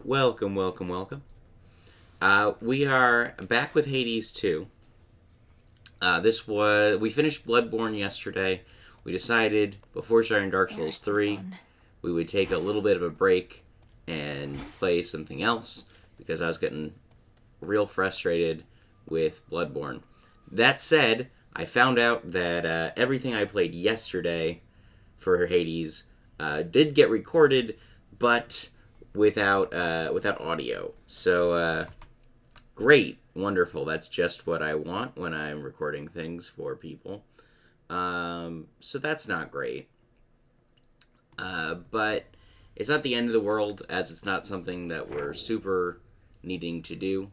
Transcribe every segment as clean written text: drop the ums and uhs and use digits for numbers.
Welcome, welcome, welcome. We are back with Hades 2. We finished Bloodborne yesterday. We decided before starting Dark Souls Eris is 3, gone. we would take a little bit of a break and play something else because I was getting real frustrated with Bloodborne. That said, I found out that everything I played yesterday for Hades did get recorded, but without audio. So great, wonderful. That's just what I want when I'm recording things for people. So that's not great. But it's not the end of the world, as it's not something that we're super needing to do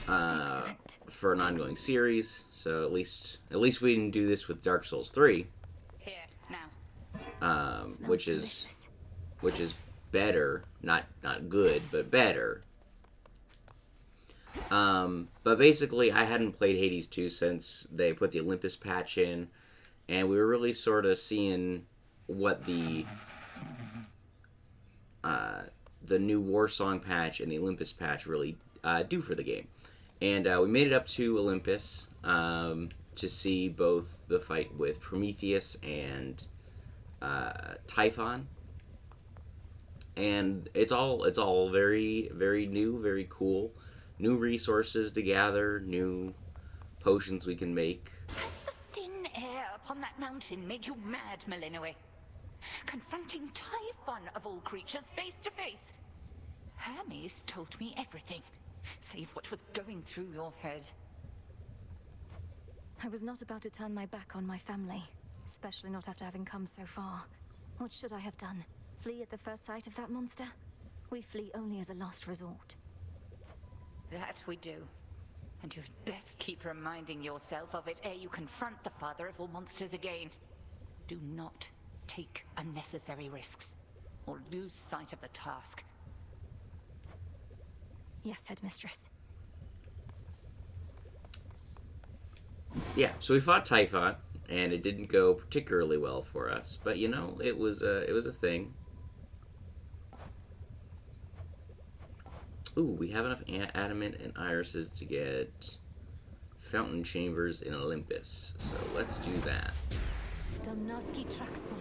Excellent. for an ongoing series. So at least we didn't do this with Dark Souls 3, Here, now. Smells which delicious. is better, not good, but better. But basically, I hadn't played Hades 2 since they put the Olympus patch in, and we were really sort of seeing what the new War Song patch and the Olympus patch really do for the game. And we made it up to Olympus to see both the fight with Prometheus and Typhon. And it's all very, very new, very cool. New resources to gather, new potions we can make. The thin air upon that mountain made you mad, Malinoe. Confronting Typhon of all creatures face to face. Hermes told me everything, save what was going through your head. I was not about to turn my back on my family, especially not after having come so far. What should I have done? Flee at the first sight of that monster? We flee only as a last resort. That we do. And you'd best keep reminding yourself of it ere you confront the father of all monsters again. Do not take unnecessary risks, or lose sight of the task. Yes, headmistress. Yeah, so we fought Typhon, and it didn't go particularly well for us. But you know, it was a thing. Ooh, we have enough adamant and irises to get fountain chambers in Olympus. So let's do that. Domnaski Traxon.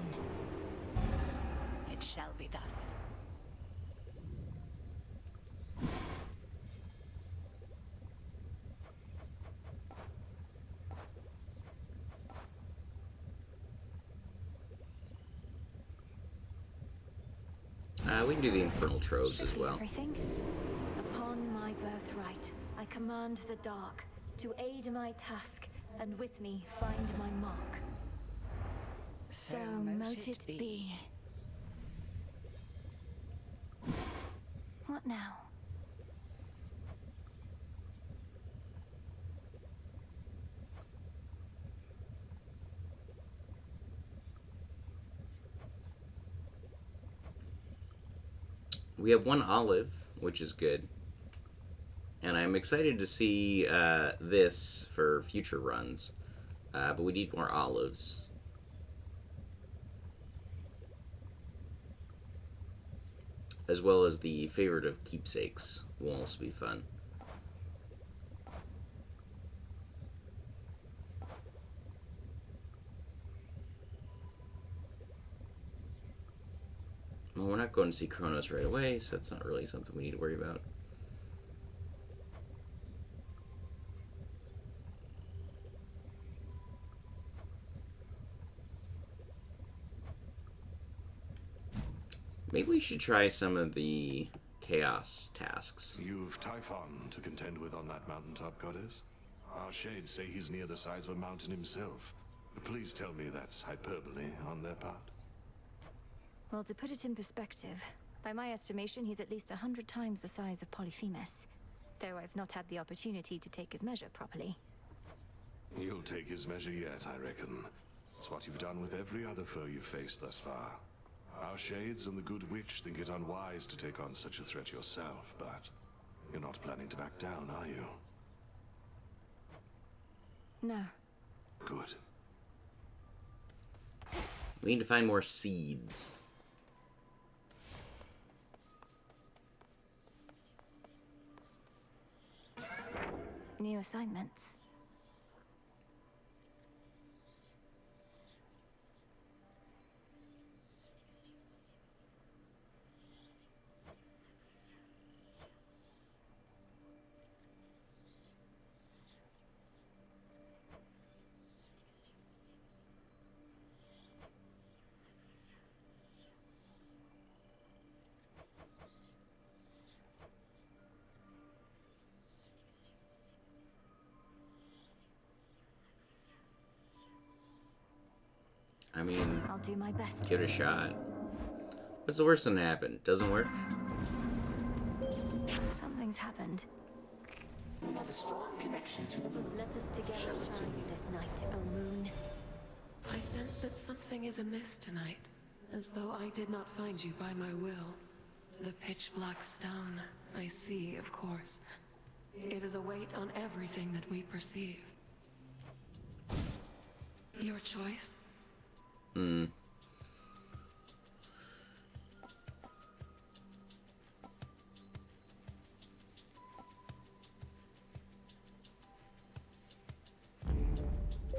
It shall be thus. We can do the infernal troves Should as be well. everything. Upon my birthright, I command the dark to aid my task, and with me find my mark. So mote it be. What now? We have one olive, which is good. And I'm excited to see this for future runs. But we need more olives. As well as the favorite of keepsakes will also be fun. Well, we're not going to see Kronos right away, so it's not really something we need to worry about. Maybe we should try some of the chaos tasks. You've Typhon to contend with on that mountaintop, goddess? Our shades say he's near the size of a mountain himself. Please tell me that's hyperbole on their part. Well, to put it in perspective, by my estimation, he's at least 100 times the size of Polyphemus. Though I've not had the opportunity to take his measure properly. You'll take his measure yet, I reckon. It's what you've done with every other foe you've faced thus far. Our shades and the good witch think it unwise to take on such a threat yourself, but you're not planning to back down, are you? No. Good. We need to find more seeds. New assignments. I mean, I'll do my best. give it a shot. What's the worst that can happen? Doesn't work? Something's happened. We have a strong connection to the moon. Let us together shine this night, O moon. I sense that something is amiss tonight, as though I did not find you by my will. The pitch black stone, I see, of course. It is a weight on everything that we perceive. Your choice?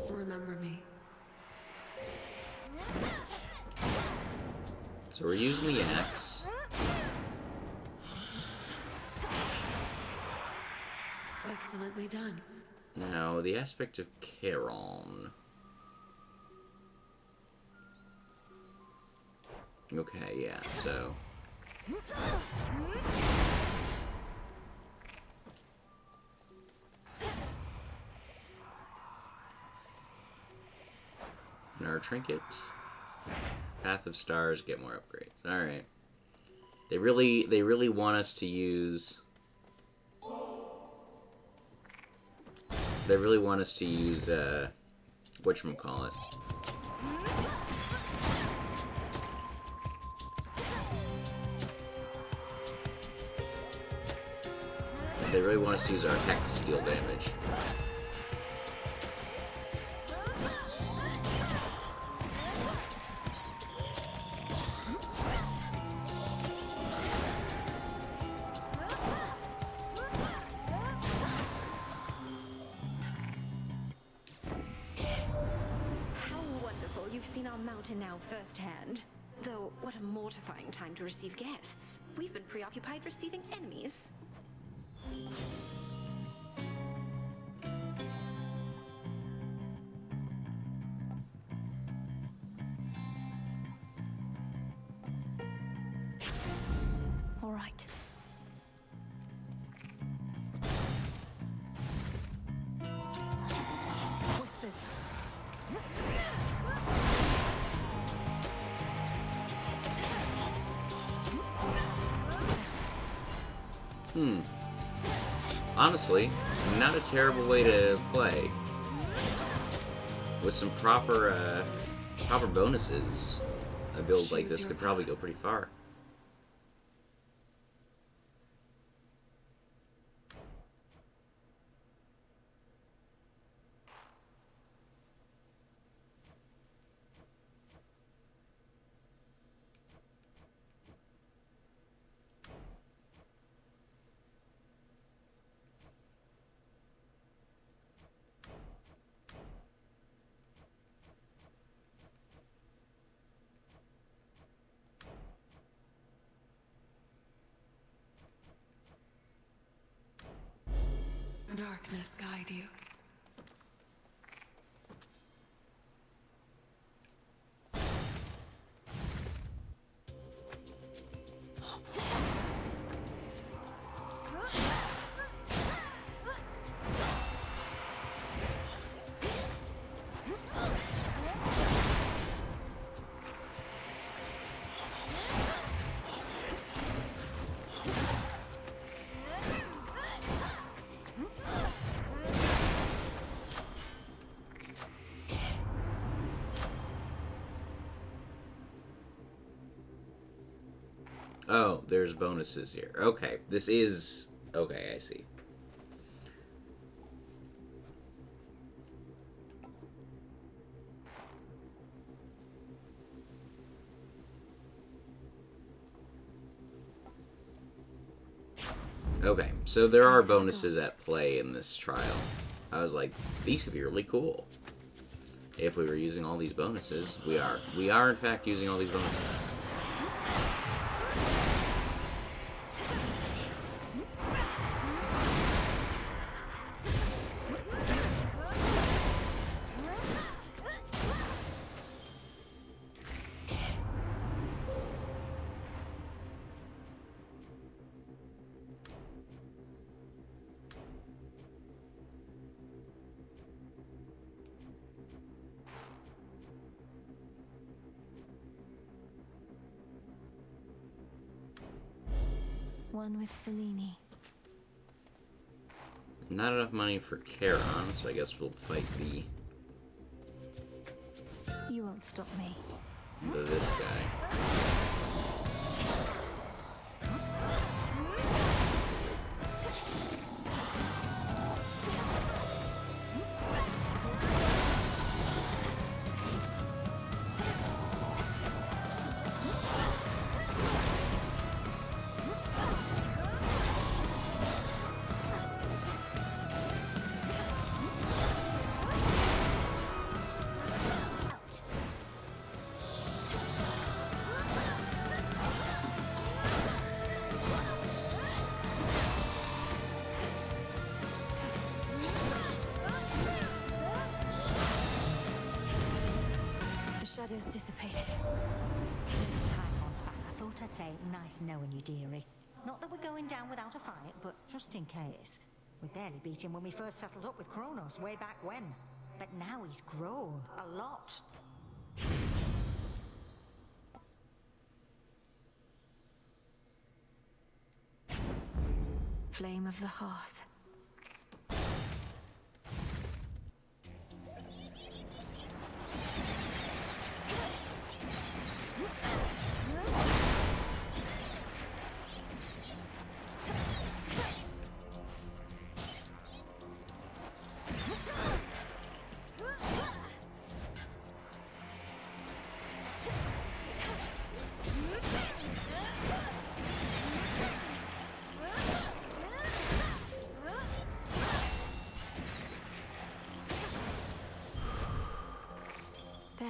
Remember me. So we're using the axe. Excellently done. Now, the aspect of Charon. Okay, yeah, so... And our trinket. Path of Stars, get more upgrades. Alright. They really want us to use... They really want us to use, whatchamacallit. They really want us to use our hex to deal damage. How wonderful you've seen our mountain now firsthand. Though, what a mortifying time to receive guests. We've been preoccupied receiving enemies. All right. Whispers. Honestly, not a terrible way to play. With some proper bonuses, a build like this could probably go pretty far. Darkness guide you. Oh, there's bonuses here. Okay, this is... Okay, I see. Okay, so there are bonuses at play in this trial. I was like, these could be really cool. If we were using all these bonuses, we are. We are, in fact, using all these bonuses. One with Selene. Not enough money for Charon, so I guess we'll fight You won't stop me. this guy. Shadows dissipate. Since time wants back, I thought I'd say nice knowing you, dearie. Not that we're going down without a fight, but just in case. We barely beat him when we first settled up with Kronos way back when. But now he's grown a lot. Flame of the hearth. There.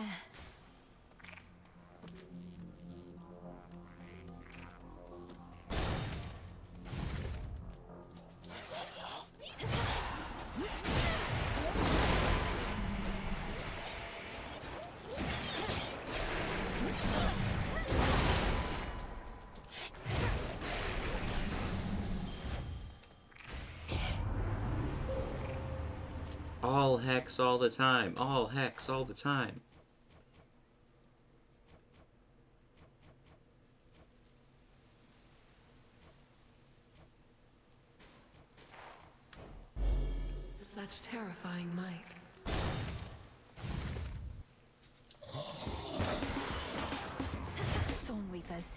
All hex all the time. All hex all the time. Such terrifying might. Thorn Reapers.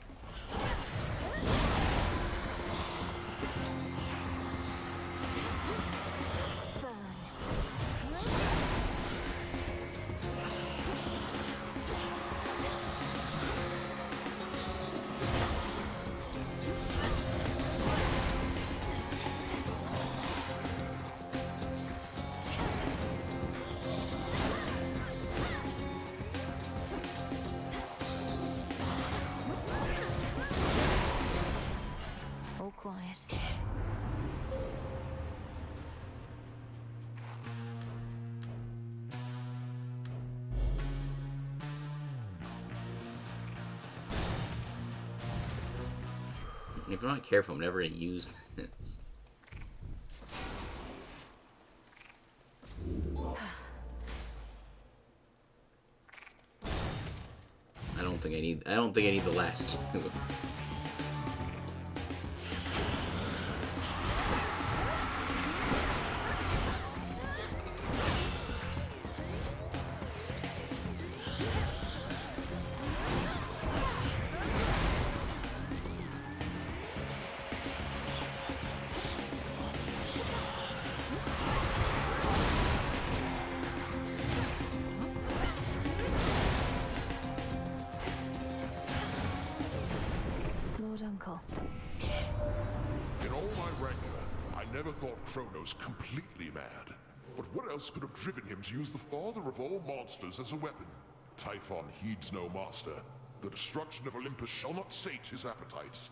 All quiet. If I'm not careful, I'm never going to use this. I don't think I need the last two. never thought Kronos completely mad. But what else could have driven him to use the father of all monsters as a weapon? Typhon heeds no master. The destruction of Olympus shall not sate his appetites.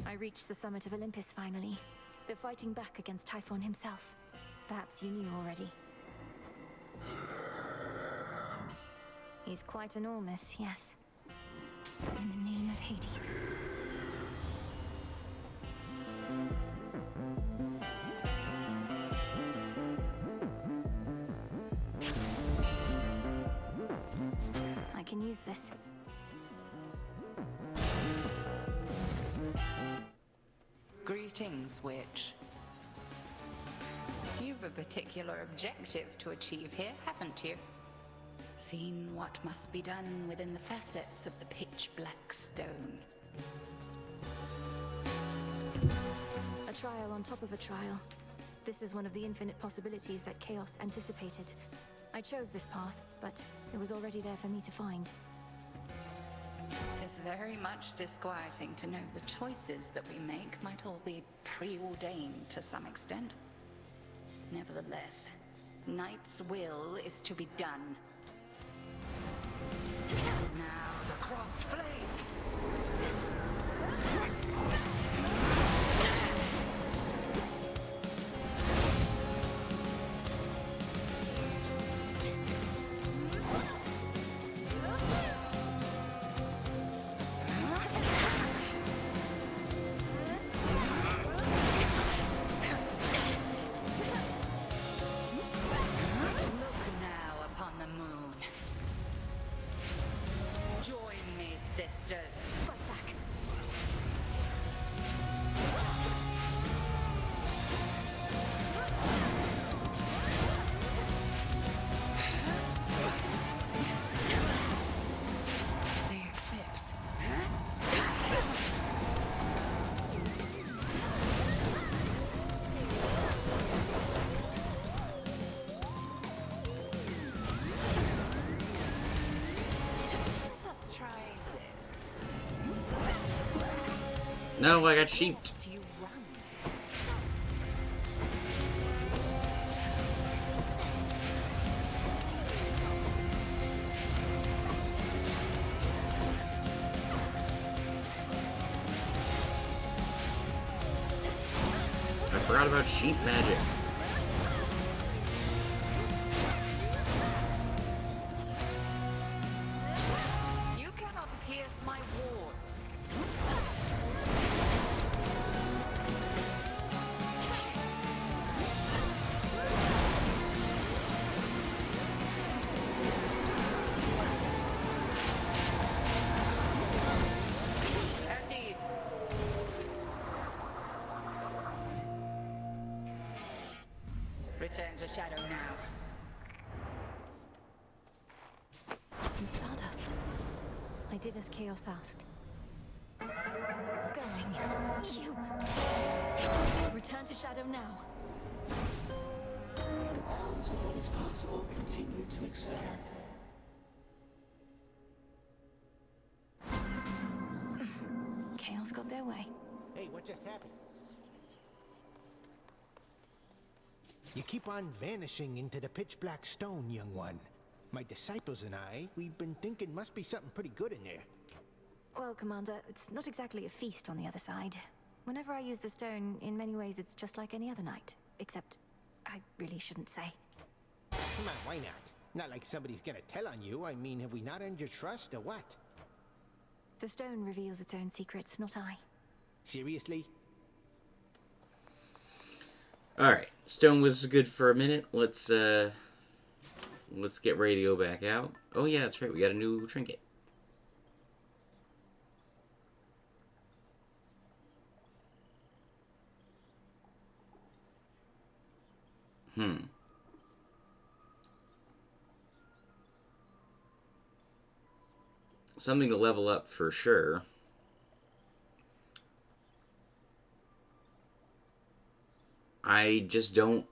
I reached the summit of Olympus finally. They're fighting back against Typhon himself. Perhaps you knew already. He's quite enormous, yes. In the name of Hades. I can use this. Greetings, witch. You've a particular objective to achieve here, haven't you? Seen what must be done within the facets of the pitch-black stone. A trial on top of a trial. This is one of the infinite possibilities that Chaos anticipated. I chose this path, but it was already there for me to find. It's very much disquieting to know the choices that we make might all be preordained to some extent. Nevertheless, Knight's will is to be done. Now the crossed flames! No, I got sheeped. I forgot about sheep magic. You cannot pierce my wards. At ease. Return to Shadow now. Some stardust. I did as Chaos asked. Going. You! Return to Shadow now. The bounds of what is possible continue to expand. Chaos got their way. Hey, what just happened? You keep on vanishing into the pitch-black stone, young one. My disciples and I, we've been thinking must be something pretty good in there. Well, Commander, it's not exactly a feast on the other side. Whenever I use the stone, in many ways it's just like any other night. Except, I really shouldn't say. Come on, why not? Not like somebody's gonna tell on you. I mean, have we not earned your trust, or what? The stone reveals its own secrets, not I. Seriously? Alright, stone was good for a minute. Let's get ready to go back out. Oh yeah, that's right, we got a new trinket. something to level up for sure. I just don't.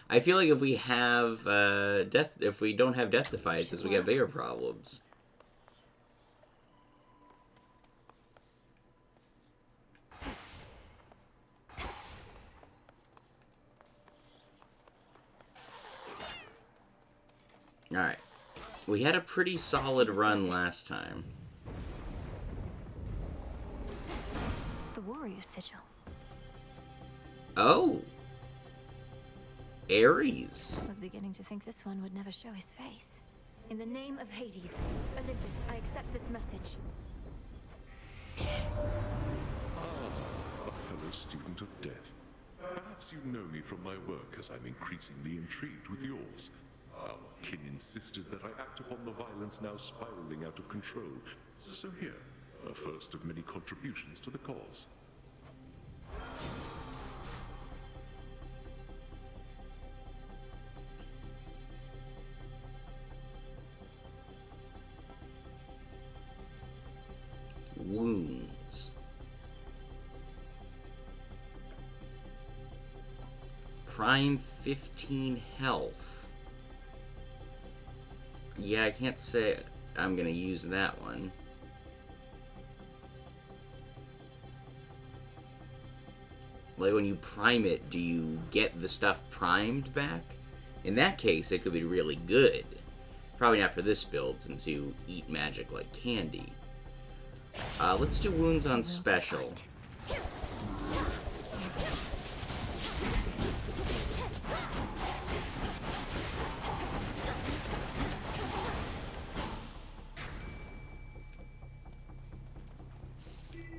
I feel like if we have if we don't have death defiances, we got bigger problems. All right, we had a pretty solid run last time. The warrior sigil. Oh! Ares. I was beginning to think this one would never show his face. In the name of Hades, Olympus, I accept this message. A fellow student of death. Perhaps you know me from my work, as I'm increasingly intrigued with yours. Our kin insisted that I act upon the violence now spiraling out of control. So here, a first of many contributions to the cause. Wounds. Prime 15 health. Yeah, I can't say I'm gonna use that one. Like, when you prime it, do you get the stuff primed back? In that case, it could be really good. Probably not for this build, since you eat magic like candy. Let's do wounds on special.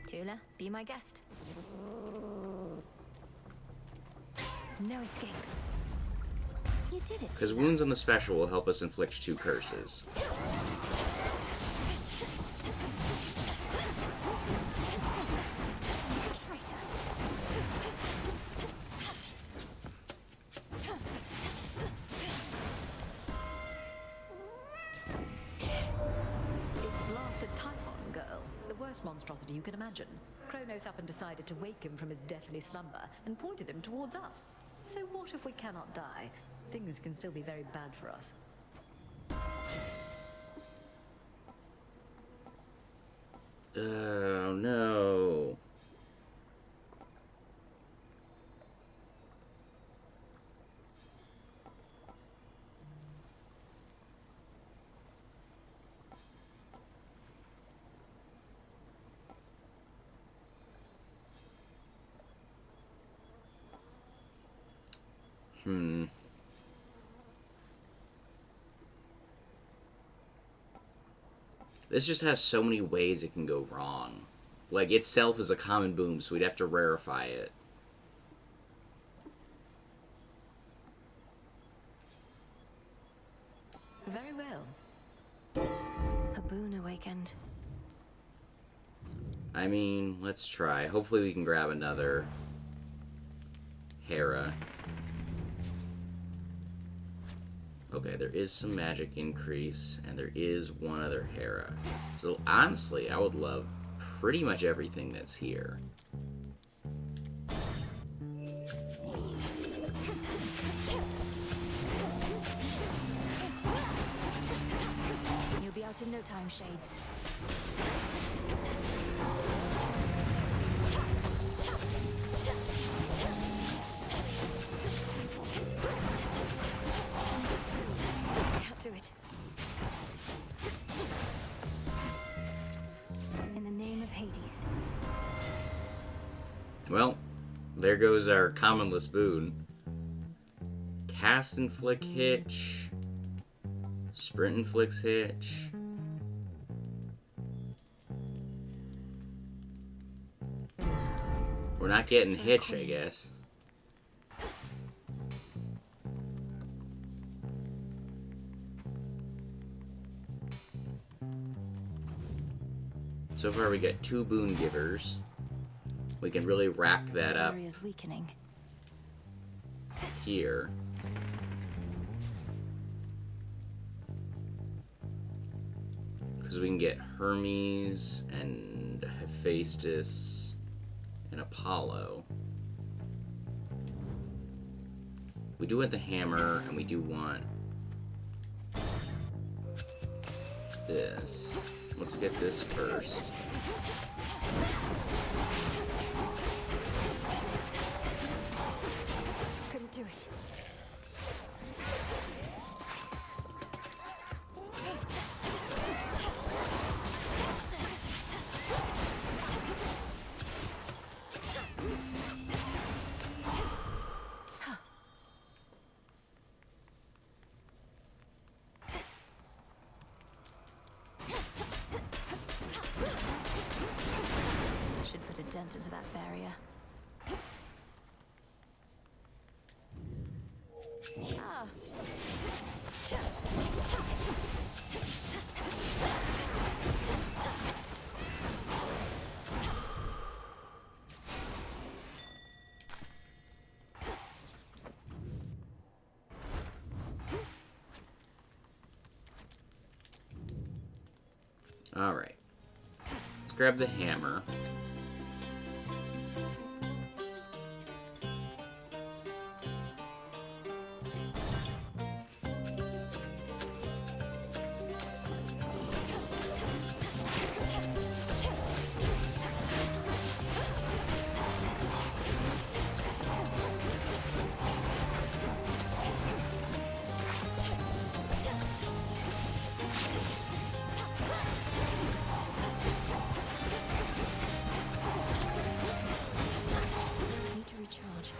Tula, be my guest. No escape. You did it. Because wounds on the special will help us inflict 2 curses. Traitor. It's blasted Typhon, girl. The worst monstrosity you can imagine. Kronos up and decided to wake him from his deathly slumber and pointed him towards us. So what if we cannot die? Things can still be very bad for us. Oh no. This just has so many ways it can go wrong. Like, itself is a common boom, so we'd have to rarefy it. Very well. A boon awakened. I mean, let's try. Hopefully we can grab another Hera. Okay, there is some magic increase, and there is one other Hera. So honestly, I would love pretty much everything that's here. You'll be out in no time, Shades. Can't do it. In the name of Hades. Well, there goes our commonless boon. Cast inflict hitch. Sprint inflicts hitch. We're not getting hitch, I guess. So far we got 2 boon givers. We can really rack that up Area's weakening. because we can get Hermes and Hephaestus and Apollo. We do want the hammer, and we do want this. Let's get this first. Couldn't do it. Should put a dent into that barrier. Ah. Alright. Let's grab the hammer. Need to recharge.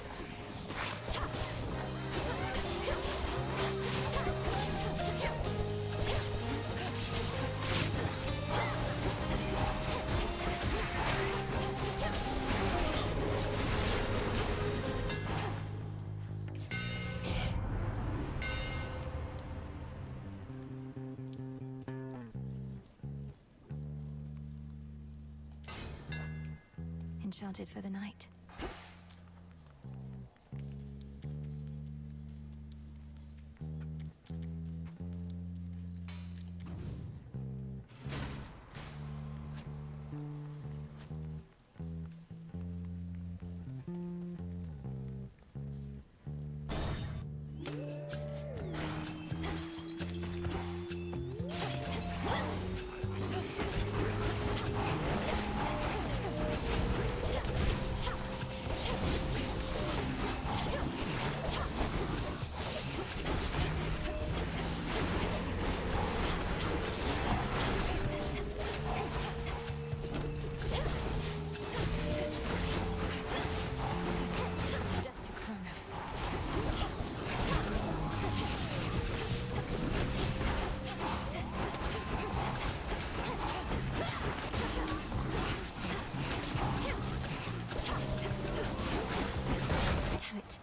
Enchanted for the night. Death to Kronos. Damn it.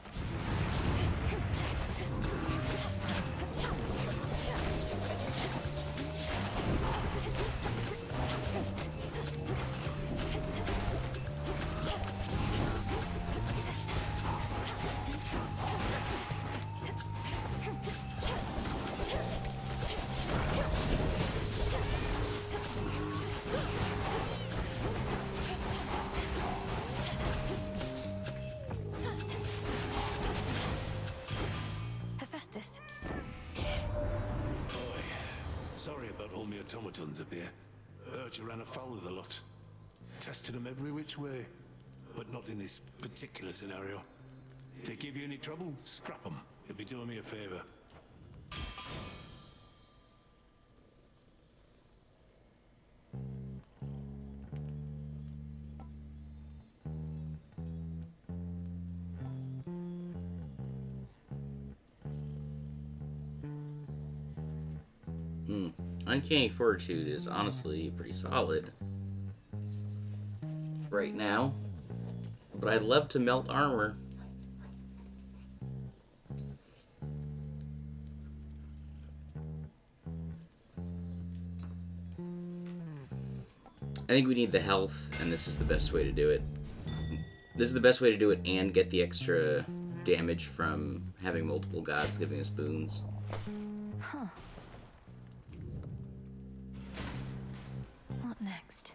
Hephaestus. Sorry about all my automatons up here. Heard you ran afoul of the lot. Tested them every which way, but not in this particular scenario. If they give you any trouble, scrap them. You'll be doing me a favor. Uncanny Fortitude is honestly pretty solid right now, but I'd love to melt armor. I think we need the health, and this is the best way to do it. This is the best way to do it and get the extra damage from having multiple gods giving us boons. Huh. next?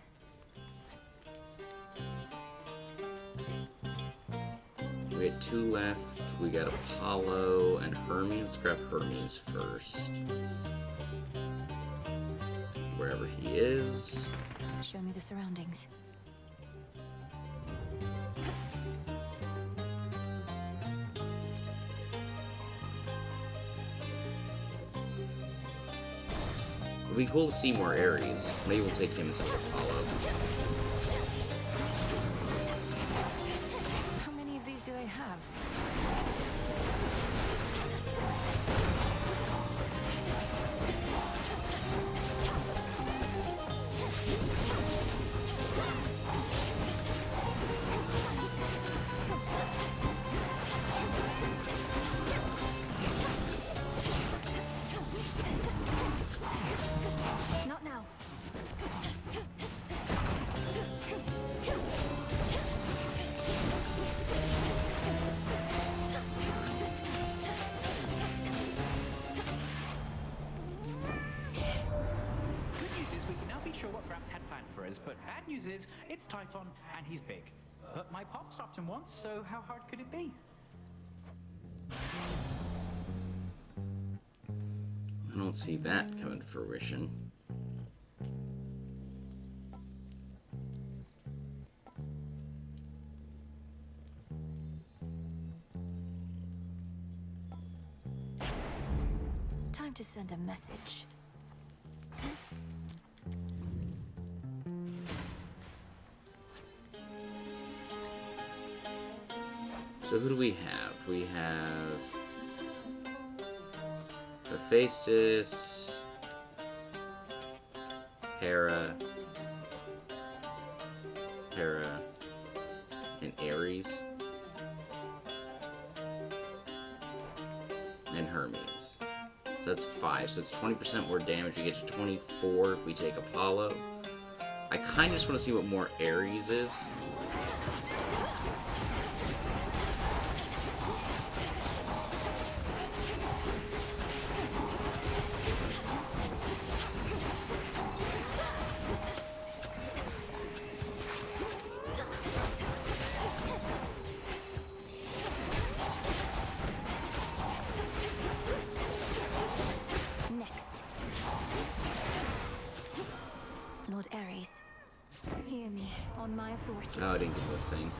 We had 2 left. We got Apollo and Hermes. Let's grab Hermes first. Wherever he is. Show me the surroundings. It'd be cool to see more Ares. Maybe we'll take him instead of Apollo. How many of these do they have? Not now. Good news is we can now be sure what Gramps had planned for us, but bad news is it's Typhon and he's big. But my pop stopped him once, so how hard could it be? I don't see that coming to fruition. Time to send a message. So who do we have? We have Hephaestus, Hera, and Ares, and Hermes. So that's 5. So it's 20% more damage. We get to 24 if we take Apollo. I kind of just want to see what more Ares is. Next. Lord Ares, hear me on my authority. Oh, I didn't get the thing.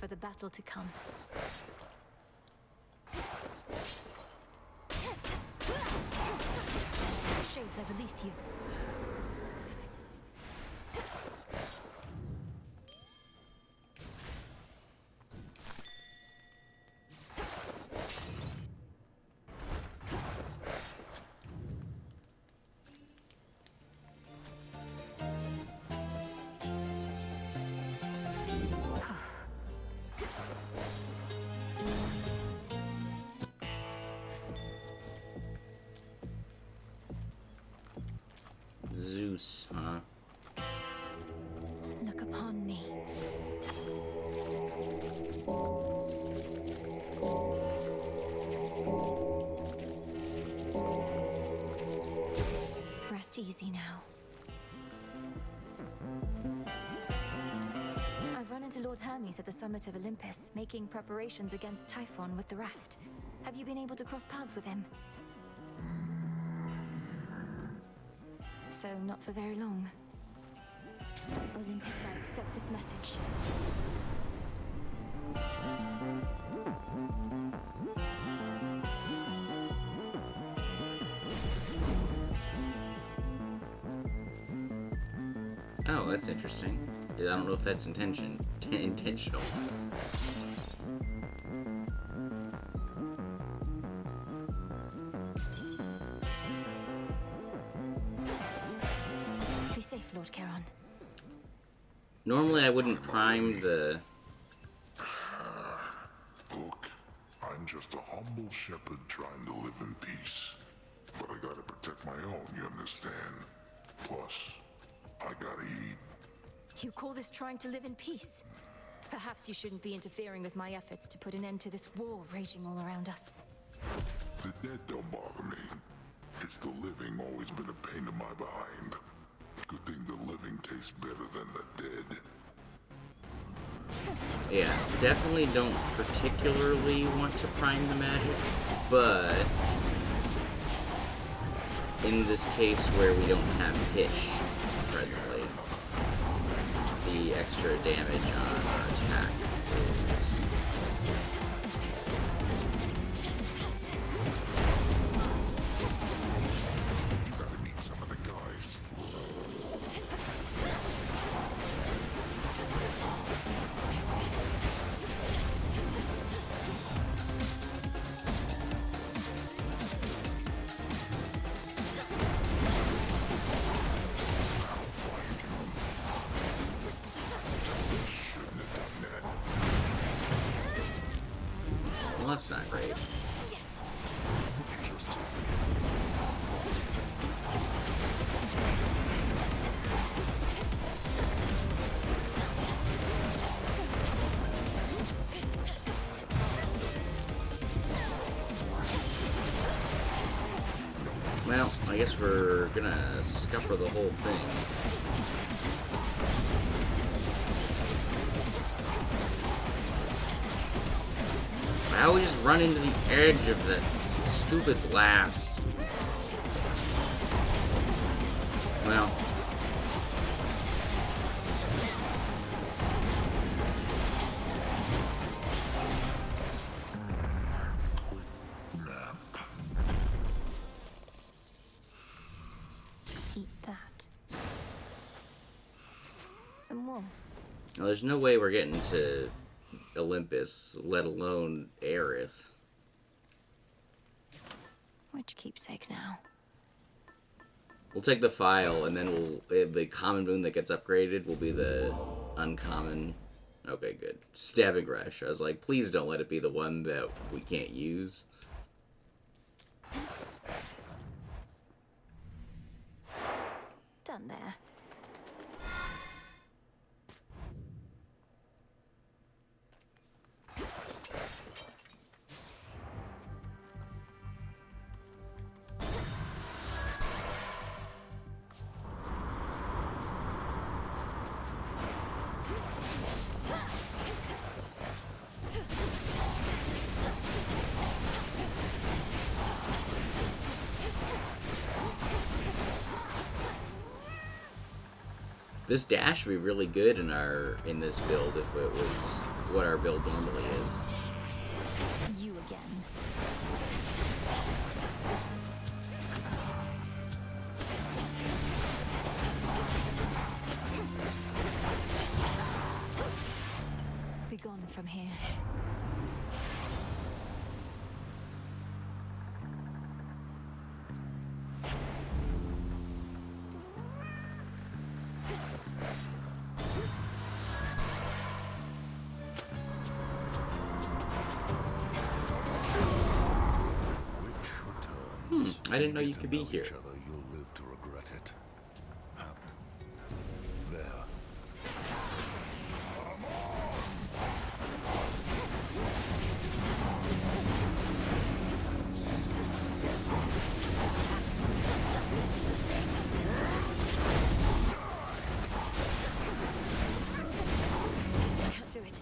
For the battle to come. Shades, I release you. Zeus, huh? Look upon me. Rest easy now. I've run into Lord Hermes at the summit of Olympus, making preparations against Typhon with the rest. Have you been able to cross paths with him? So not for very long. Olympus, I accept this message. Oh, that's interesting. I don't know if that's intentional. Be safe, Lord Charon. Normally I wouldn't prime the... Look, I'm just a humble shepherd trying to live in peace. But I gotta protect my own, you understand? Plus, I gotta eat. You call this trying to live in peace? Perhaps you shouldn't be interfering with my efforts to put an end to this war raging all around us. The dead don't bother me. It's the living always been a pain in my behind. Good thing the living tastes better than the dead. Yeah, definitely don't particularly want to prime the magic, but in this case where we don't have pitch presently, the extra damage on our attack is... You gotta meet some of the guys. Well, that's not great. Well, I guess we're gonna scupper the whole thing. I always just run into the edge of that stupid blast. Well. Eat that. Some wool. Now, there's no way we're getting to Olympus, let alone Eris. Which keepsake now? We'll take the file, and then the common boon that gets upgraded will be the uncommon. Okay, good. Stabbing Rush. I was like, please don't let it be the one that we can't use. Done there. This dash would be really good in this build if it was what our build normally is. You again. Be gone from here. I didn't know you could be here. You'll live to regret it. There. Can't do it.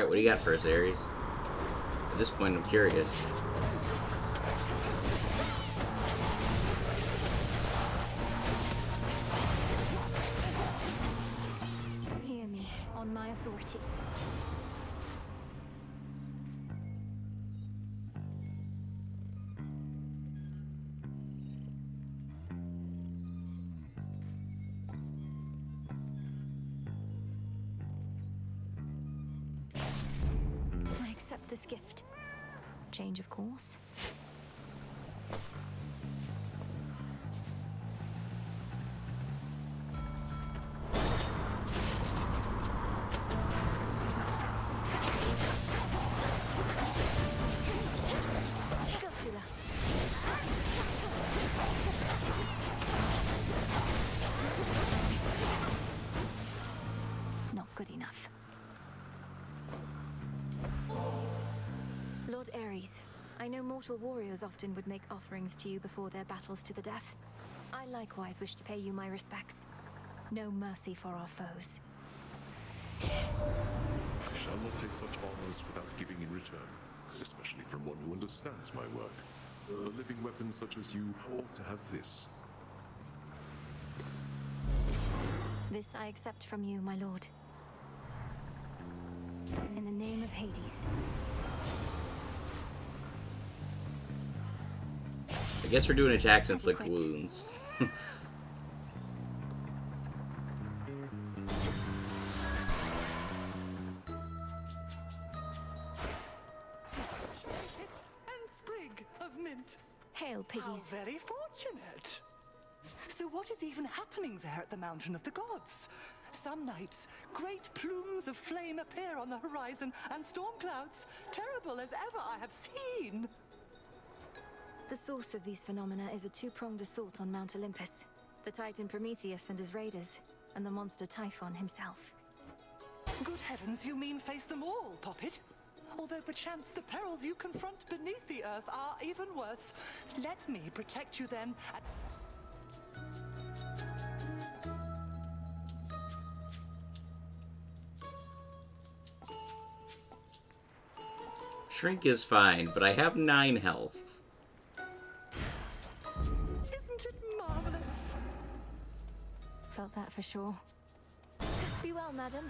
Alright, what do you got for us, Ares? At this point, I'm curious. Hear me, on my authority. I accept this gift. Change of course. Not good enough. Lord Ares, I know mortal warriors often would make offerings to you before their battles to the death. I likewise wish to pay you my respects. No mercy for our foes. I shall not take such honors without giving in return, especially from one who understands my work. A living weapon such as you ought to have this. This I accept from you, my lord. In the name of Hades. I guess we're doing attacks inflict wounds. And sprig of mint. Hail, piggies. How very fortunate. So what is even happening there at the Mountain of the Gods? Some nights, great plumes of flame appear on the horizon, and storm clouds, terrible as ever I have seen. The source of these phenomena is a two-pronged assault on Mount Olympus. The Titan Prometheus and his raiders, and the monster Typhon himself. Good heavens, you mean face them all, Poppet? Although perchance the perils you confront beneath the earth are even worse. Let me protect you then. Shrink is fine, but I have 9 health. Isn't it marvelous? Felt that for sure. Be well, madam.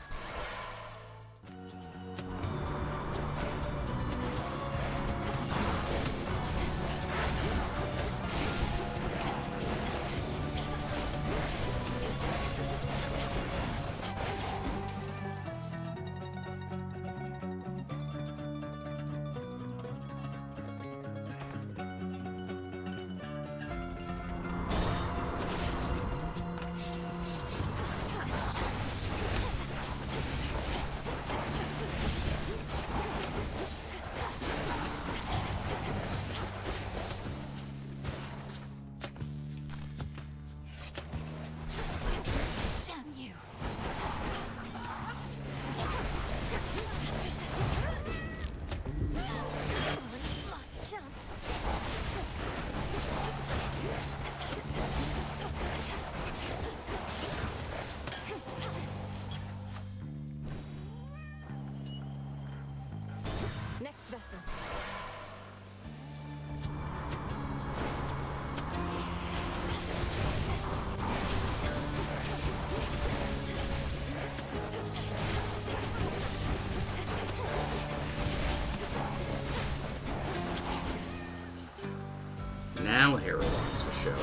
Next vessel. Now Hera wants to show up.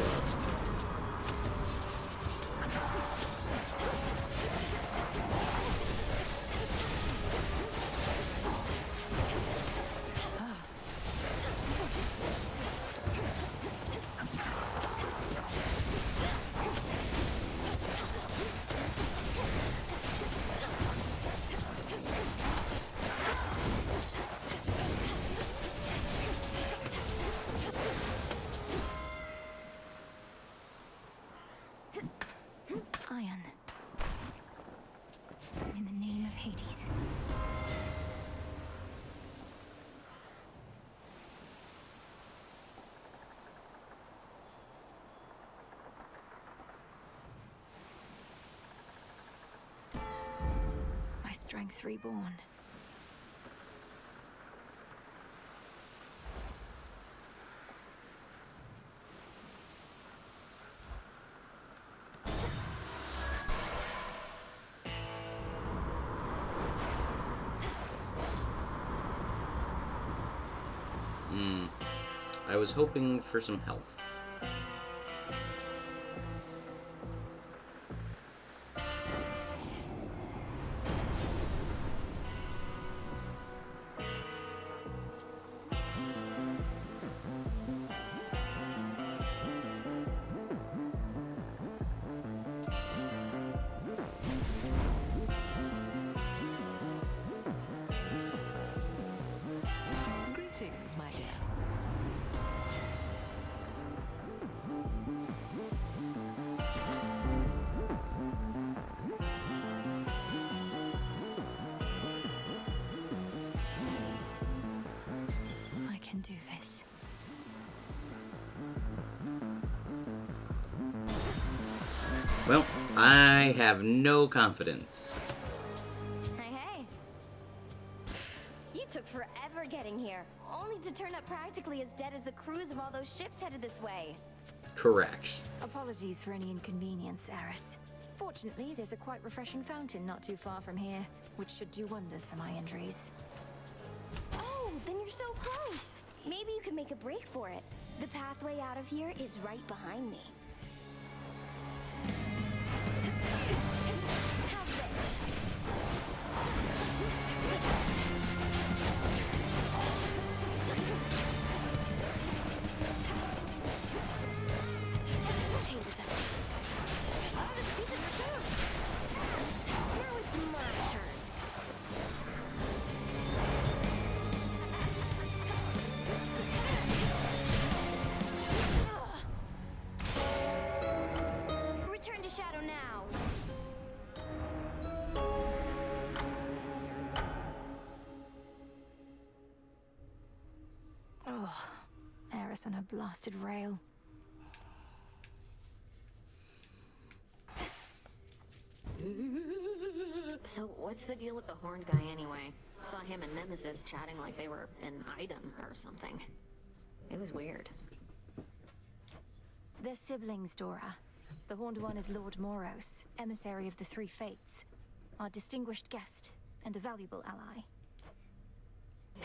Iron. In the name of Hades. My strength reborn. I was hoping for some health. Greetings, my dear. I can do this. Well, I have no confidence. Hey. You took forever getting here, only to turn up practically as dead as the crews of all those ships headed this way. Correct. Apologies for any inconvenience, Eris. Fortunately, there's a quite refreshing fountain not too far from here, which should do wonders for my injuries. Oh, then you're so close. Maybe you can make a break for it. The pathway out of here is right behind me. How's this? Chambers up. Oh, this piece is mature. Now it's my turn. Return to shadow now. Oh, Eris on her blasted rail. So, what's the deal with the horned guy anyway? Saw him and Nemesis chatting like they were an item or something. It was weird. They're siblings, Dora. The Horned One is Lord Moros, emissary of the Three Fates, our distinguished guest and a valuable ally.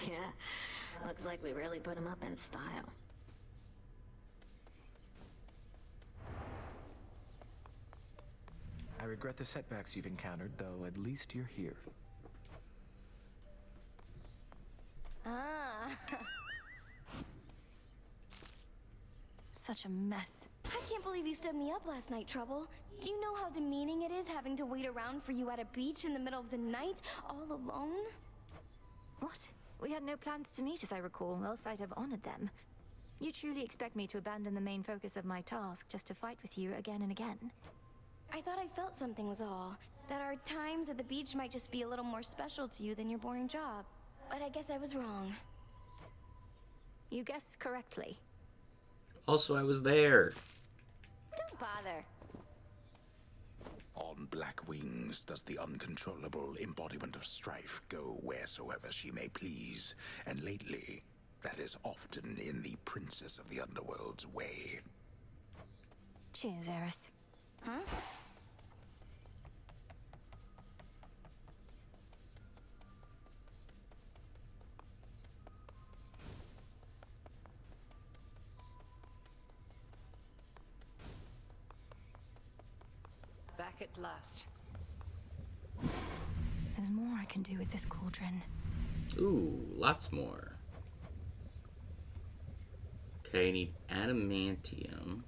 Yeah, looks like we really put him up in style. I regret the setbacks you've encountered, though at least you're here. Ah. Such a mess. I can't believe you stood me up last night, Trouble. Do you know how demeaning it is having to wait around for you at a beach in the middle of the night, all alone? What? We had no plans to meet, as I recall, else I'd have honored them. You truly expect me to abandon the main focus of my task just to fight with you again and again? I thought I felt something was all. That our times at the beach might just be a little more special to you than your boring job. But I guess I was wrong. You guessed correctly. Also, I was there. Don't bother. On black wings does the uncontrollable embodiment of strife go wheresoever she may please, and lately, that is often in the princess of the underworld's way. Cheers, Eris. Huh? Back at last. There's more I can do with this cauldron. Ooh, lots more. Okay, I need adamantium.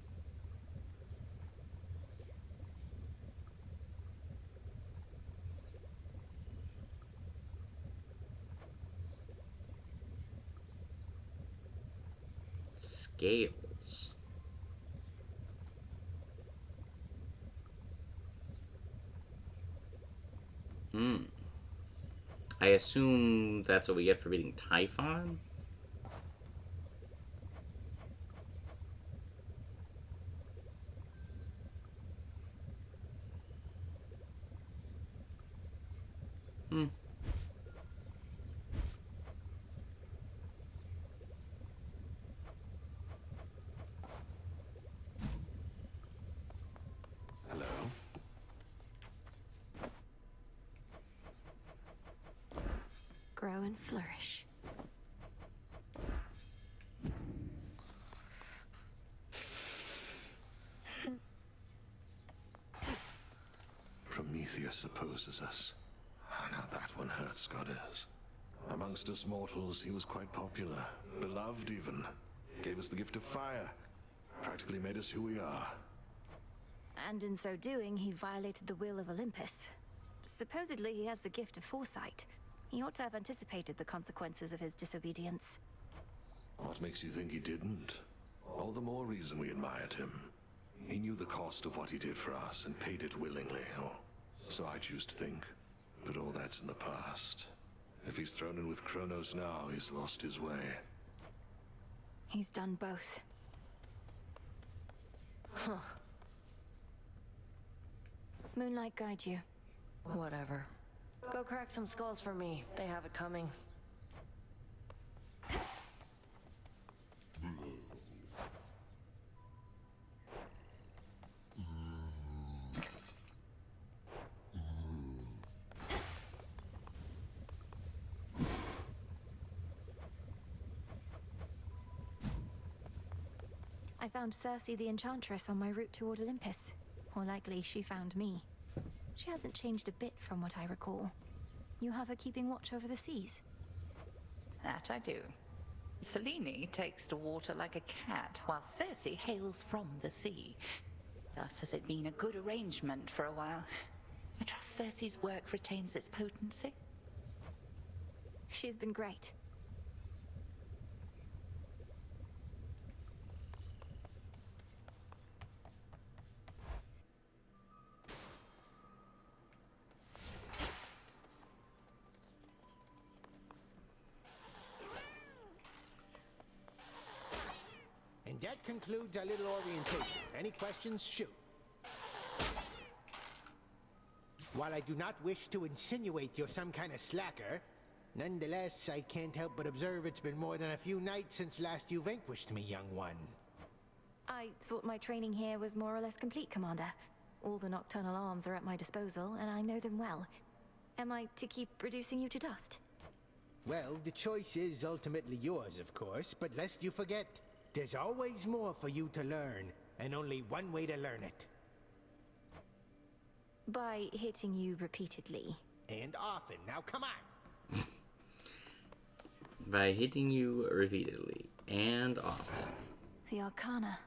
Scales. I assume that's what we get for beating Typhon? Hello? Grow and flourish. Prometheus opposes us. Now that one hurts, goddess. Amongst us mortals, he was quite popular, beloved even. Gave us the gift of fire, practically made us who we are. And in so doing, he violated the will of Olympus. Supposedly, he has the gift of foresight. He ought to have anticipated the consequences of his disobedience. What makes you think he didn't? All the more reason we admired him. He knew the cost of what he did for us and paid it willingly, or so I choose to think. But all that's in the past. If he's thrown in with Kronos now, he's lost his way. He's done both. Huh. Moonlight guide you. Whatever. Go crack some skulls for me. They have it coming. I found Circe the Enchantress on my route toward Olympus. Or likely, she found me. She hasn't changed a bit from what I recall. You have her keeping watch over the seas? That I do. Selene takes to water like a cat, while Circe hails from the sea. Thus has it been a good arrangement for a while. I trust Circe's work retains its potency. She's been great. And that concludes our little orientation. Any questions? Shoot. While I do not wish to insinuate you're some kind of slacker, nonetheless, I can't help but observe it's been more than a few nights since last you vanquished me, young one. I thought my training here was more or less complete, Commander. All the nocturnal arms are at my disposal, and I know them well. Am I to keep reducing you to dust? Well, the choice is ultimately yours, of course, but lest you forget, there's always more for you to learn, and only one way to learn it. By hitting you repeatedly. And often. Now, come on! By hitting you repeatedly and often. The Arcana.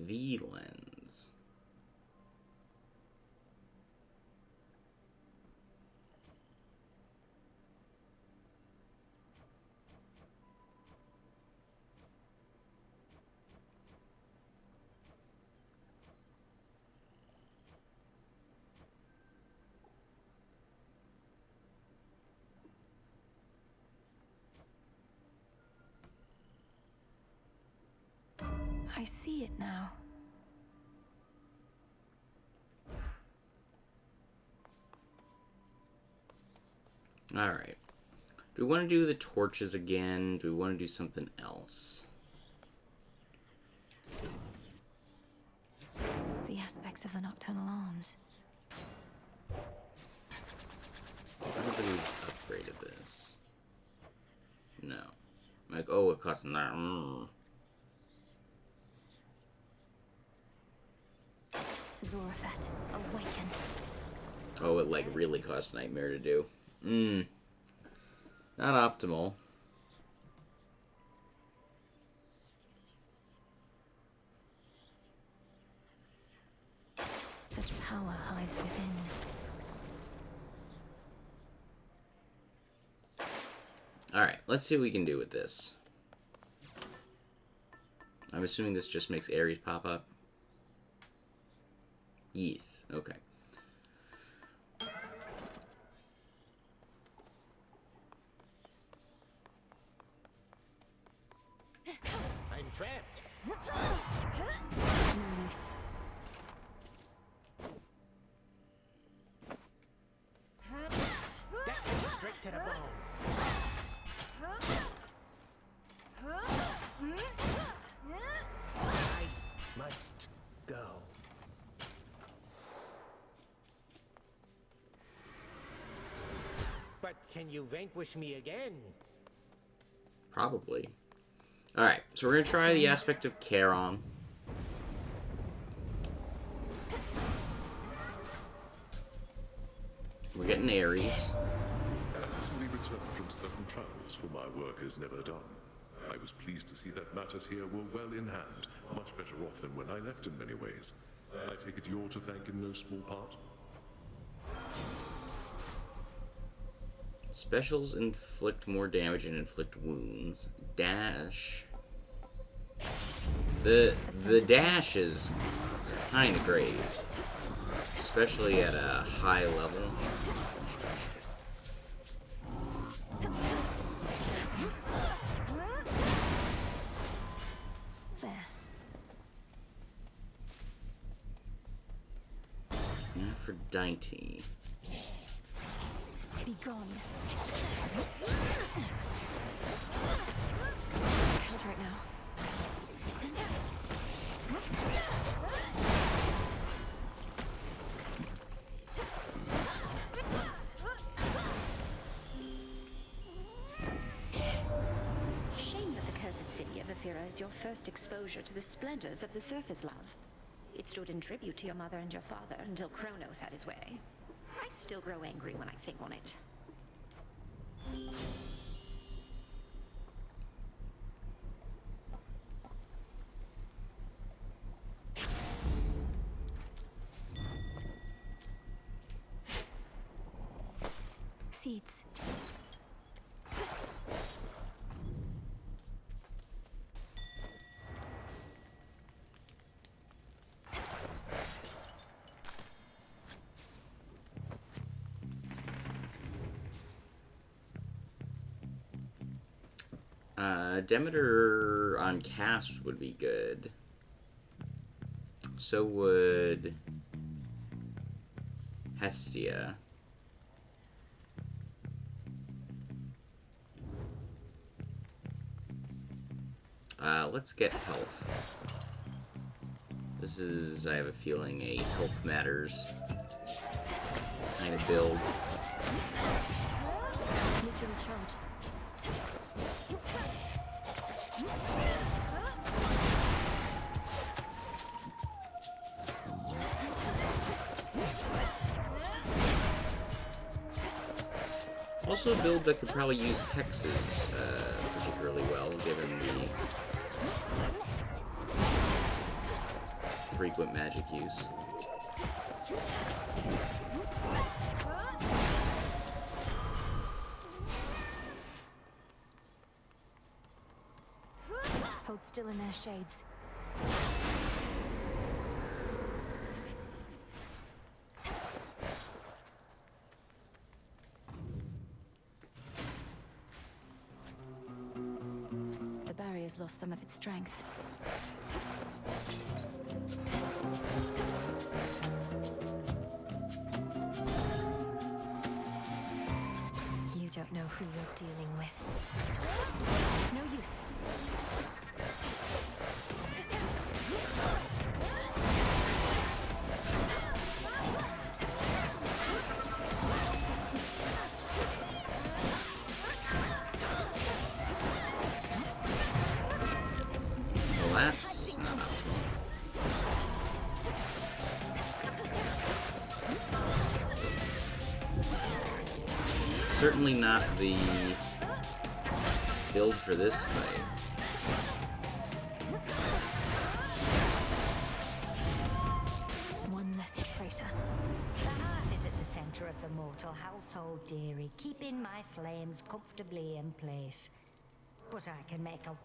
V-lens. I see it now. Alright. Do we want to do the torches again? Do we want to do something else? The aspects of the nocturnal arms. I don't think we've upgraded this. No. Like, oh, it costs that. Zorafet, awaken. Oh, it like really costs Nightmare to do. Not optimal. Such power hides within. Alright, let's see what we can do with this. I'm assuming this just makes Ares pop up. Yes, okay. I'm trapped. No use. That was straight to the bone. Can you vanquish me again? Probably. Alright, so we're going to try the aspect of Charon. We're getting Ares. I recently returned from certain travels for my work is never done. I was pleased to see that matters here were well in hand, much better off than when I left in many ways. I take it you're to thank in no small part? Specials inflict more damage and inflict wounds. Dash. The dash is kind of great, especially at a high level. There. Aphrodite. Be gone. Count right now. Shame that the cursed city of Ephira is your first exposure to the splendors of the surface love. It stood in tribute to your mother and your father until Kronos had his way. I still grow angry when I think on it. Seeds. Demeter on cast would be good. So would Hestia. Let's get health. This is, I have a feeling, a health matters kind of build. Need to recharge. Also a build that could probably use hexes particularly well, given the frequent magic use. Hold still in their shades. The barrier's lost some of its strength. You don't know who you're dealing with. It's no use. Well, that's not optimal. Certainly not the build for this fight. One less traitor. The hearth is at the center of the mortal household, dearie, keeping my flames comfortably in place. But I can make a...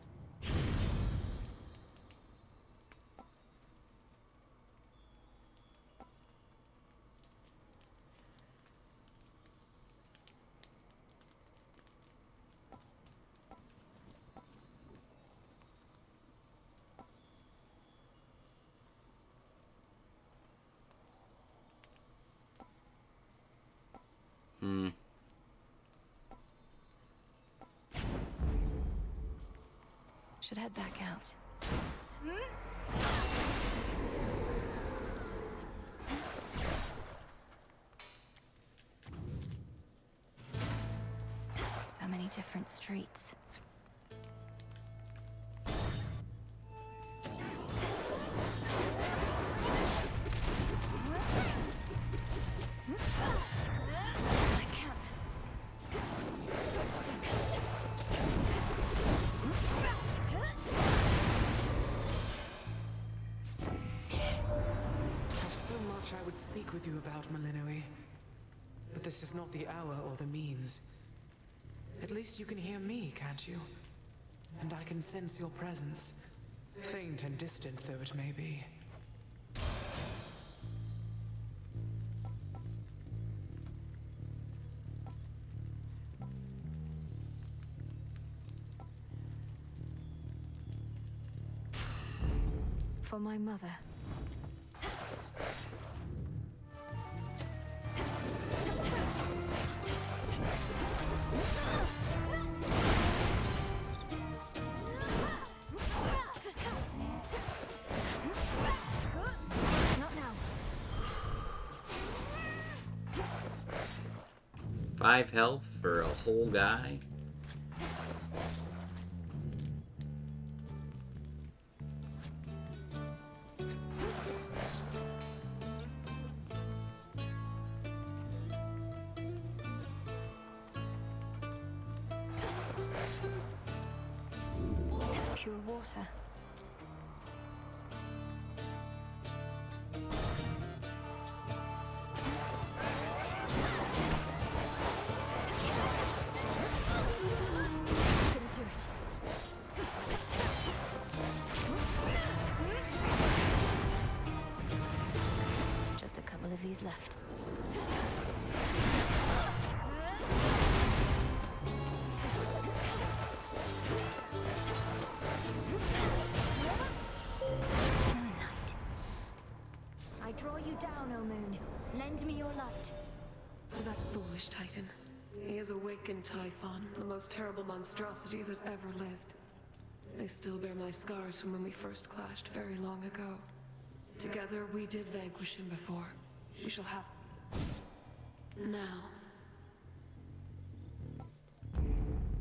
Should head back out. many different streets. I can't. There's so much I would speak with you about, Malinoe. But this is not the hour or the means. At least you can hear me, can't you? And I can sense your presence. Faint and distant though it may be. For my mother. Not now. 5 health for a whole guy. Pure water. Couldn't do it. Just a couple of these left. Moonlight. I draw you down, O moon. Lend me your light. That foolish titan. He has awakened Typhon, the most terrible monstrosity that ever lived. I still bear my scars from when we first clashed very long ago. Together we did vanquish him before. We shall have... now.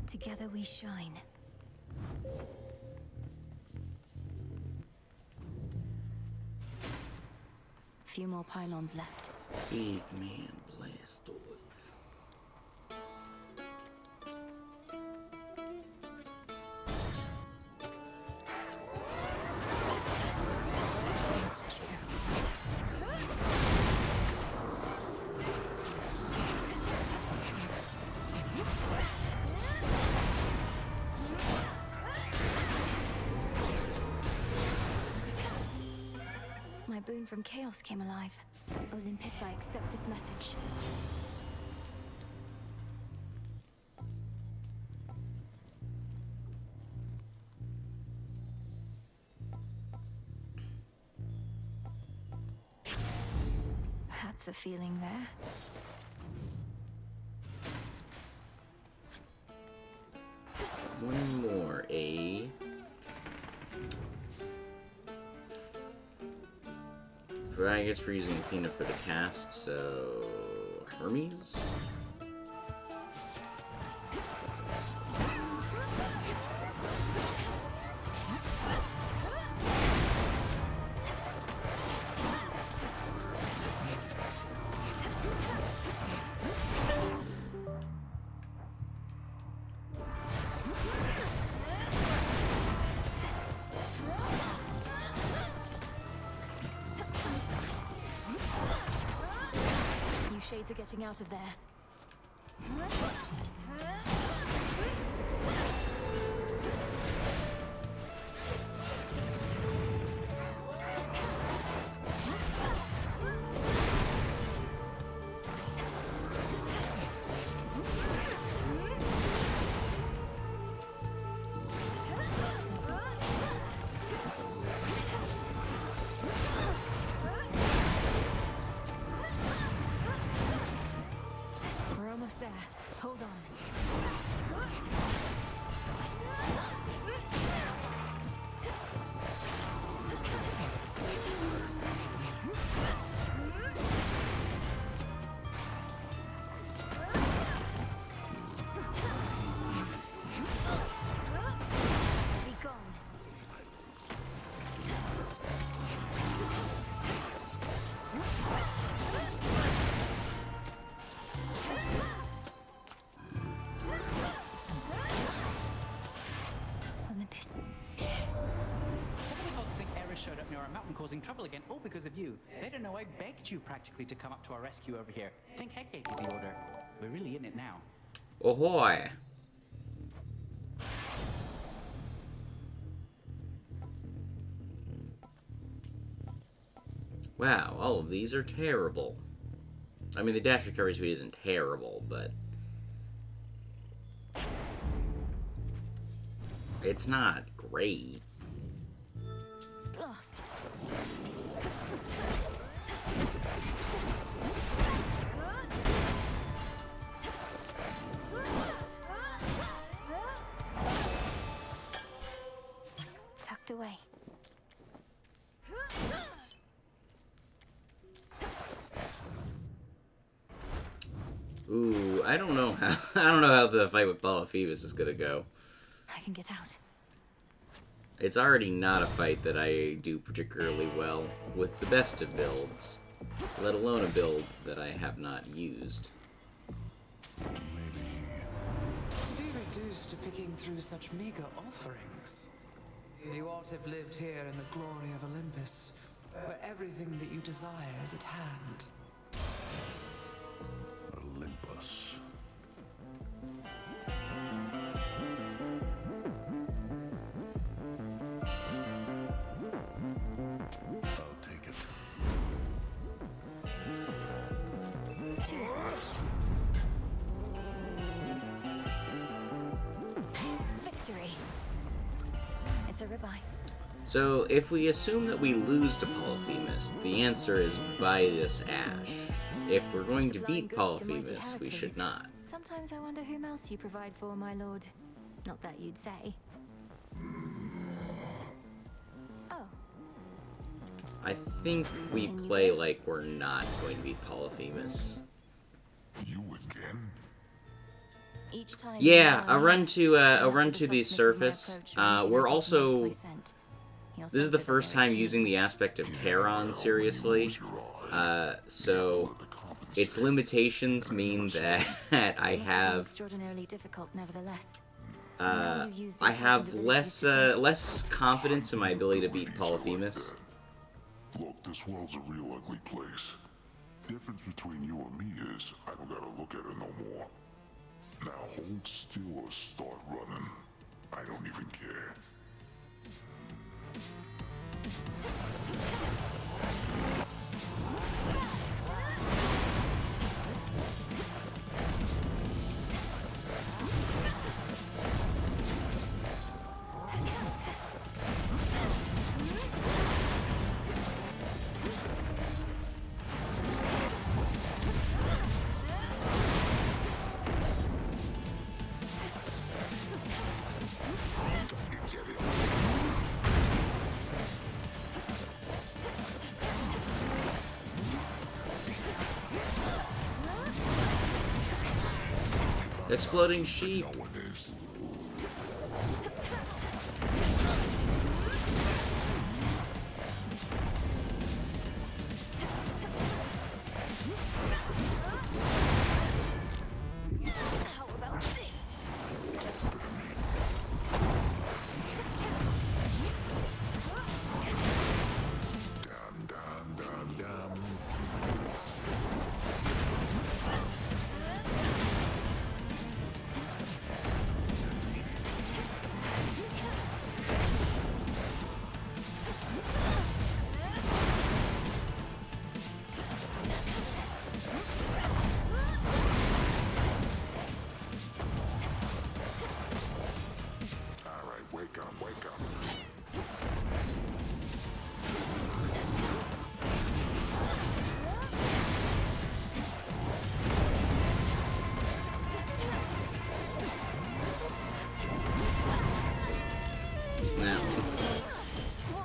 Together we shine. Few more pylons left. Big man Blastoise. My boon from Chaos came alive. Olympus, I accept this message. That's a feeling there. One more, eh? I guess we're using Athena for the cast, so Hermes? You shades are getting out of there. We're almost there. Hold on. causing trouble again, all because of you. They don't know I begged you practically to come up to our rescue over here. Think Head gave you the order. We're really in it now. Ahoy! Wow, all of these are terrible. I mean, the dash recovery speed isn't terrible, but it's not great. Blast. Tucked away. Ooh, I don't know how the fight with Polyphemus is gonna go. I can get out. It's already not a fight that I do particularly well with the best of builds, let alone a build that I have not used. To be reduced to picking through such meager offerings. You ought to have lived here in the glory of Olympus, where everything that you desire is at hand. Olympus. I'll take it. To a fish. Victory. It's a ribeye. So, if we assume that we lose to Polyphemus, the answer is buy this ash. If we're going to beat Polyphemus, we should not. Sometimes I wonder whom else you provide for, my lord. Not that you'd say. Oh. I think we play like we're not going to beat Polyphemus. You again? Each time Yeah, a run to the surface. We're also. This is the first time using the aspect of Charon seriously. So its limitations mean that I have extraordinarily difficult, nevertheless. I have less confidence in my ability to beat Polyphemus. Look, this world's a real ugly place. Difference between you and me is I don't gotta look at her no more. Now hold still or start running. I don't even care. Exploding sheep. How about this? Now,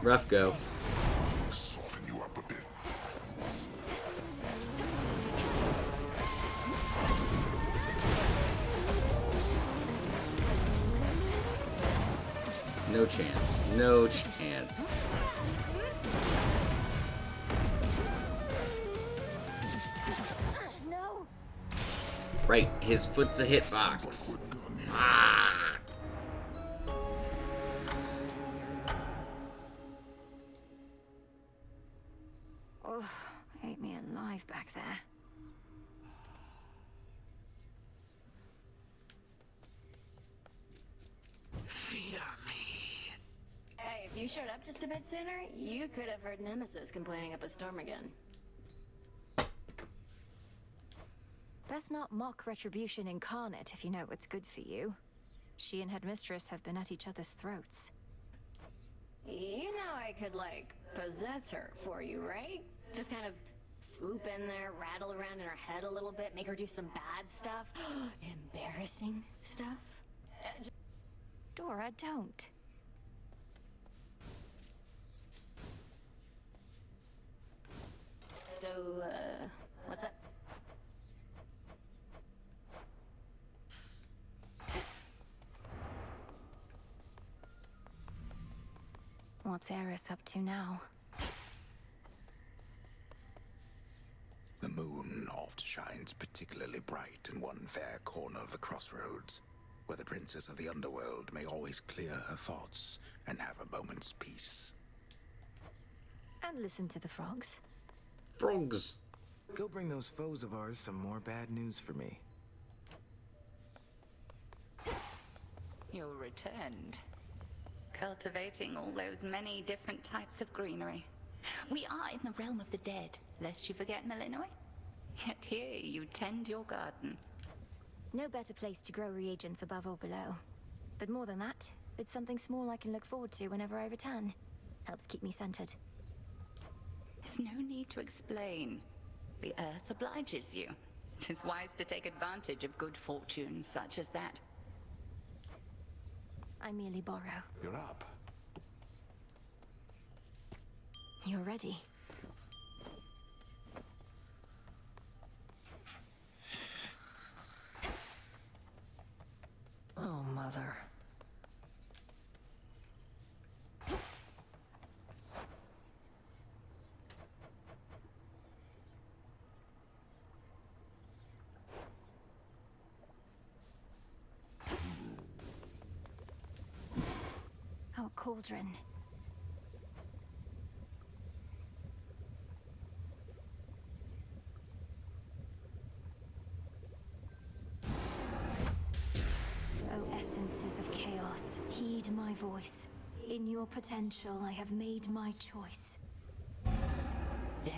rough go. Soften you up a bit. No chance. No chance. No. Right, his foot's a hitbox. Ah! showed up just a bit sooner, you could have heard Nemesis complaining up a storm again. That's not mock retribution incarnate, if you know what's good for you. She and Headmistress have been at each other's throats. You know I could, like, possess her for you, right? Just kind of swoop in there, rattle around in her head a little bit, make her do some bad stuff. Embarrassing stuff. Dora, don't. So, what's up? What's Eris up to now? The moon oft shines particularly bright in one fair corner of the crossroads, where the princess of the underworld may always clear her thoughts and have a moment's peace. And listen to the frogs. Frogs! Go bring those foes of ours some more bad news for me. You returned. Cultivating all those many different types of greenery. We are in the realm of the dead, lest you forget, Malinois. Yet here you tend your garden. No better place to grow reagents above or below. But more than that, it's something small I can look forward to whenever I return. Helps keep me centered. There's no need to explain. The earth obliges you. It is wise to take advantage of good fortune such as that. I merely borrow. You're up. You're ready. Oh, Mother. Our cauldron. O essences of chaos, heed my voice. In your potential, I have made my choice. There.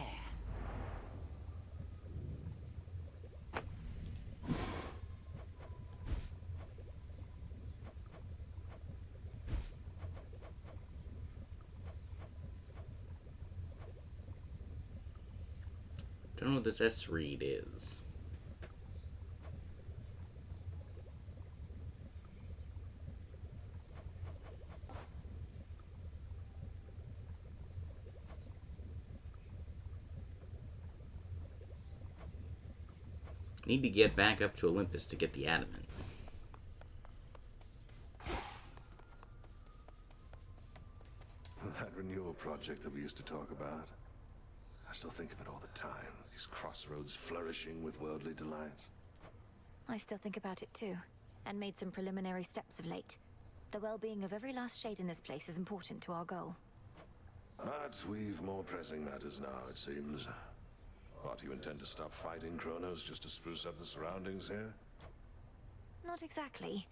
Don't know what this S read is. Need to get back up to Olympus to get the adamant. That renewal project that we used to talk about. I still think of it all the time. These crossroads flourishing with worldly delights. I still think about it too, and made some preliminary steps of late. The well-being of every last shade in this place is important to our goal. But we've more pressing matters now, it seems. What, do you intend to stop fighting Kronos just to spruce up the surroundings here? Not exactly.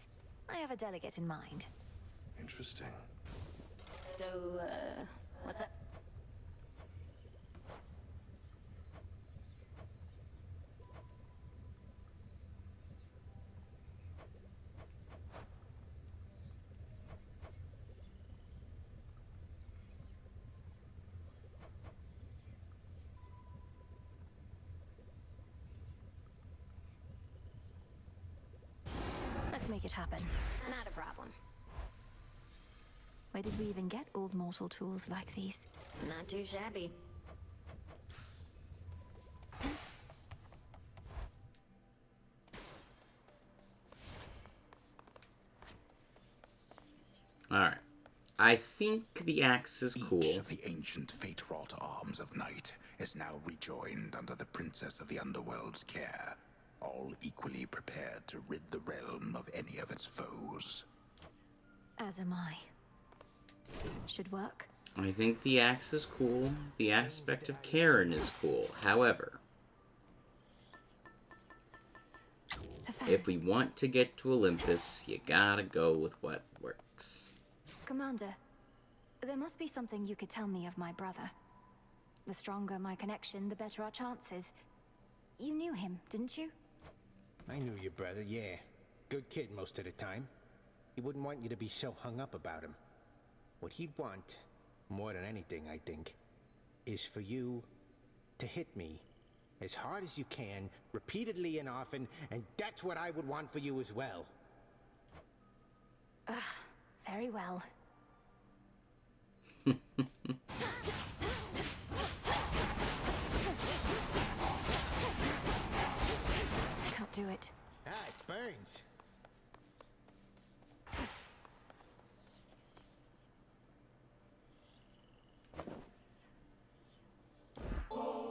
I have a delegate in mind. Interesting. So, what's up? Let's make it happen. Not a problem. Where did we even get old mortal tools like these? Not too shabby. Alright. I think the axe is cool. Each of the ancient fate-wrought arms of night is now rejoined under the Princess of the Underworld's care, all equally prepared to rid the realm of any of its foes. As am I. Should work. I think the axe is cool. The aspect of Karen is cool. However, if we want to get to Olympus, you gotta go with what works. Commander, There must be something you could tell me of my brother. The stronger my connection, the better our chances. You knew him, didn't you? I knew your brother, yeah. Good kid most of the time. He wouldn't want you to be so hung up about him. What he'd want, more than anything, I think, is for you to hit me as hard as you can, repeatedly and often, and that's what I would want for you as well. Very well. Can't do it. Ah, it burns.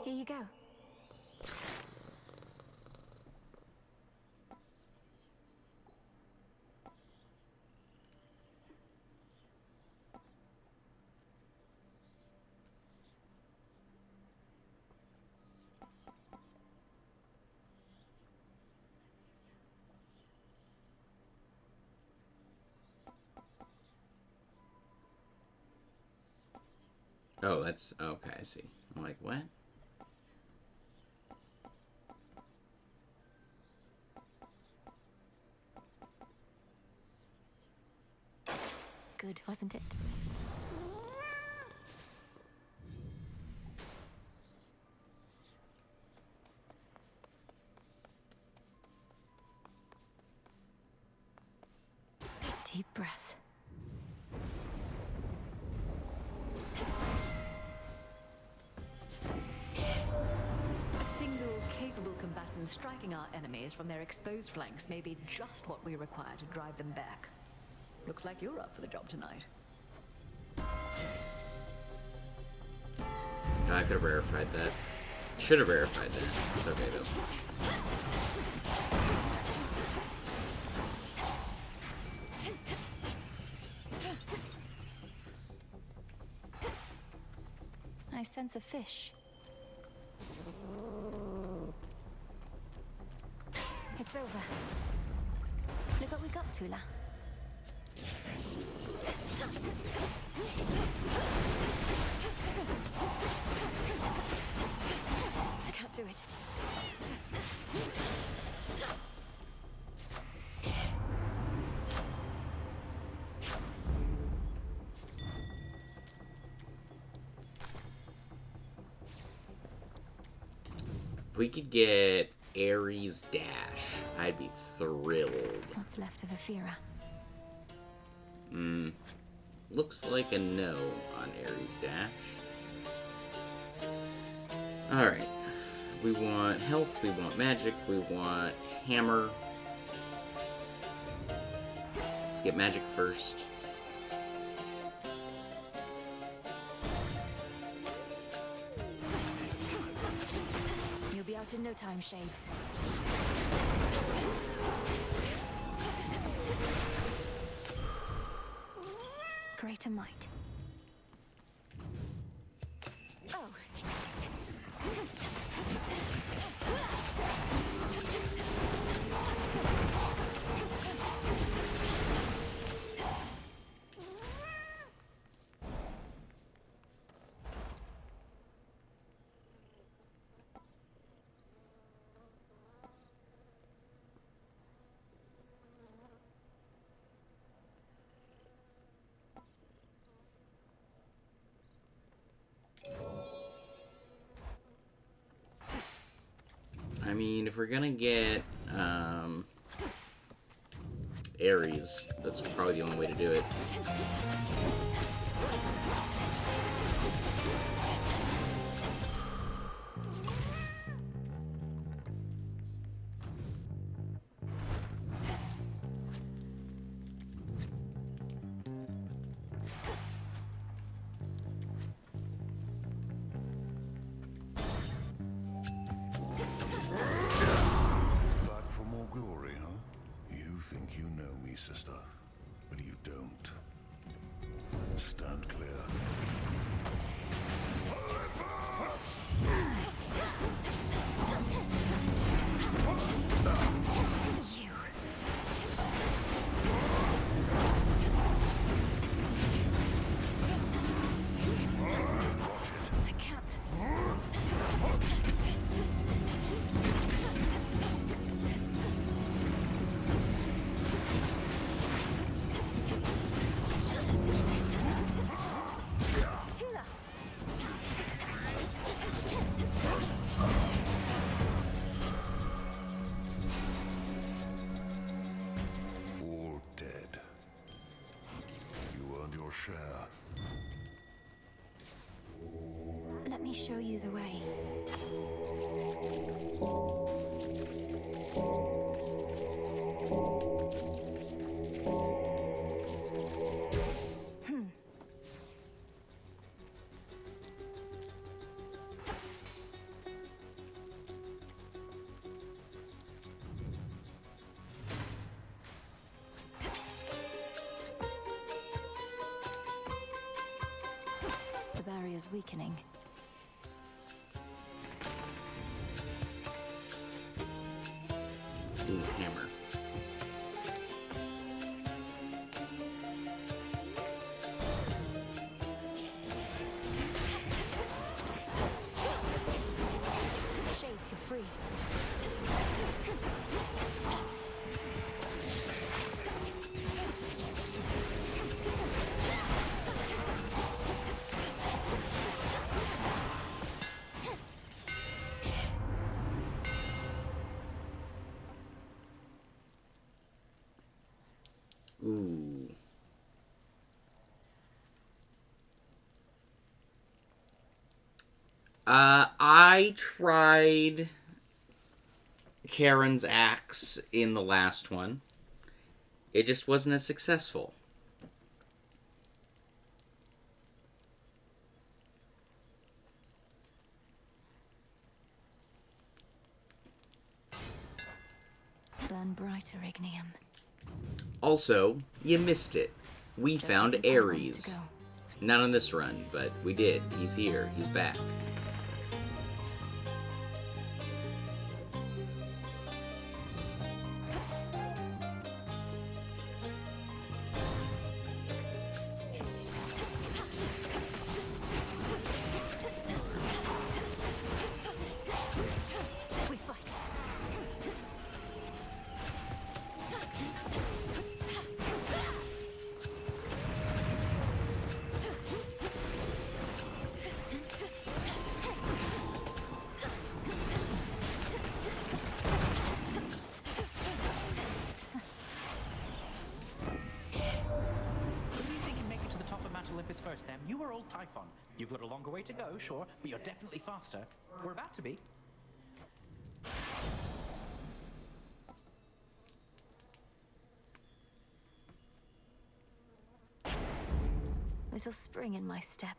Here you go. Oh, that's... Okay, I see. I'm like, what? Good, wasn't it? Deep breath. Single, capable combatants striking our enemies from their exposed flanks may be just what we require to drive them back. Looks like you're up for the job tonight. I could have verified that. Should have verified that. It's okay though. I sense a fish. It's over. Look what we got, Tula. I can't do it. If we could get Ares Dash, I'd be thrilled. What's left of Aphira? Looks like a no on Ares Dash. Alright. We want health, we want magic, we want hammer. Let's get magic first. You'll be out in no time, Shades. Greater might. Oh. I mean, if we're gonna get Ares, that's probably the only way to do it. Back for more glory, huh? You think you know me, sister, but you don't. Stand clear. share. Let me show you the way. The barrier's weakening. Ooh, hammer. Shades, you're free. Ooh. I tried Karen's axe in the last one. It just wasn't as successful. Burn brighter, Ignium. Also, you missed it. We Just found a few more months Ares. to go. Not on this run, but we did. He's here. He's back. We fight. Who do you think can make it to the top of Mount Olympus first, then? You or old Typhon? You've got a longer way to go, sure, but you're definitely faster. We're about to be. Little spring in my step.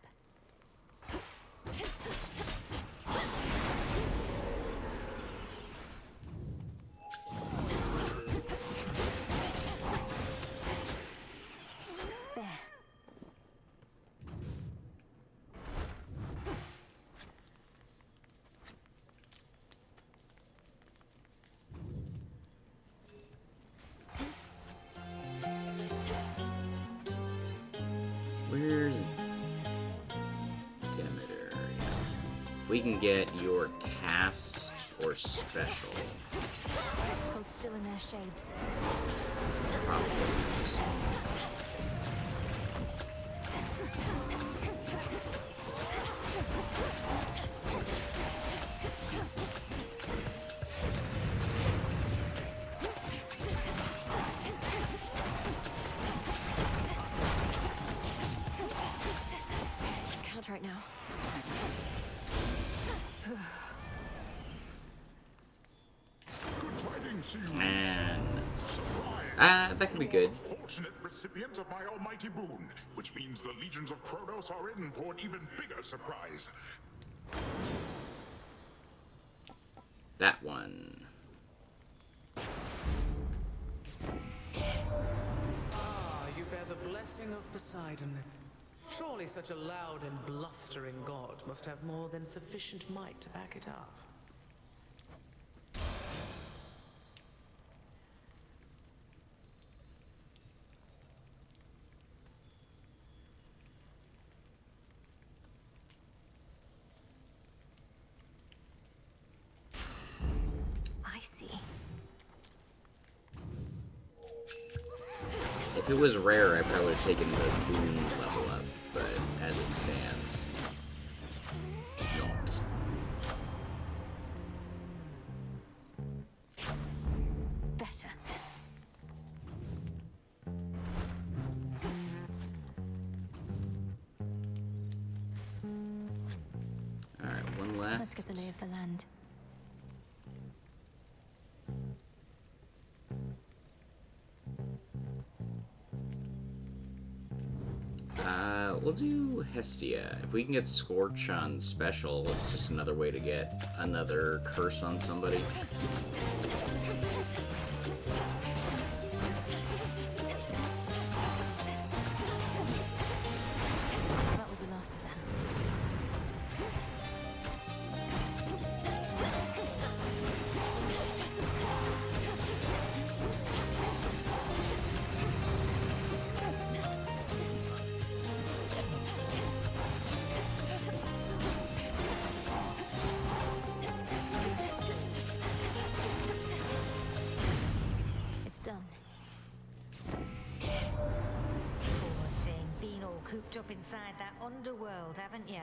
There. Where's Demeter? We can get your cast or special. Hold still in their shades. Probably. Can't right now. Good tidings to you. And that's... Surprise! that could be good. Fortunate recipient of my almighty boon, which means the legions of Kronos are in for an even bigger surprise. That one. Ah, you bear the blessing of Poseidon. Surely such a loud and blustering god must have more than sufficient might to back it up. I see. If it was rare, I probably would have taken the boon level up, but as it stands, not. Better. the lay of the land. We'll do Hestia. If we can get Scorch on special, it's just another way to get another curse on somebody. That was the last of them. Done. Poor thing, been all cooped up inside that underworld, haven't you?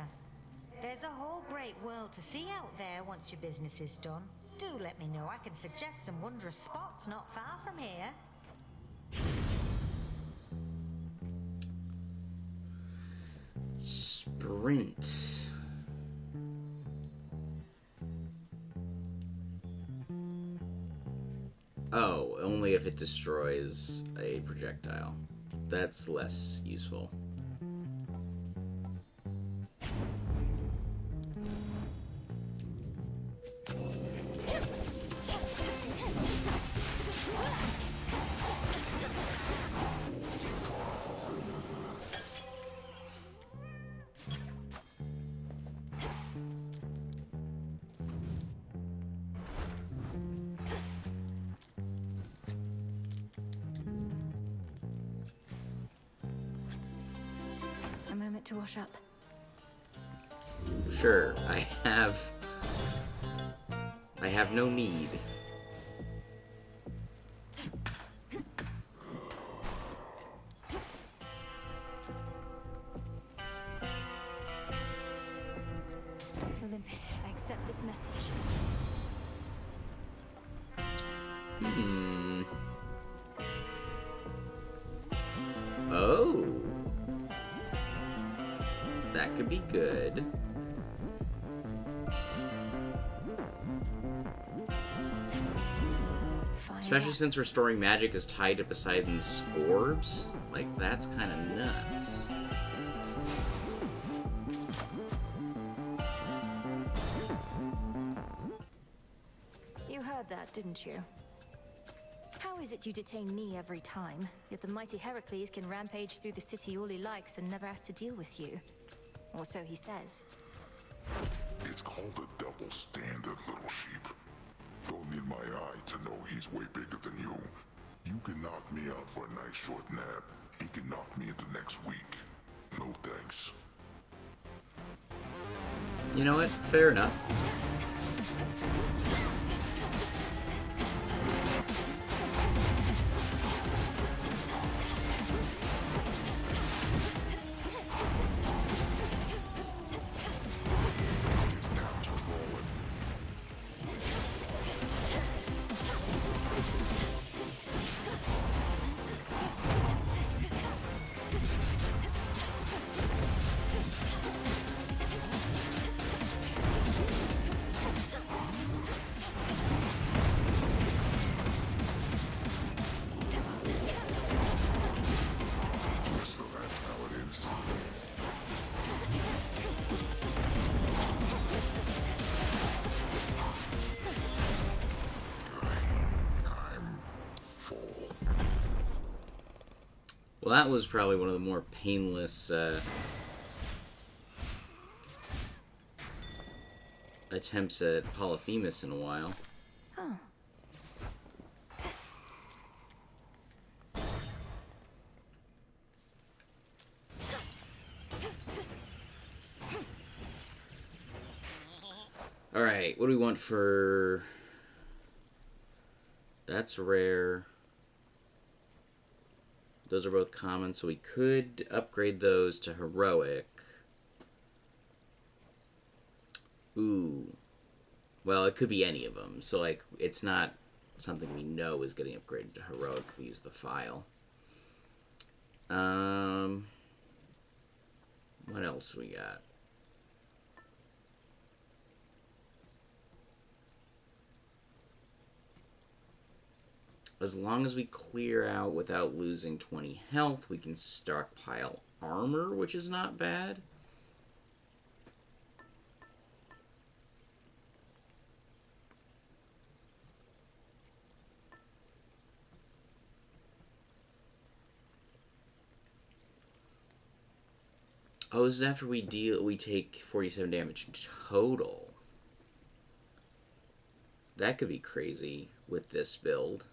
There's a whole great world to see out there once your business is done. Do let me know. I can suggest some wondrous spots not far from here. Sprint. Oh, only if it destroys a projectile. That's less useful. A moment to wash up. Sure, I have no need. Olympus, I accept this message. Oh. That could be good. Especially since restoring magic is tied to Poseidon's orbs. Like, that's kind of nuts. You heard that, didn't you? How is it you detain me every time, yet the mighty Heracles can rampage through the city all he likes and never has to deal with you? Or so he says. It's called a double standard, little sheep. Don't need my eye to know he's way bigger than you. You can knock me out for a nice short nap. He can knock me into next week. No thanks. You know what? Fair enough. Well, that was probably one of the more painless attempts at Polyphemus in a while. Oh. Alright, what do we want for... That's rare. Those are both common, so we could upgrade those to heroic. Ooh. Well, it could be any of them. So, like, it's not something we know is getting upgraded to heroic if we use the file. What else we got? As long as we clear out without losing 20 health, we can stockpile armor, which is not bad. Oh, this is after we take 47 damage total. That could be crazy with this build.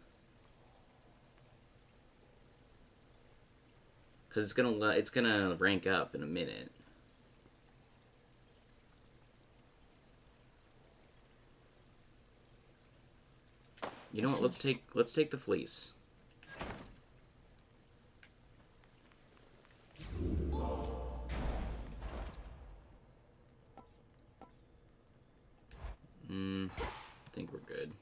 Because it's gonna rank up in a minute. You know what? Let's take the fleece. I think we're good.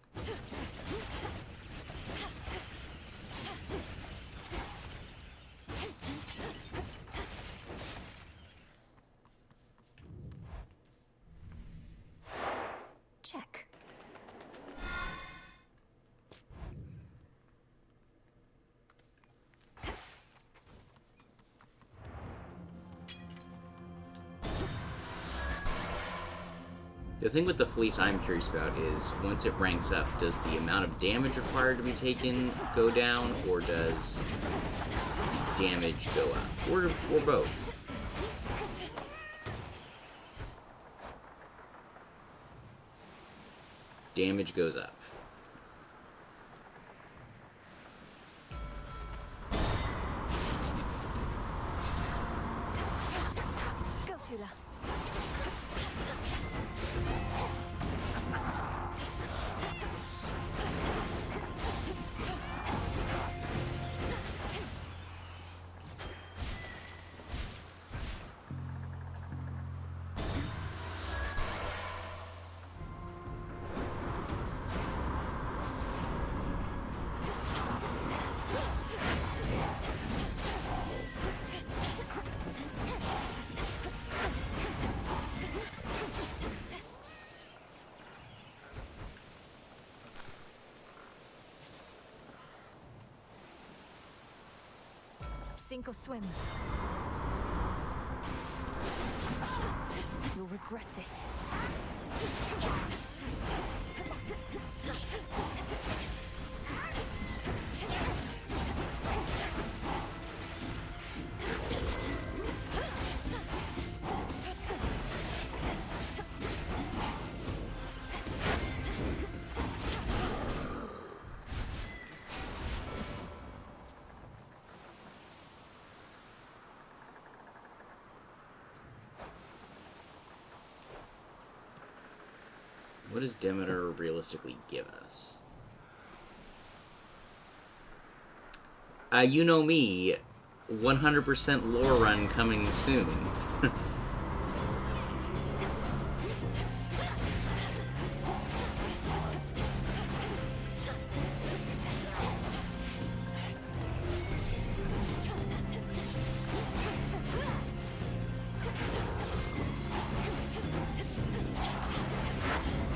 Check. The thing with the fleece I'm curious about is, once it ranks up, does the amount of damage required to be taken go down, or does damage go up? Or both? Damage goes up. Go, Tula. Sink or swim. You'll regret this. What does Demeter realistically give us? You know me, 100% lore run coming soon.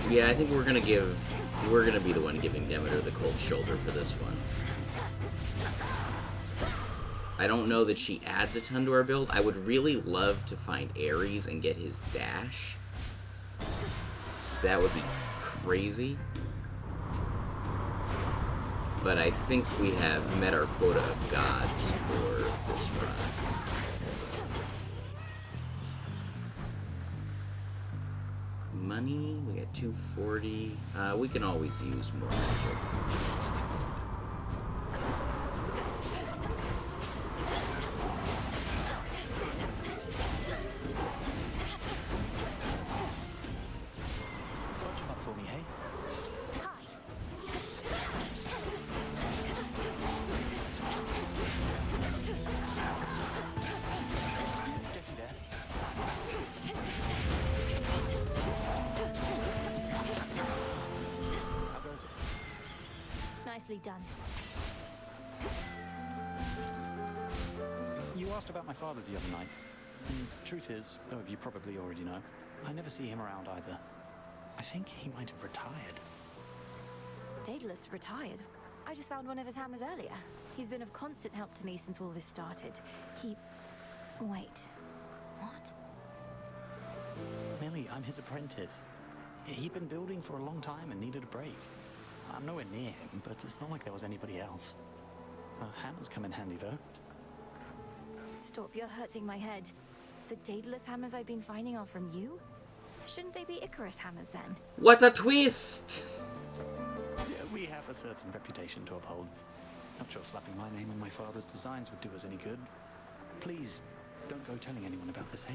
Yeah, I think we're gonna be the one giving Demeter the cold shoulder for this one. I don't know that she adds a ton to our build. I would really love to find Ares and get his dash. That would be crazy. But I think we have met our quota of gods for this run. Money, we got 240. We can always use more magic. Watch him up for me, hey? Getting there. How goes it? Nicely done. You asked about my father the other night. Truth is, though you probably already know, I never see him around either. I think he might have retired. Daedalus retired. I just found one of his hammers earlier. He's been of constant help to me since all this started. Wait. What? Millie, I'm his apprentice. He'd been building for a long time and needed a break. I'm nowhere near him, but it's not like there was anybody else. Hammers come in handy, though. Stop, you're hurting my head. The Daedalus hammers I've been finding are from you? Shouldn't they be Icarus hammers then? What a twist! Yeah, we have a certain reputation to uphold. Not sure slapping my name on my father's designs would do us any good. Please, don't go telling anyone about this, eh?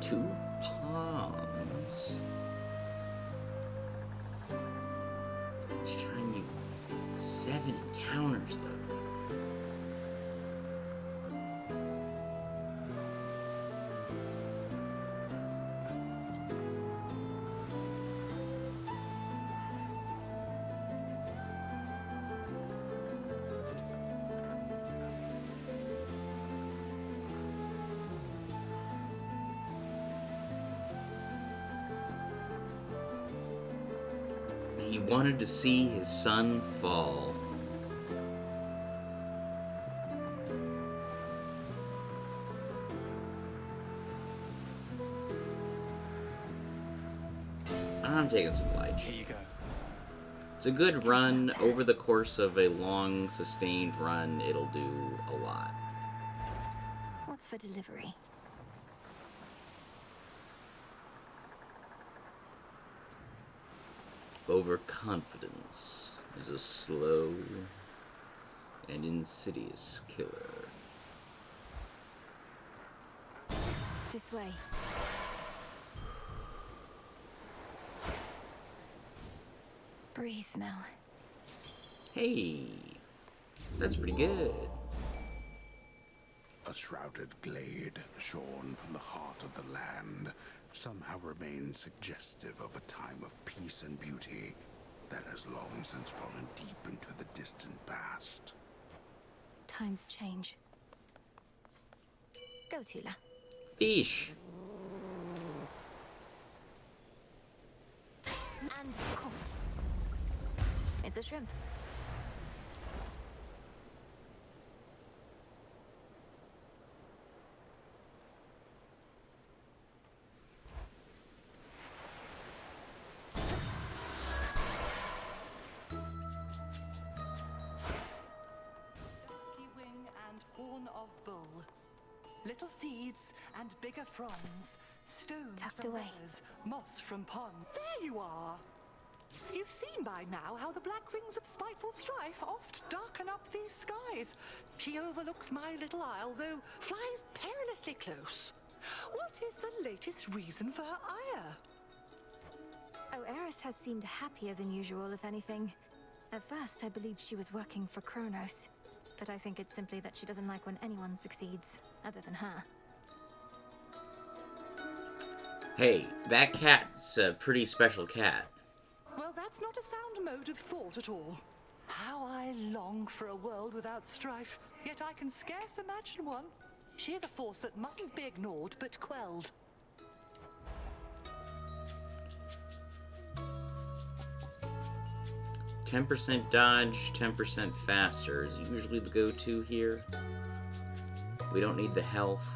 Two palms. It's trying you 7 encounters though. He wanted to see his son fall. I'm taking some light. Here you go. It's a good run. Over the course of a long, sustained run, it'll do a lot. What's for delivery? Overconfidence is a slow and insidious killer. This way. Breathe, Mel. Hey, that's pretty good. A shrouded glade, shorn from the heart of the land, somehow remains suggestive of a time of peace and beauty that has long since fallen deep into the distant past. Times change. Go, Tula. Fish. And caught. It's a shrimp. Of bull. Little seeds and bigger fronds, stones tucked from away. rivers, moss from pond. There you are! You've seen by now how the black wings of spiteful strife oft darken up these skies. She overlooks my little isle, though flies perilously close. What is the latest reason for her ire? Oh, Eris has seemed happier than usual, if anything. At first, I believed she was working for Kronos. But I think it's simply that she doesn't like when anyone succeeds, other than her. Hey, that cat's a pretty special cat. Well, that's not a sound mode of thought at all. How I long for a world without strife, yet I can scarce imagine one. She is a force that mustn't be ignored, but quelled. %, dodge, 10% faster is usually the go-to here. We don't need the health.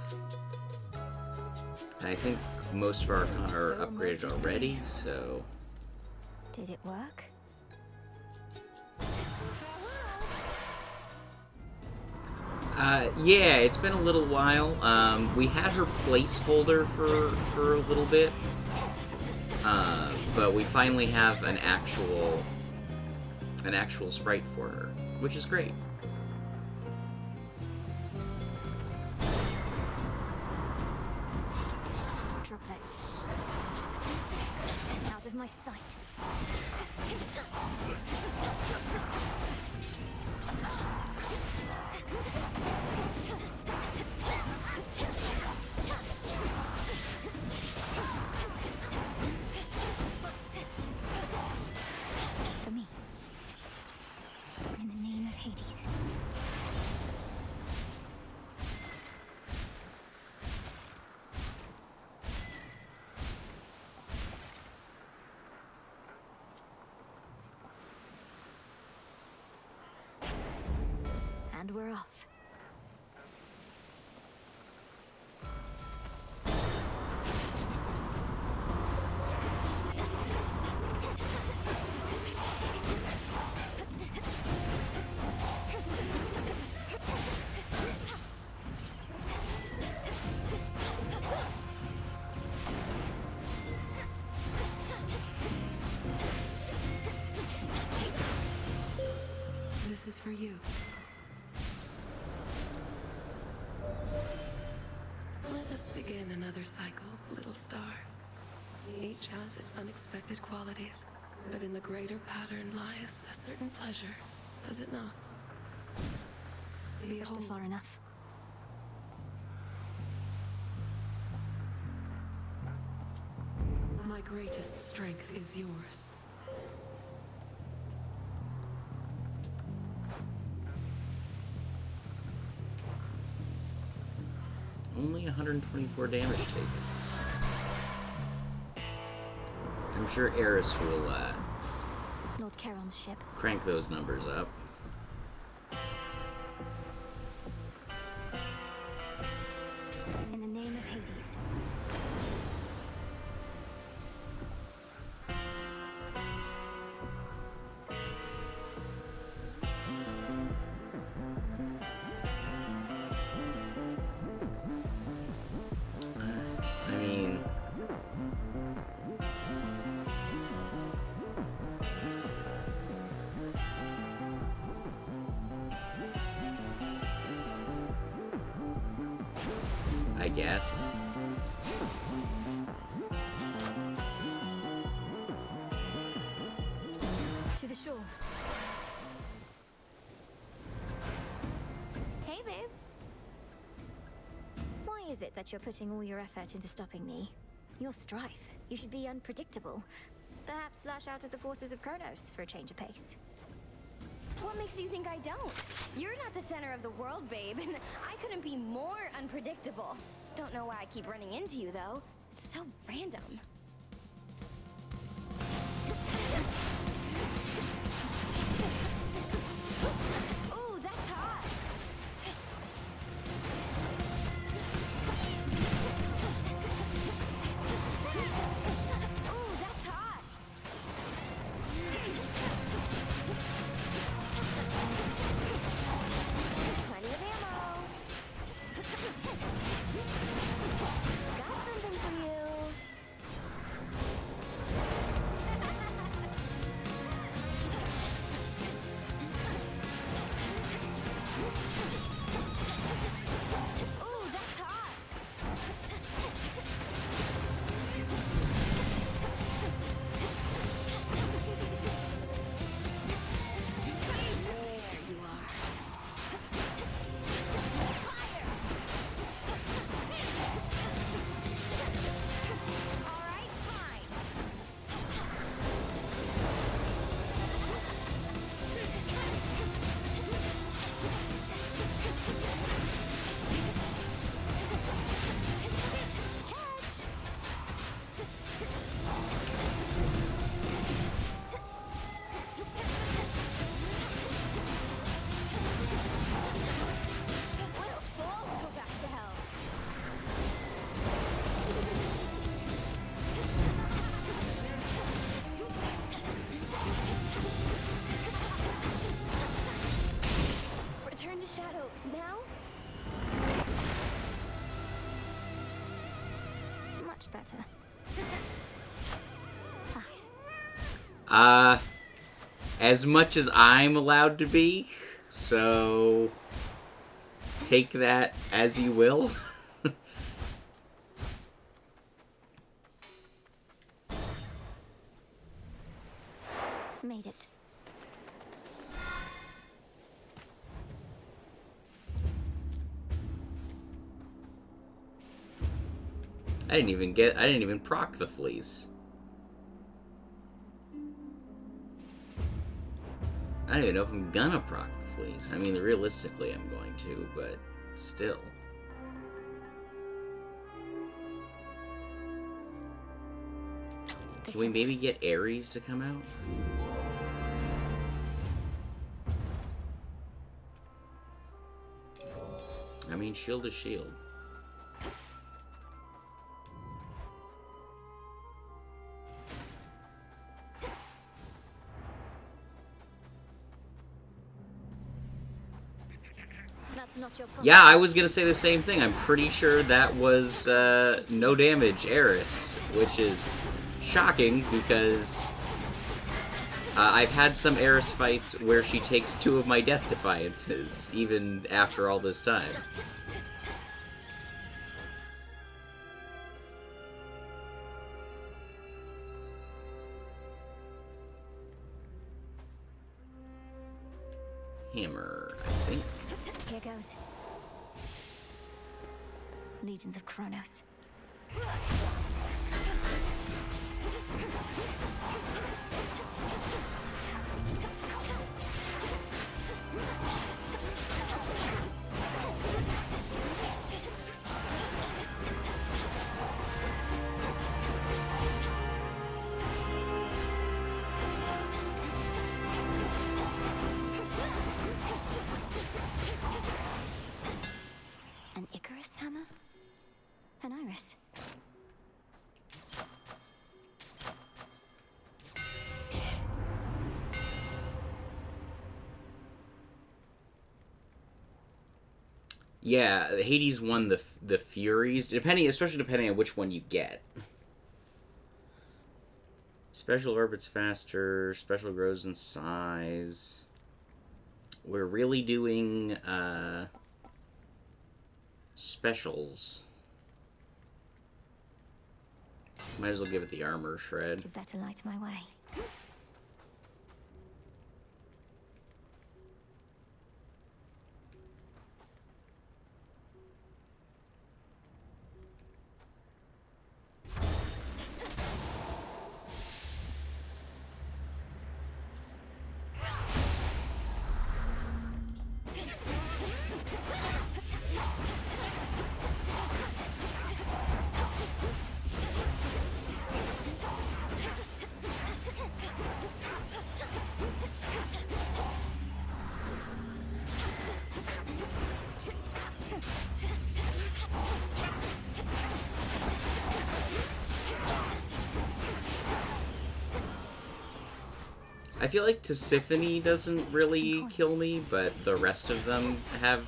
And I think most of our are upgraded already, so... Did it work? Yeah, it's been a little while. We had her placeholder for a little bit. But we finally have an actual sprite for her, which is great. Droplets. Out of my sight. For me. In the name of Hades. we're off. This is for you. Let us begin another cycle, little star. Each has its unexpected qualities, but in the greater pattern lies a certain pleasure, does it not? Still far enough. My greatest strength is yours. Only 124 damage taken. I'm sure Eris will Lord Charon's ship. crank those numbers up. In the name of Hades. I mean, I guess. To the shore. Hey, babe. Why is it that you're putting all your effort into stopping me? You're Strife. You should be unpredictable. Perhaps lash out at the forces of Kronos for a change of pace. What makes you think I don't? You're not the center of the world, babe, and I couldn't be more unpredictable. Don't know why I keep running into you, though. It's so random. Ooh, that's hot. Ooh, that's hot. Plenty of ammo. Got something for you. Ooh, that's hot. There you are. Fire! All right, fine. Catch! We'll all go back to hell. Return to Shadow now? Much better. As much as I'm allowed to be, so take that as you will. Made it. I didn't even proc the fleece. I don't even know if I'm gonna proc the fleece. I mean, realistically I'm going to, but still. Can we maybe get Ares to come out? I mean, shield is shield. That's not your problem. Yeah, I was gonna say the same thing. I'm pretty sure that was no damage Eris, which is shocking because I've had some Eris fights where she takes 2 of my death defiances, even after all this time. Hammer, I think. Here goes. Legions of Kronos. An Icarus hammer? An iris. Yeah, Hades won the Furies, especially depending on which one you get. Special orbits faster, special grows in size. We're really doing specials. Might as well give it the armor shred. To better light my way. I feel like Tisiphone doesn't really kill me, but the rest of them have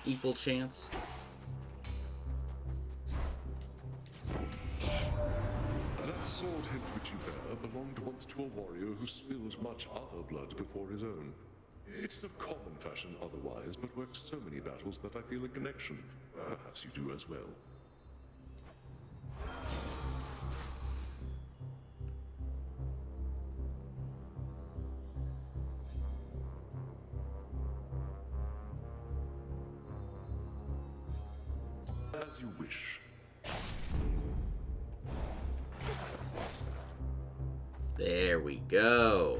equal chance. That sword hilt which you bear belonged once to a warrior who spilled much other blood before his own. It is of common fashion otherwise, but works so many battles that I feel a connection. Perhaps you do as well. As you wish. There we go.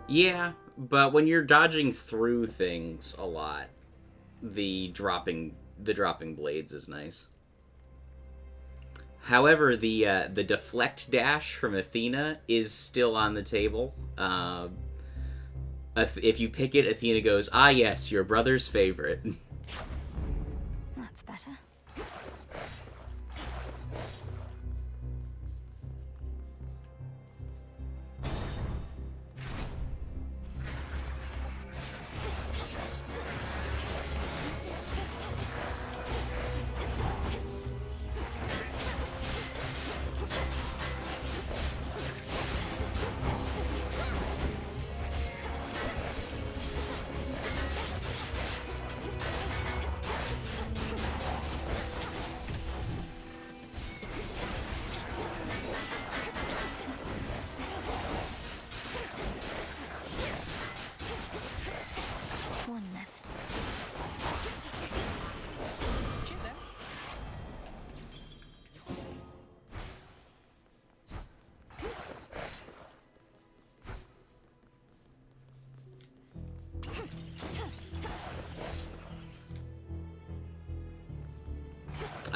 Yeah, but when you're dodging through things a lot, the dropping blades is nice. However, the deflect dash from Athena is still on the table. If you pick it, Athena goes, "Ah, yes, your brother's favorite." That's better.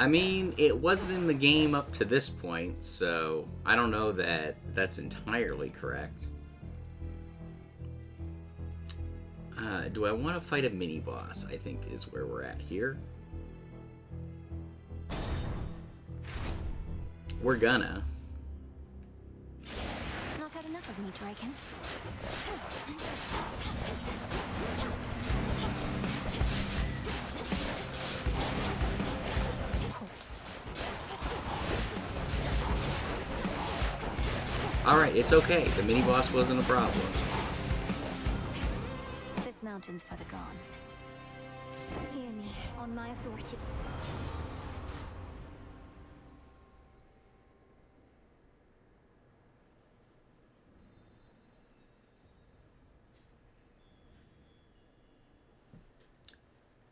I mean, it wasn't in the game up to this point, so I don't know that that's entirely correct. Do I want to fight a mini-boss, I think is where we're at here. We're gonna. Not had enough of me, Draken. Alright, it's okay. The mini-boss wasn't a problem. This mountain's for the gods. Hear me, on my authority.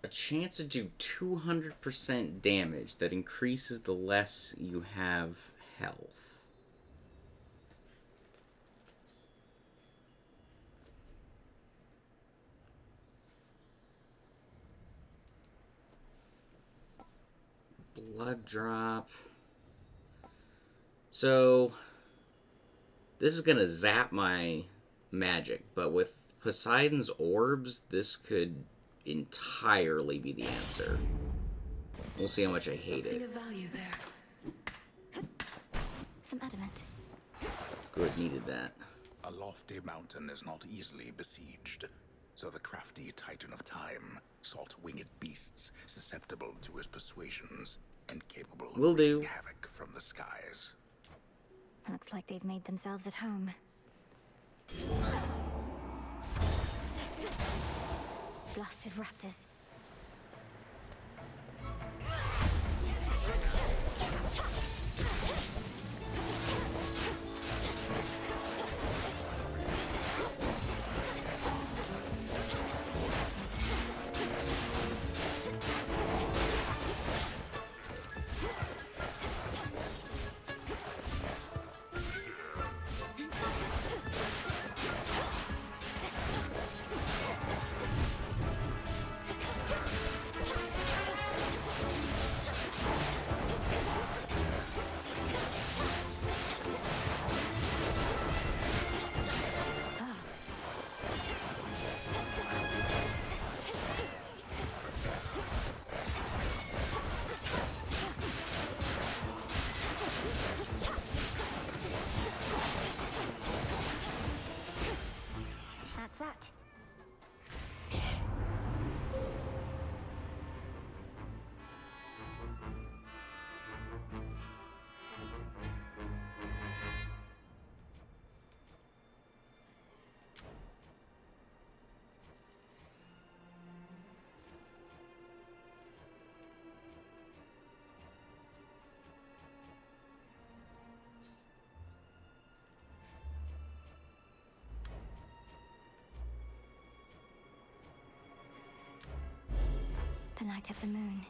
A chance to do 200% damage that increases the less you have health. Blood drop. So this is gonna zap my magic, but with Poseidon's orbs, this could entirely be the answer. We'll see how much I hate Something it. of value there. Some adamant. Good, needed that. A lofty mountain is not easily besieged, so the crafty Titan of Time sought winged beasts susceptible to his persuasions and capable of wreaking havoc from the skies. Looks like they've made themselves at home. Blasted raptors. That. The light of the moon.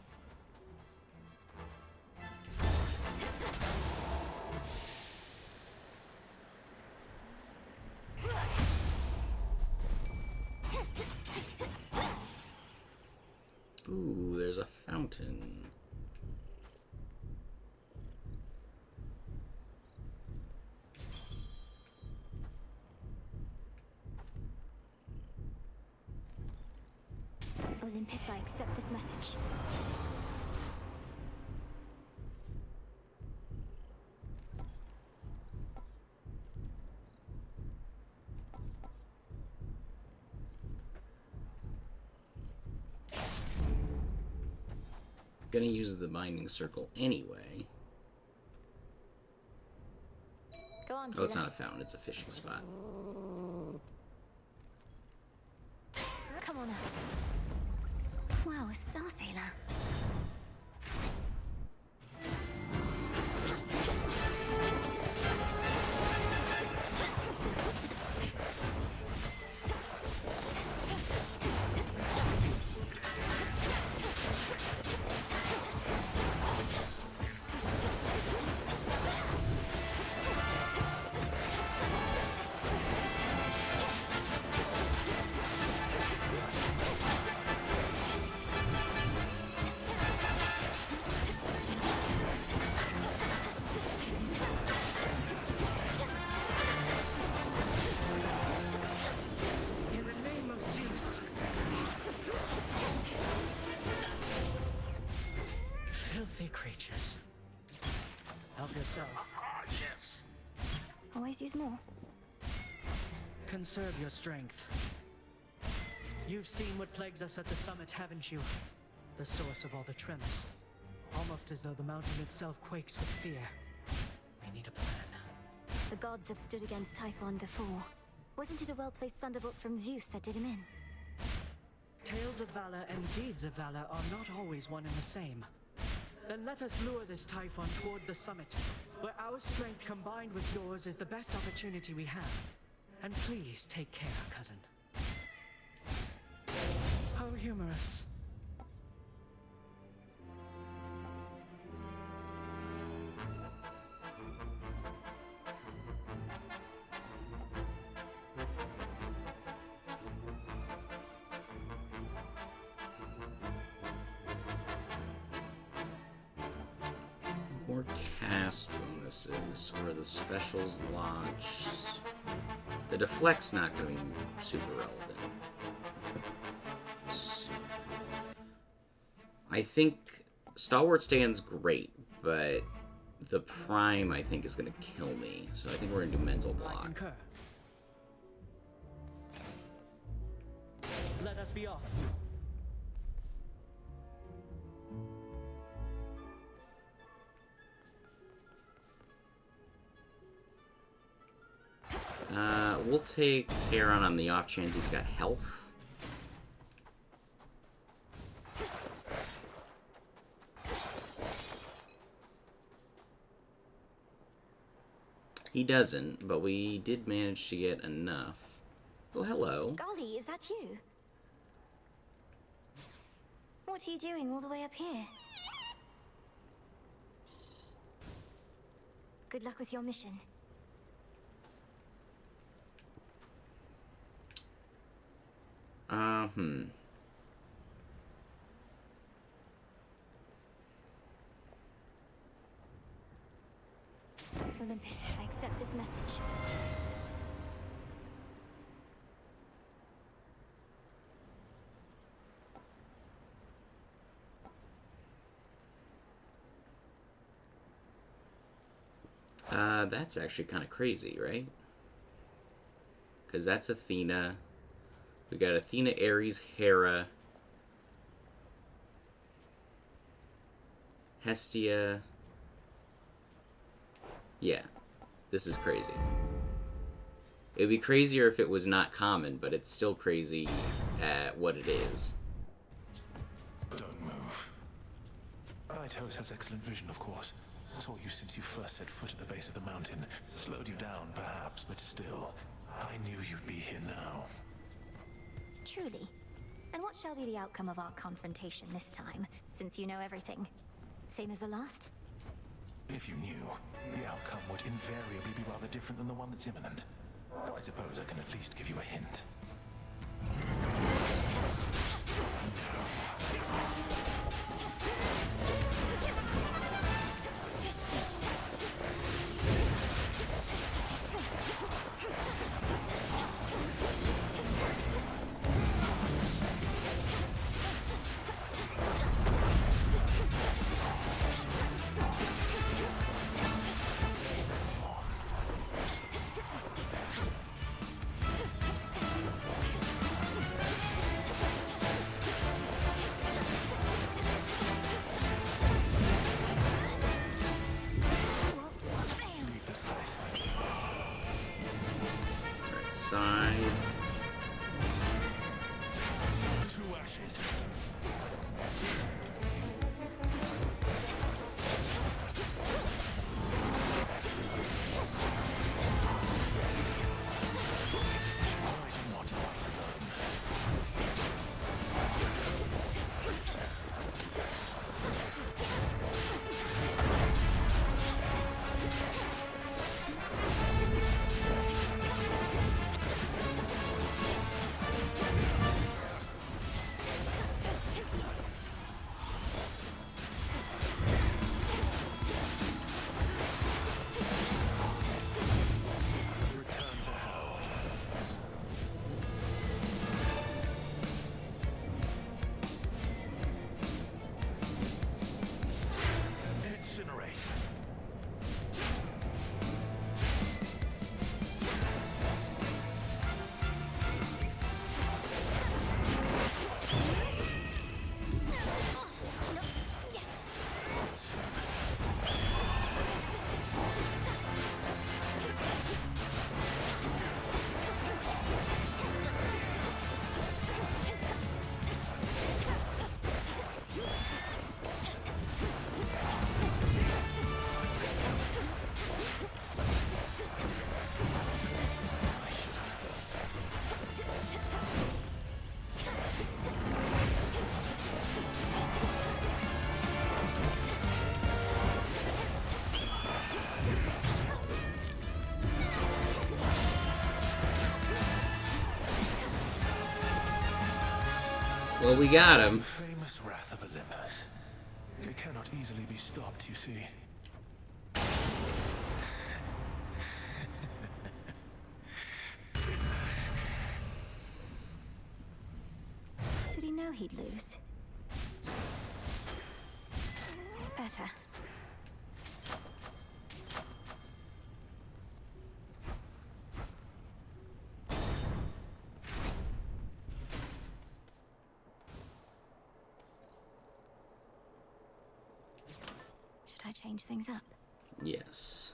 Ooh, there's a fountain. Olympus, I accept this message. Gonna use the binding circle anyway. Go on, Oh, it's not a fountain, it's a fishing spot. Come on out. Wow, a star sailor. Filthy creatures. Help yourself. Yes. Always use more. Conserve your strength. You've seen what plagues us at the summit, haven't you? The source of all the tremors. Almost as though the mountain itself quakes with fear. We need a plan. The gods have stood against Typhon before. Wasn't it a well-placed thunderbolt from Zeus that did him in? Tales of valor and deeds of valor are not always one and the same. Then let us lure this Typhon toward the summit, where our strength combined with yours is the best opportunity we have. And please take care, cousin. How humorous. More cast bonuses, or the specials launch. The deflect's not going to be super relevant. I think Stalwart Stand's great, but the Prime, I think, is going to kill me. So I think we're going to do Mental Block. Let us be off. We'll take Charon on the off chance he's got health. He doesn't, but we did manage to get enough. Oh, hello. Golly, is that you? What are you doing all the way up here? Good luck with your mission. Olympus, I accept this message. That's actually kind of crazy, right? Because that's Athena. We got Athena, Ares, Hera, Hestia. Yeah, this is crazy. It would be crazier if it was not common, but it's still crazy at what it is. Don't move. Itos has excellent vision, of course. Saw you since you first set foot at the base of the mountain. Slowed you down, perhaps, but still. I knew you'd be here now. Truly. And what shall be the outcome of our confrontation this time, since you know everything? Same as the last? If you knew, the outcome would invariably be rather different than the one that's imminent. Though I suppose I can at least give you a hint. Well, we got him. Famous wrath of Olympus. It cannot easily be stopped, you see. Did he know he'd lose? Better. Should I change things up? Yes.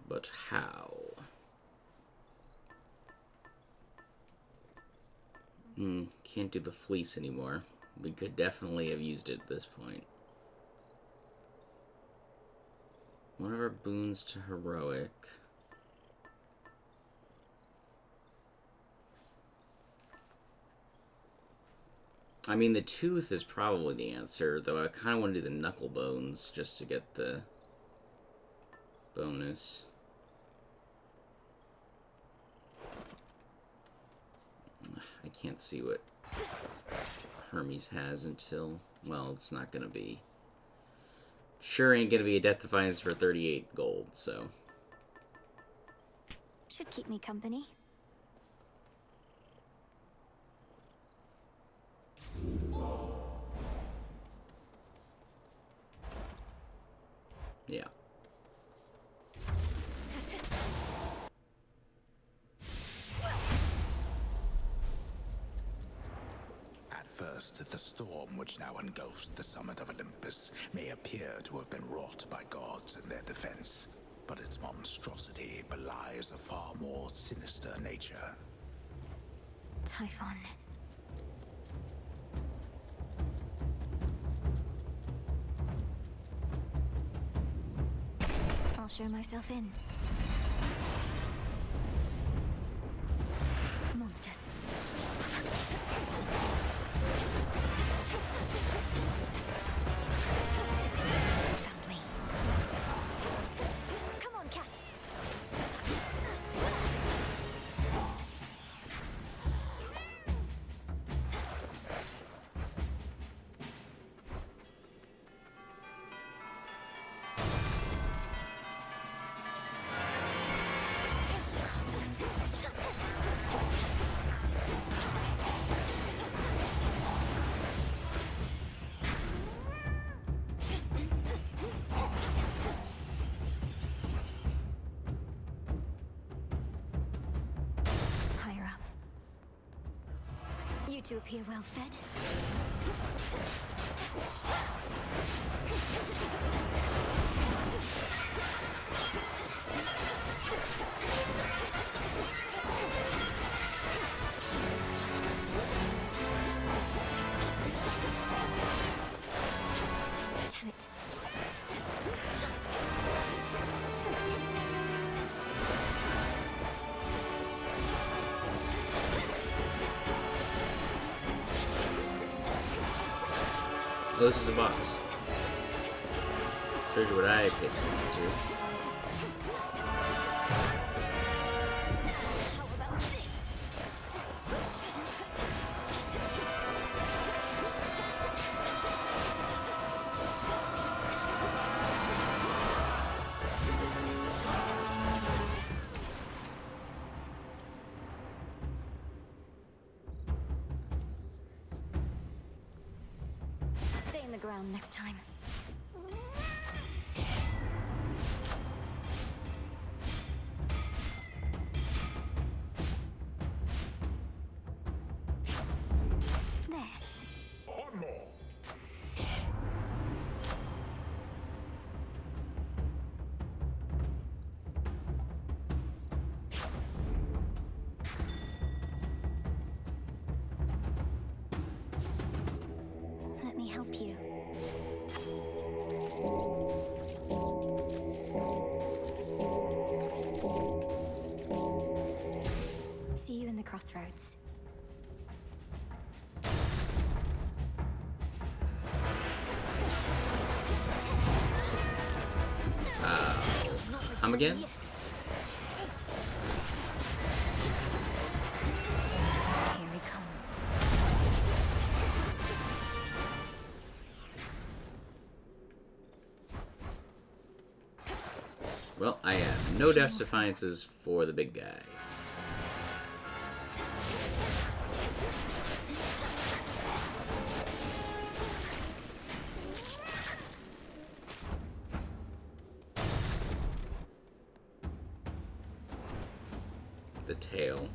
But how? Can't do the fleece anymore. We could definitely have used it at this point. One of our boons to heroic. I mean, the tooth is probably the answer, though I kind of want to do the knuckle bones just to get the bonus. I can't see what Hermes has until, well, it's not going to be. Sure ain't going to be a Death Defiance for 38 gold, so. Should keep me company. Yeah. At first, the storm which now engulfs the summit of Olympus may appear to have been wrought by gods in their defense, but its monstrosity belies a far more sinister nature. Typhon. I'll show myself in. Monsters. Found me. Come on, cat. Higher up. You two appear well fed. Damn it. Oh, this is a boss. Shows you what I pay attention to. Stay in the ground next time. There. Let me help you. See you in the crossroads. Come again? Here he comes. Well, I have no depth defiances for the big guy. The tail.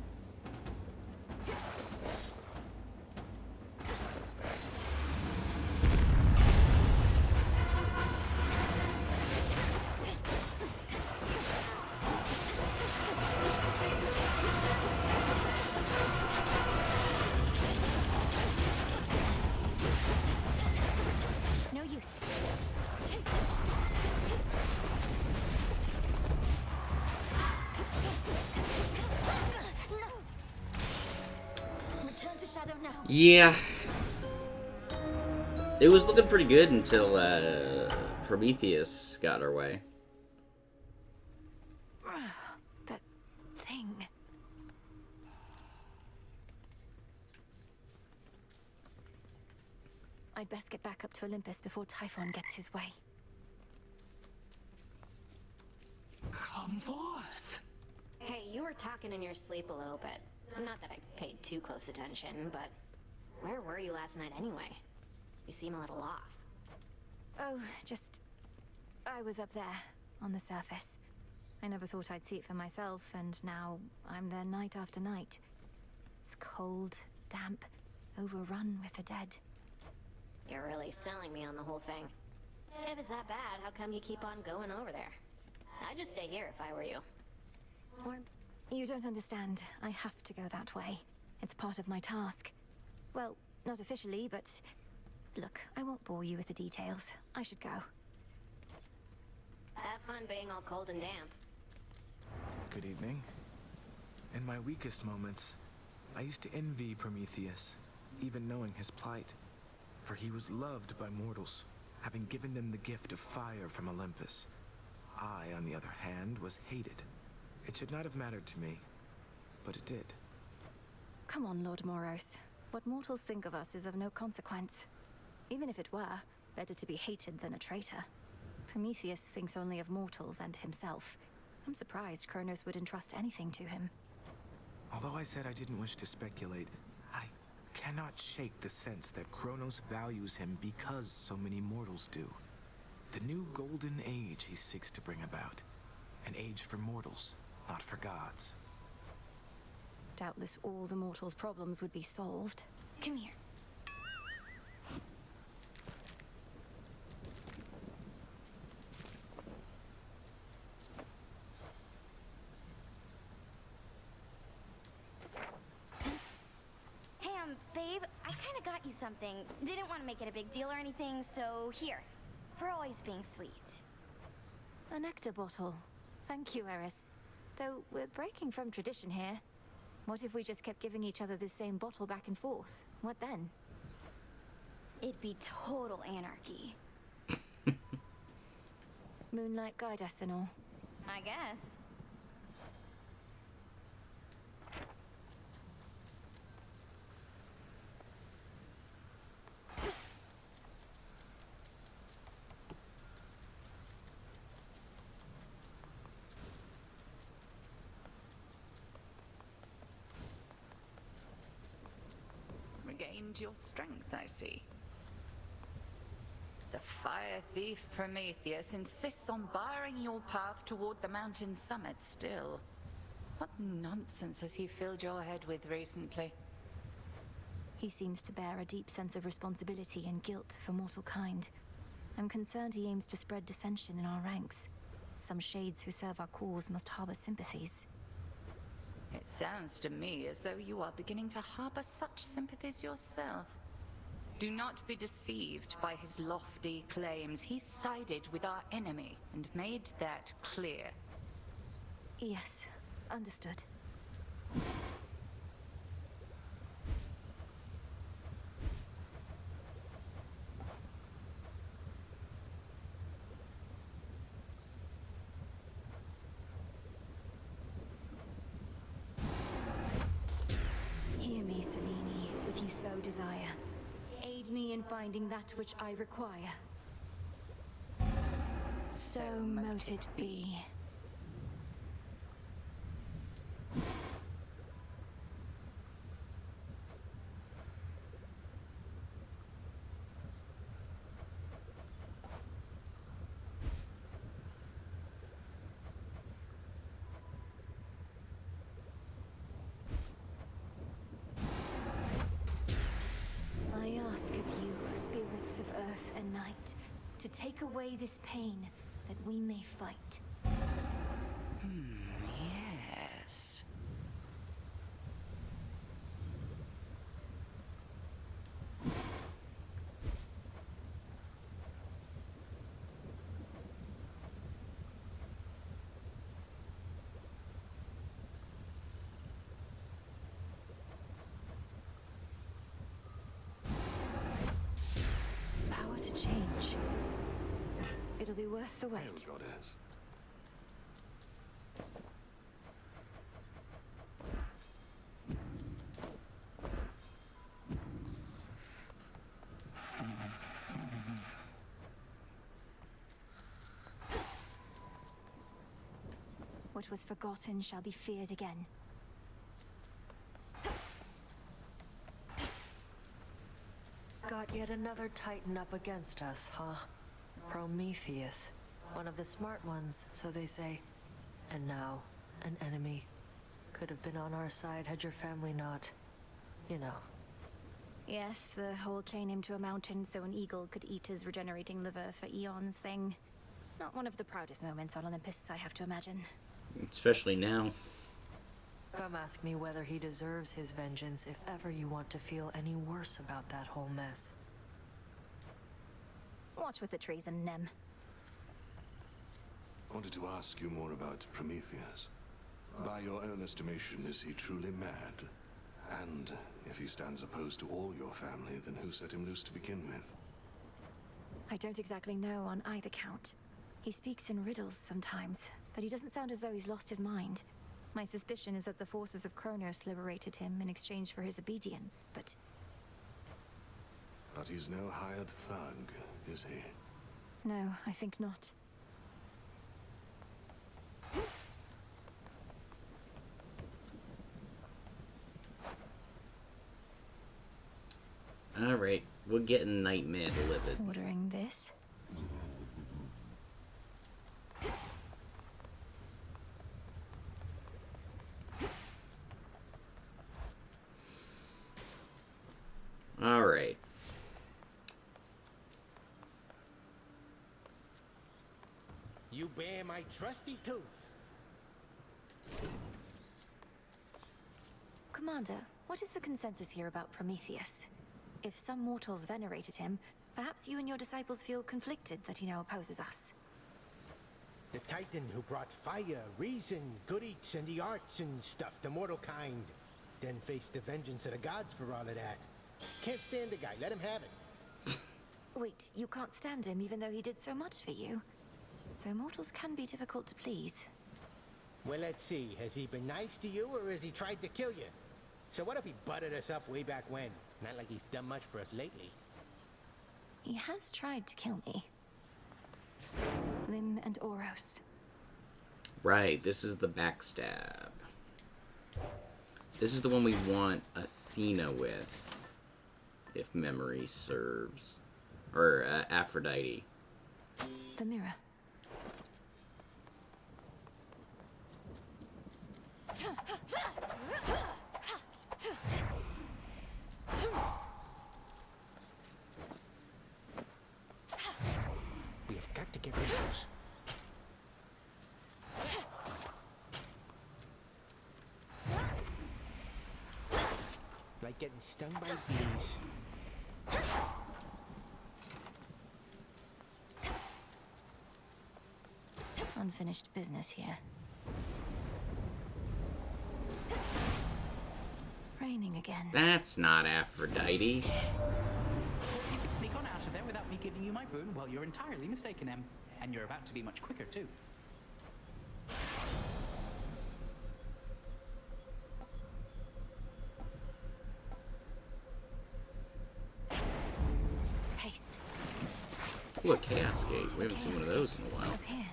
It's no use. Return to shadow now. Yeah. It was looking pretty good until Prometheus got our way. That thing. I'd best get back up to Olympus before Typhon gets his way. Come forth. Hey, you were talking in your sleep a little bit. Not that I paid too close attention, but where were you last night anyway? You seem a little off. Oh, just... I was up there, on the surface. I never thought I'd see it for myself, and now I'm there night after night. It's cold, damp, overrun with the dead. You're really selling me on the whole thing. If it's that bad, how come you keep on going over there? I'd just stay here if I were you. Or... You don't understand. I have to go that way. It's part of my task. Well, not officially, but... Look, I won't bore you with the details. I should go. Have fun being all cold and damp. Good evening. In my weakest moments, I used to envy Prometheus, even knowing his plight. For he was loved by mortals, having given them the gift of fire from Olympus. I, on the other hand, was hated. It should not have mattered to me, but it did. Come on, Lord Moros. What mortals think of us is of no consequence. Even if it were, better to be hated than a traitor. Prometheus thinks only of mortals and himself. I'm surprised Kronos would entrust anything to him. Although I said I didn't wish to speculate, I cannot shake the sense that Kronos values him because so many mortals do. The new golden age he seeks to bring about. An age for mortals, not for gods. Doubtless all the mortals' problems would be solved. Come here. Hey, babe, I kind of got you something. Didn't want to make it a big deal or anything, so here. For always being sweet. A nectar bottle. Thank you, Eris. Though we're breaking from tradition here. What if we just kept giving each other this same bottle back and forth? What then? It'd be total anarchy. Moonlight guide us and all. I guess. Regained your strength, I see. The fire thief Prometheus insists on barring your path toward the mountain summit still. What nonsense has he filled your head with recently? He seems to bear a deep sense of responsibility and guilt for mortal kind. I'm concerned he aims to spread dissension in our ranks. Some shades who serve our cause must harbor sympathies. It sounds to me as though you are beginning to harbor such sympathies yourself. Do not be deceived by his lofty claims. He sided with our enemy and made that clear. Yes, understood. Hear me, Selene, if you so desire. Aid me in finding that which I require. So mote it be. of earth and night, to take away this pain, that we may fight. Yes. Power to change. It'll be worth the wait. Hail, goddess. What was forgotten shall be feared again. Got yet another Titan up against us, huh? Prometheus. One of the smart ones, so they say. And now, an enemy. Could have been on our side had your family not... you know. Yes, the whole chain him to a mountain so an eagle could eat his regenerating liver for eons thing. Not one of the proudest moments on Olympus, I have to imagine. Especially now. Come ask me whether he deserves his vengeance if ever you want to feel any worse about that whole mess. Watch with the treason, Nem. I wanted to ask you more about Prometheus. By your own estimation, is he truly mad? And if he stands opposed to all your family, then who set him loose to begin with? I don't exactly know on either count. He speaks in riddles sometimes, but he doesn't sound as though he's lost his mind. My suspicion is that the forces of Kronos liberated him in exchange for his obedience, but... But he's no hired thug, is he? No, I think not. Alright, we're getting Nightmare delivered. Ordering this? Alright. You bear my trusty tooth. Commander, what is the consensus here about Prometheus? If some mortals venerated him, perhaps you and your disciples feel conflicted that he now opposes us. The Titan who brought fire, reason, good eats, and the arts and stuff to mortal kind. Then faced the vengeance of the gods for all of that. Can't stand the guy, let him have it. Wait, you can't stand him even though he did so much for you? Though mortals can be difficult to please. Well, let's see. Has he been nice to you, or has he tried to kill you? So what if he butted us up way back when? Not like he's done much for us lately. He has tried to kill me. Lim and Oros. Right, this is the backstab. This is the one we want Athena with, if memory serves. Or Aphrodite. The mirror. We have got to get rid of those. Like getting stung by bees. Unfinished business here. Raining again. That's not Aphrodite. You could sneak on out of there without me giving you my rune. Well, you're entirely mistaken, Em. And you're about to be much quicker, too. Haste. Ooh, a Chaos Gate. We haven't seen one of those in a while. Up here.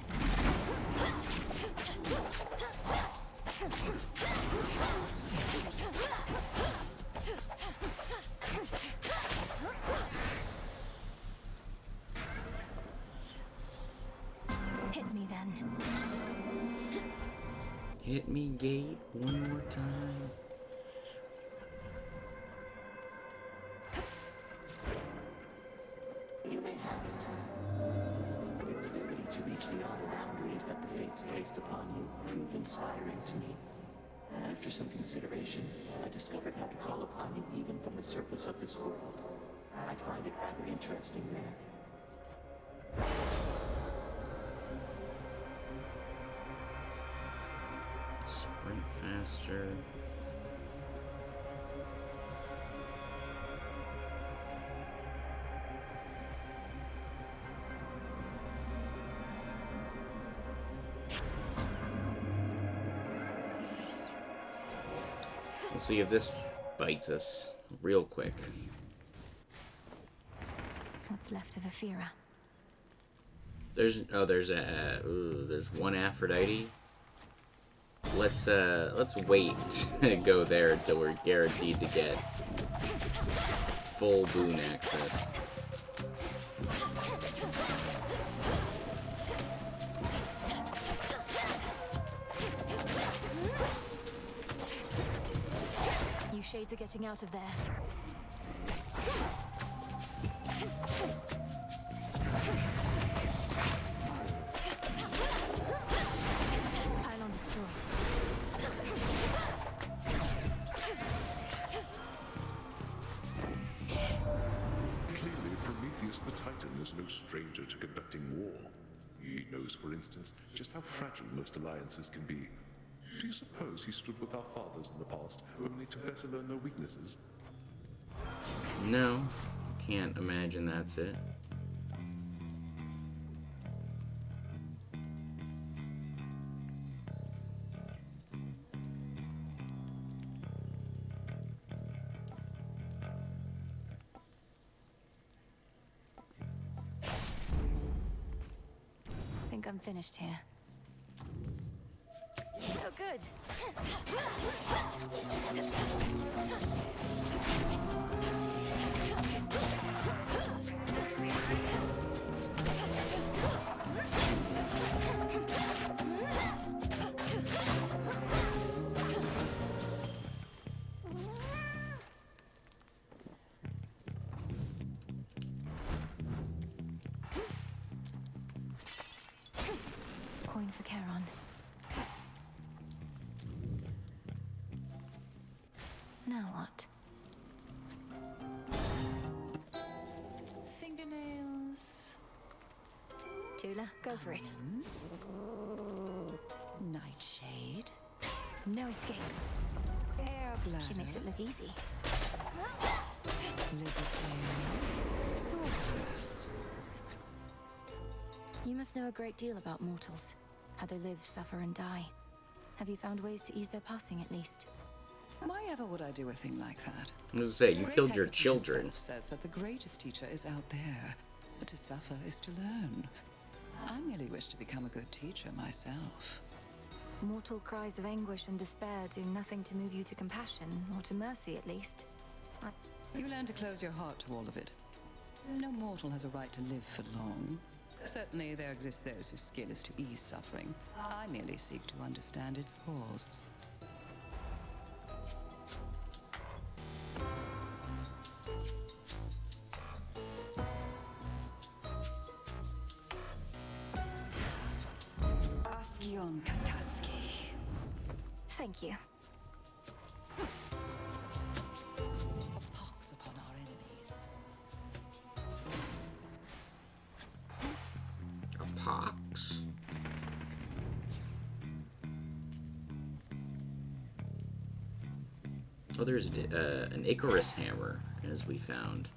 Hit me then. Hit me, gate, one more time. rites placed upon you prove inspiring to me. After some consideration, I discovered how to call upon you even from the surface of this world. I find it rather interesting there. Sprint faster. We'll see if this bites us real quick. What's left of Aphira? There's one Aphrodite. Let's wait to go there until we're guaranteed to get full boon access. You shades are getting out of there. Pylon destroyed. Clearly, Prometheus the Titan is no stranger to conducting war. He knows, for instance, just how fragile most alliances can be. Do you suppose he stood with our fathers in the past, only to better learn their weaknesses? No, can't imagine that's it. Think I'm finished here. Oh, good. Coin for Charon. Now what? Fingernails. Tula, go for it. Nightshade. No escape. Air bladder. She makes it look easy. Lizard tail. Sorceress. You must know a great deal about mortals. How they live, suffer, and die. Have you found ways to ease their passing, at least? Why ever would I do a thing like that? I was gonna say, you Great killed your Hecate children. herself says that the greatest teacher is out there, but to suffer is to learn. I merely wish to become a good teacher myself. Mortal cries of anguish and despair do nothing to move you to compassion, or to mercy, at least. You learn to close your heart to all of it. No mortal has a right to live for long. Certainly there exist those whose skill is to ease suffering. I merely seek to understand its cause. Ascion Kataski. Thank you. A pox upon our enemies. A pox. Oh, there's an Icarus hammer, as we found.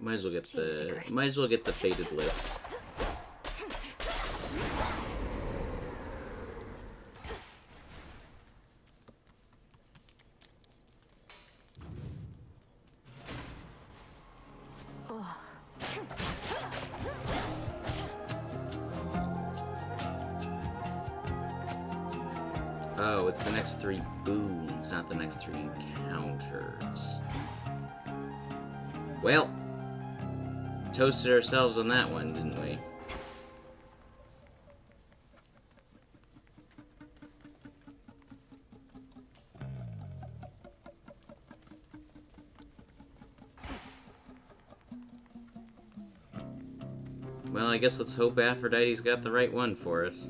Might as well get Cheers. the faded list. Oh, it's the next 3 boons, not the next 3 encounters. Well, toasted ourselves on that one, didn't we? Well, I guess let's hope Aphrodite's got the right one for us.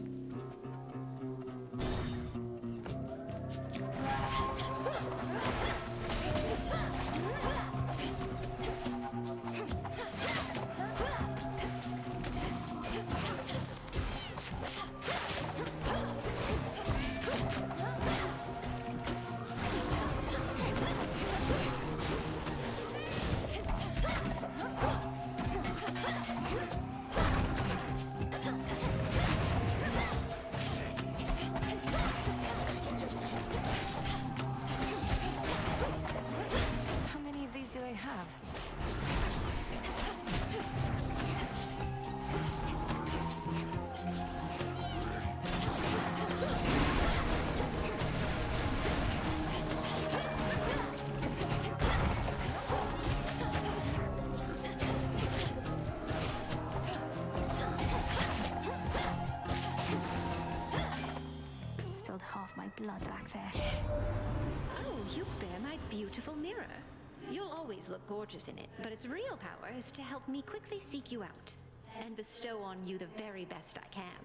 How many of these do they have? Spilled half my blood back there. Oh, you bear my beautiful mirror. You'll always look gorgeous in it, but its real power is to help me quickly seek you out and bestow on you the very best I can.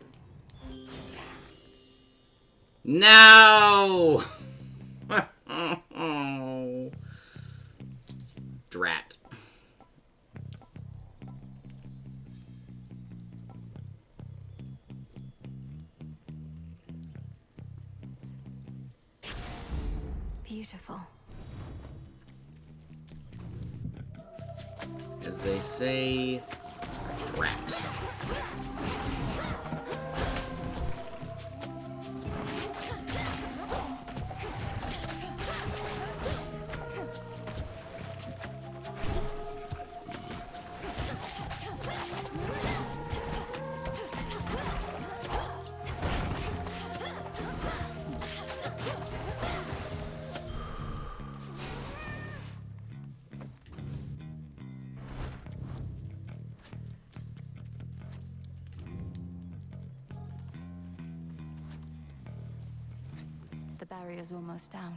No! Drat. Beautiful. As they say, drat. The barrier's almost down.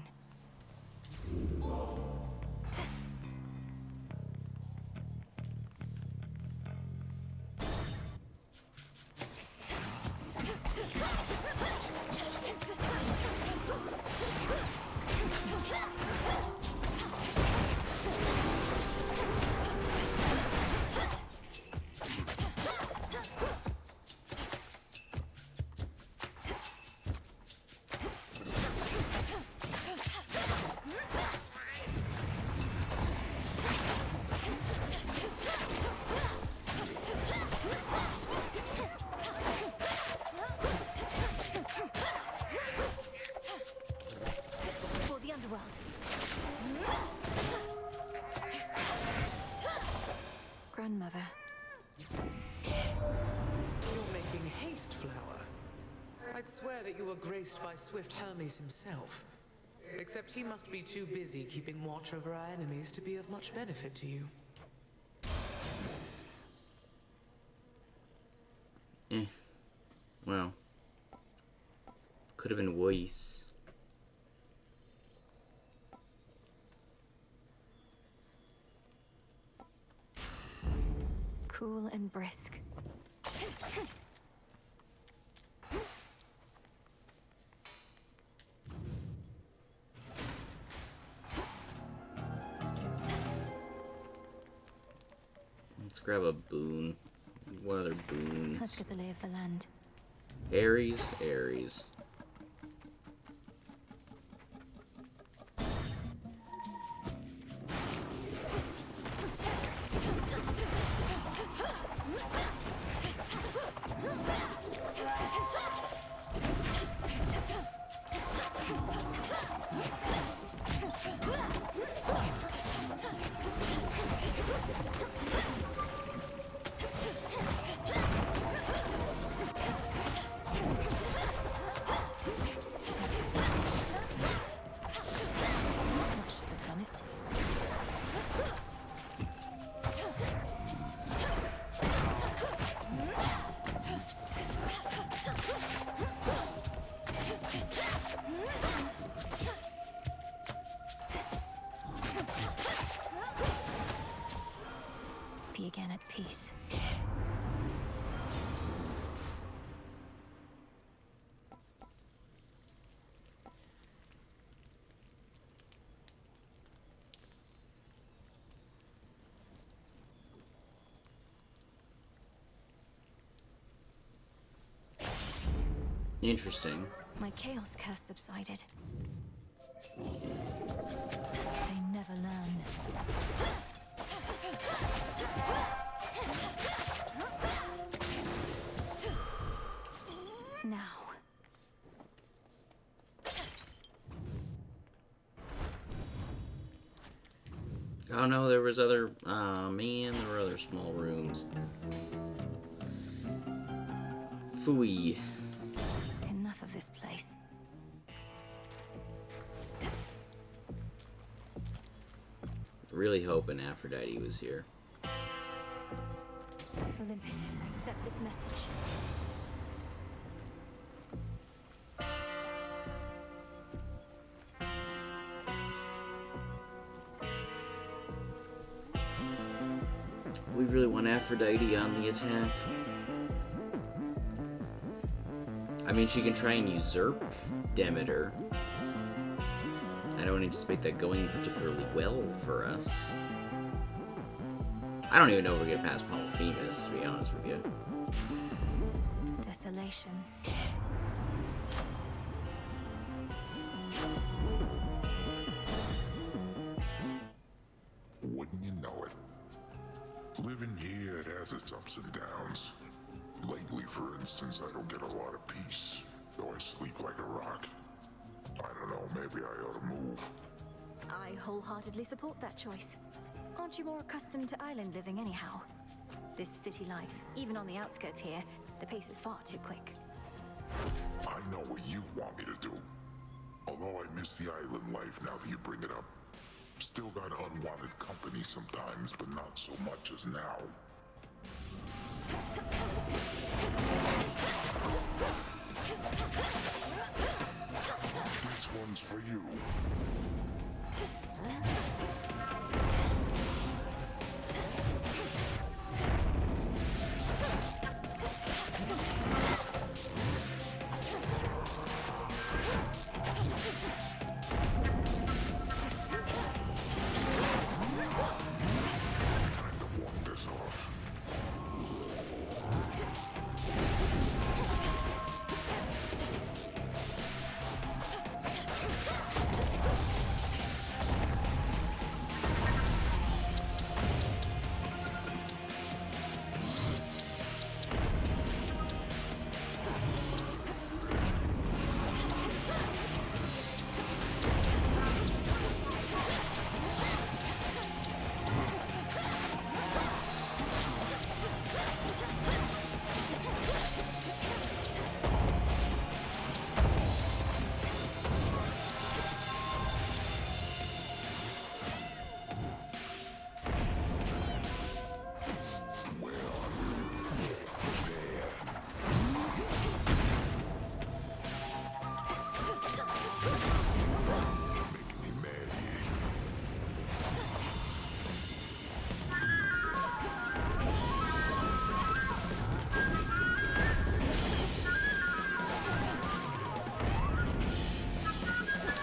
For the underworld. Grandmother. You're making haste, Flower. I'd swear that you were graced by swift Hermes himself. Except he must be too busy keeping watch over our enemies to be of much benefit to you. Well, could have been worse. Cool and brisk. Let's grab a boon. What other boons? Let's get the lay of the land. Ares, Ares. again at peace. Interesting. My chaos curse subsided. They never learn. Now. Oh no, there was other, man, there were other small rooms. Phooey. Enough of this place. Really hoping Aphrodite was here. Olympus, accept this message. We really want Aphrodite on the attack. I mean, she can try and usurp Demeter. I don't anticipate that going particularly well for us. I don't even know if we'll get past Polyphemus, to be honest with you. Desolation. Wouldn't you know it? Living here, it has its ups and downs. Lately, for instance, I don't get a lot of peace, though I sleep like a rock. I don't know, maybe I ought to move. I wholeheartedly support that choice. Aren't you more accustomed to island living anyhow? This city life, even on the outskirts here, the pace is far too quick. I know what you want me to do. Although I miss the island life now that you bring it up. Still got unwanted company sometimes, but not so much as now. This one's for you. Time to walk this off.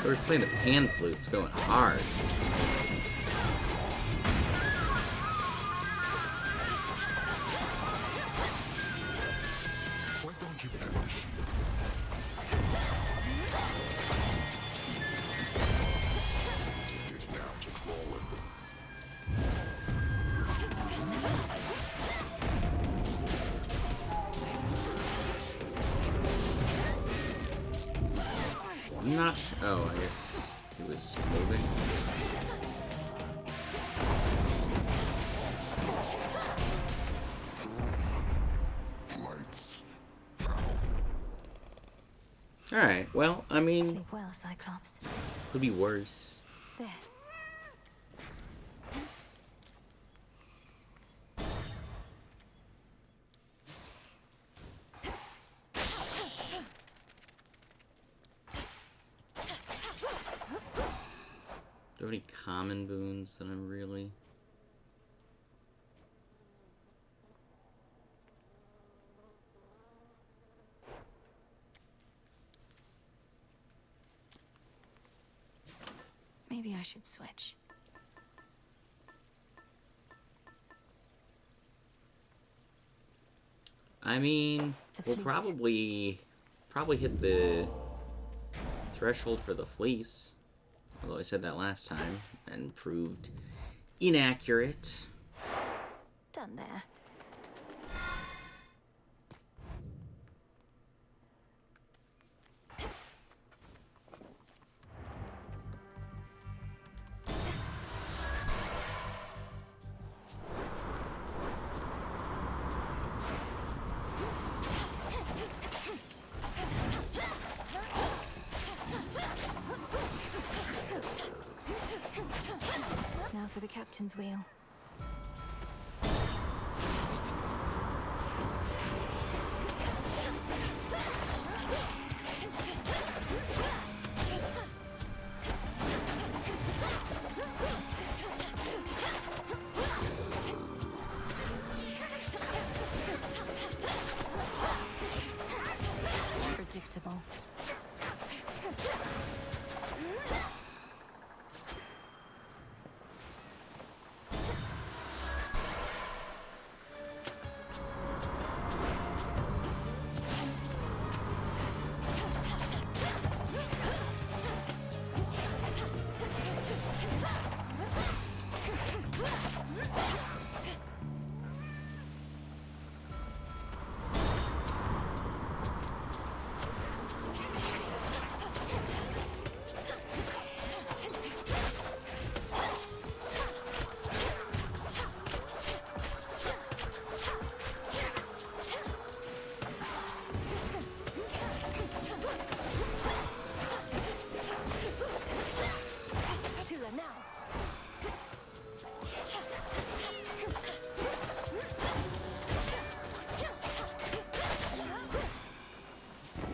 We're playing the pan flutes, going hard. Why don't you pet the sheep? It's down to crawling. I'm not sure. Oh, I guess he was moving. Lights. Alright, well, I mean, Sleep well, Cyclops. could be worse. There. Do I have any common boons that I'm really... I should switch. I mean, we'll probably hit the threshold for the fleece. Although I said that last time and proved inaccurate. Done there. Now for the captain's wheel. Predictable.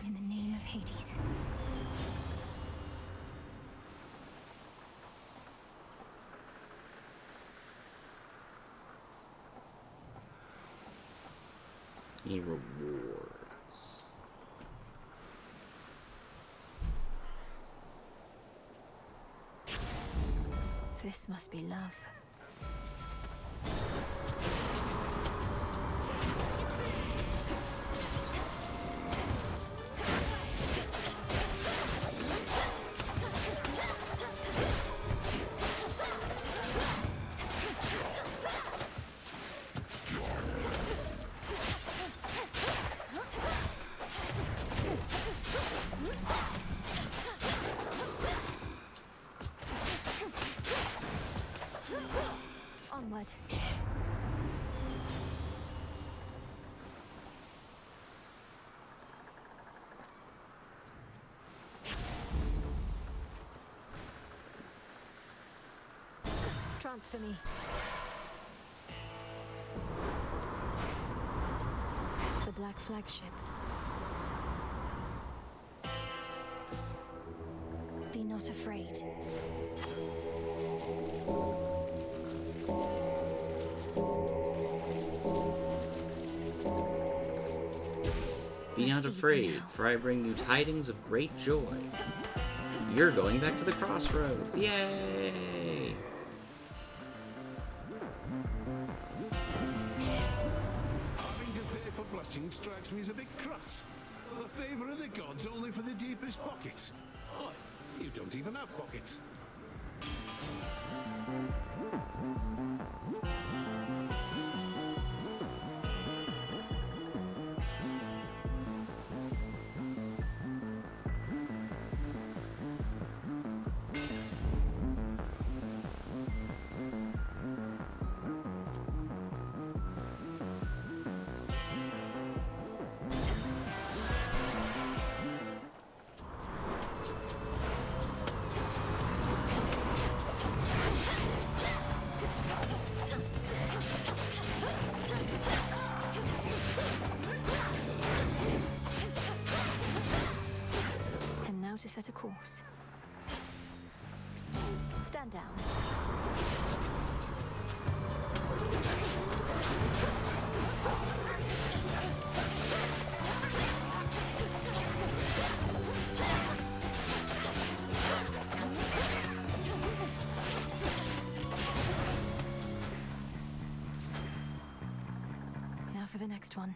In the name of Hades. Any rewards? This must be love. Onward. Transfer me. The Black Flagship. Be not afraid. Be not afraid, for I bring you tidings of great joy. You're going back to the crossroads. Yay! Having to pay for blessing strikes me as a bit cross. The favor of the gods only for the deepest pockets. Oh, you don't even have pockets. To set a course. Stand down. next one.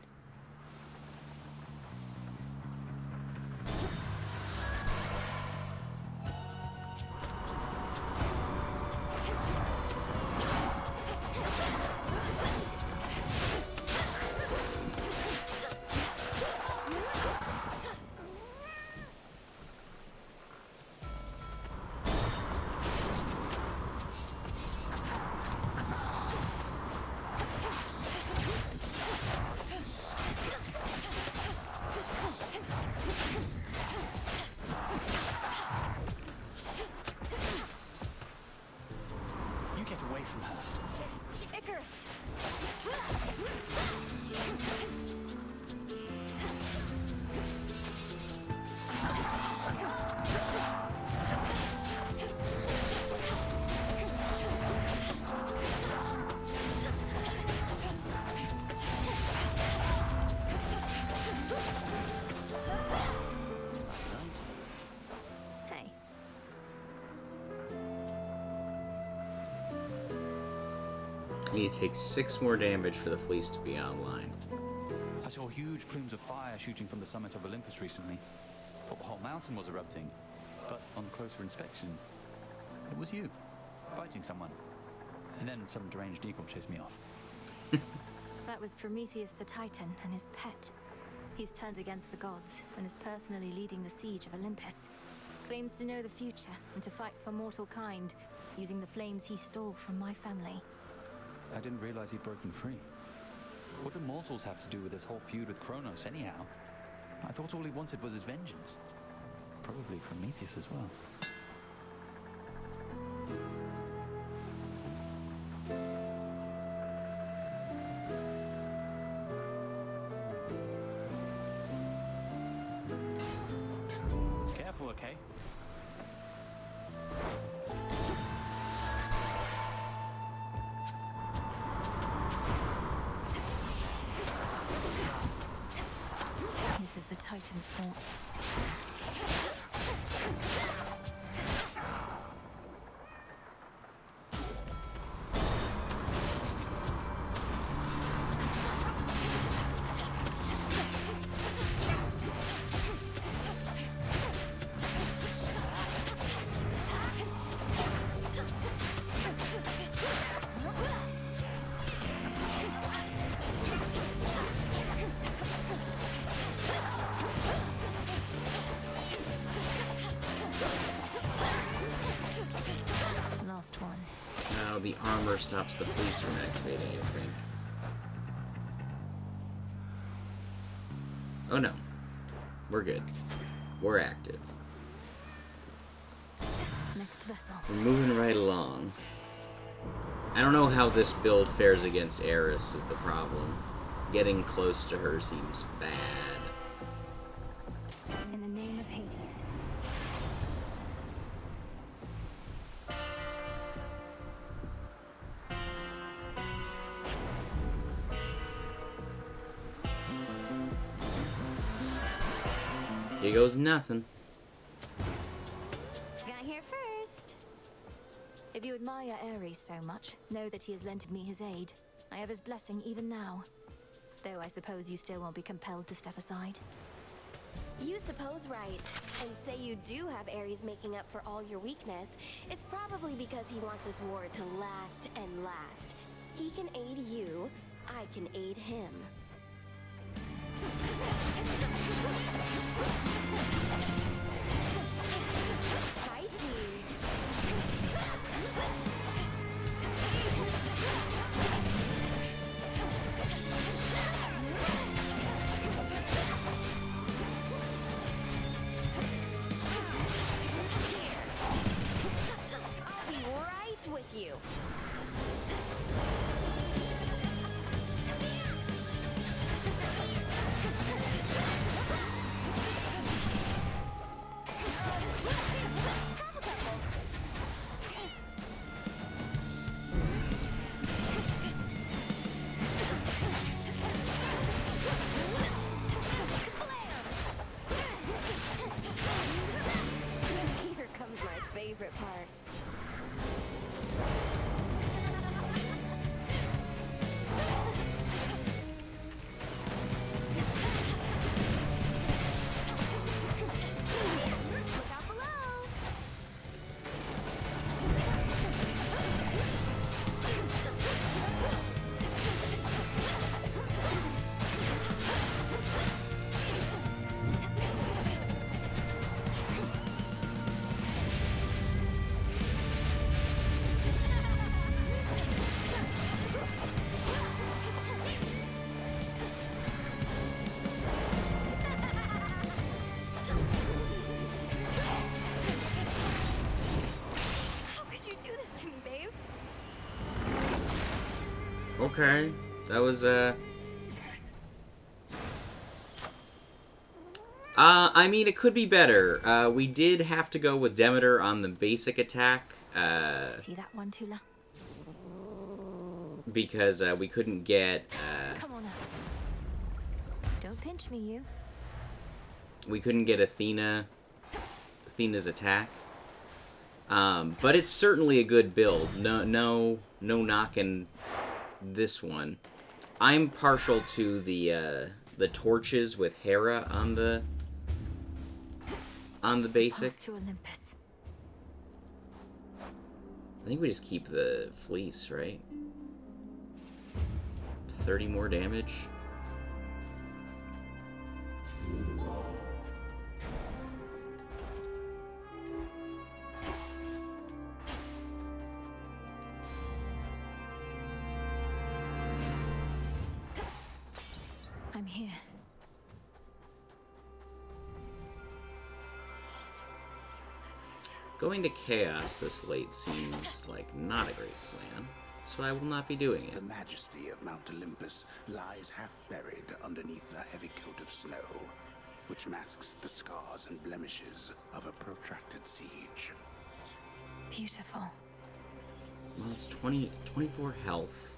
You get away from her. Icarus! Hey. I need to take 6 more damage for the fleece to be online. I saw huge plumes of fire shooting from the summit of Olympus recently. Thought the whole mountain was erupting. But on closer inspection, it was you, fighting someone. And then some deranged eagle chased me off. That was Prometheus the Titan and his pet. He's turned against the gods and is personally leading the siege of Olympus. Claims to know the future and to fight for mortal kind, using the flames he stole from my family. I didn't realize he'd broken free. What do mortals have to do with this whole feud with Kronos anyhow? I thought all he wanted was his vengeance. Probably Prometheus as well. Careful, okay? This is the Titan's fault. Last one. Now the armor stops the fleece from activating, I think. Oh no. We're good. We're active. Next vessel. We're moving right along. I don't know how this build fares against Eris is the problem. Getting close to her seems bad. In the name of Hades. Here goes nothing. Got here first. If you admire Ares so much, know that he has lent me his aid. I have his blessing even now. Though I suppose you still won't be compelled to step aside. You suppose right, and say you do have Ares making up for all your weakness. It's probably because he wants this war to last and last. He can aid you, I can aid him. I'll be right with you. Here comes my favorite part. Okay. That was, I mean, it could be better. We did have to go with Demeter on the basic attack. See that one, Tula? Because, we couldn't get, Come on out. Don't pinch me, you. we couldn't get Athena's attack. But it's certainly a good build. No knocking this one. I'm partial to the torches with Hera on the basic. Path to Olympus. I think we just keep the fleece, right? 30 more damage. I'm here. Going to Chaos this late seems like not a great plan, so I will not be doing it. The majesty of Mount Olympus lies half buried underneath a heavy coat of snow, which masks the scars and blemishes of a protracted siege. Beautiful. Well, it's 24 health.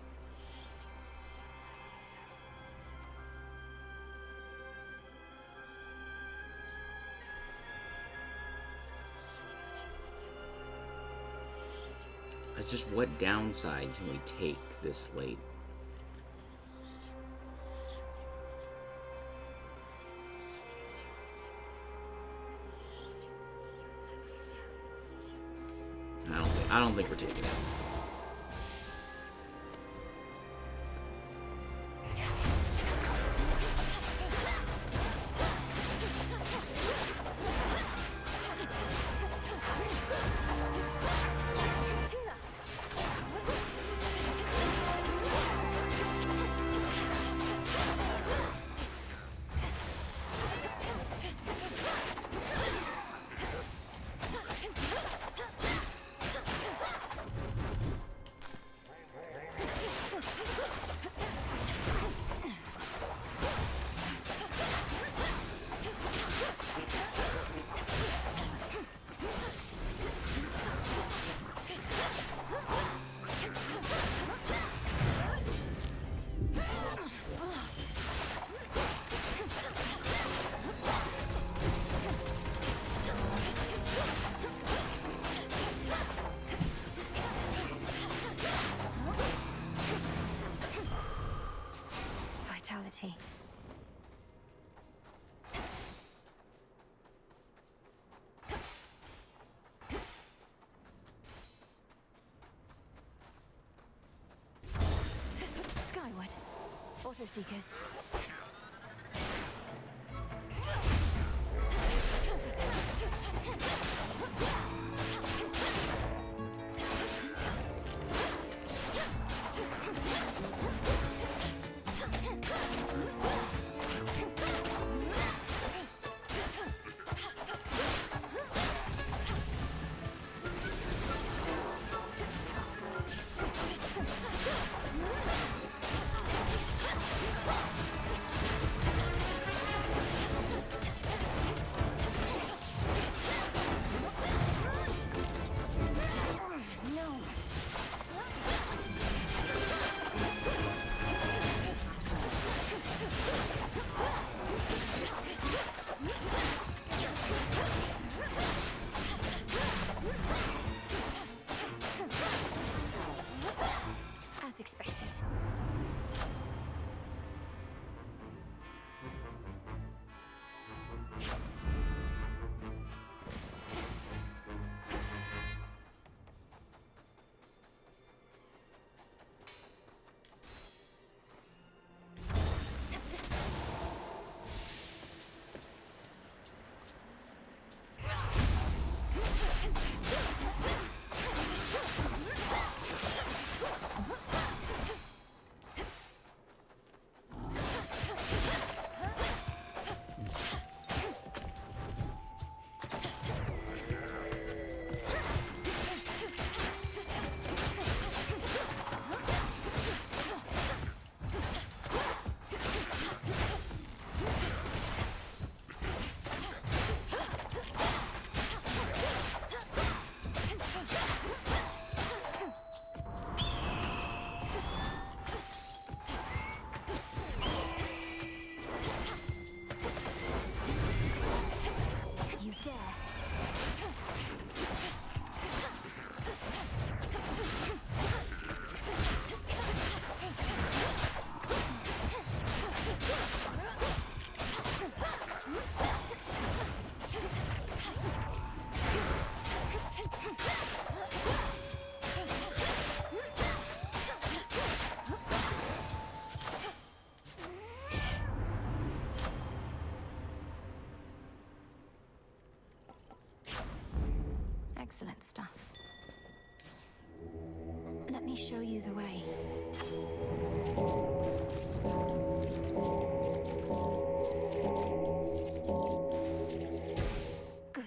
It's just, what downside can we take this late? I don't think we're taking it. Vitality. Skyward. Autoseekers. Excellent stuff. Let me show you the way. Good.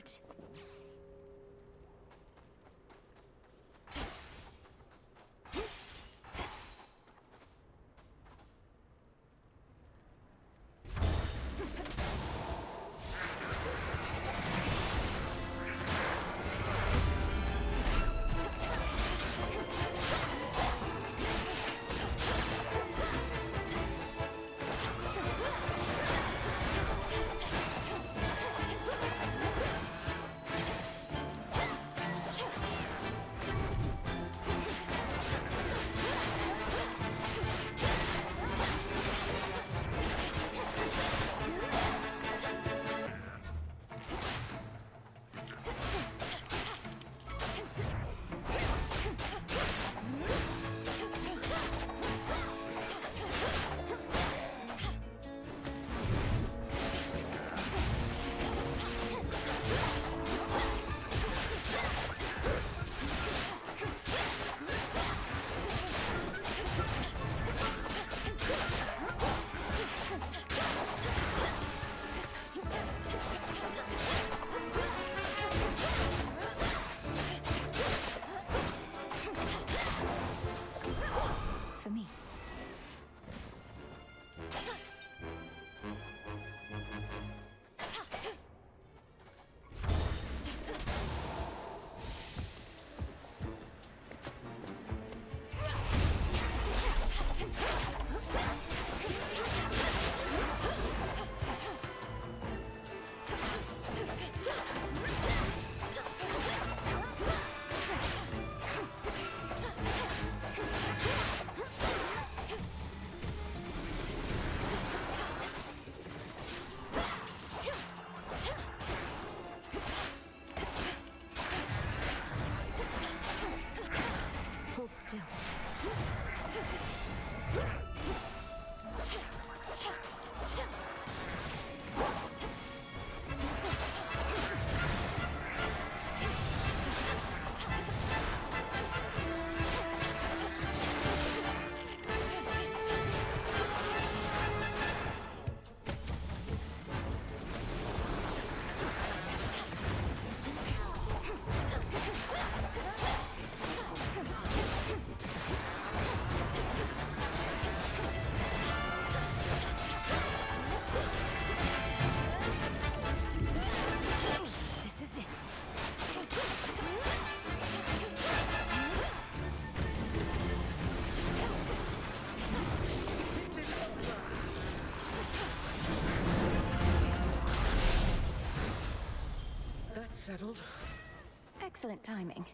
For me. Hold still. This is it. That's settled. Excellent timing.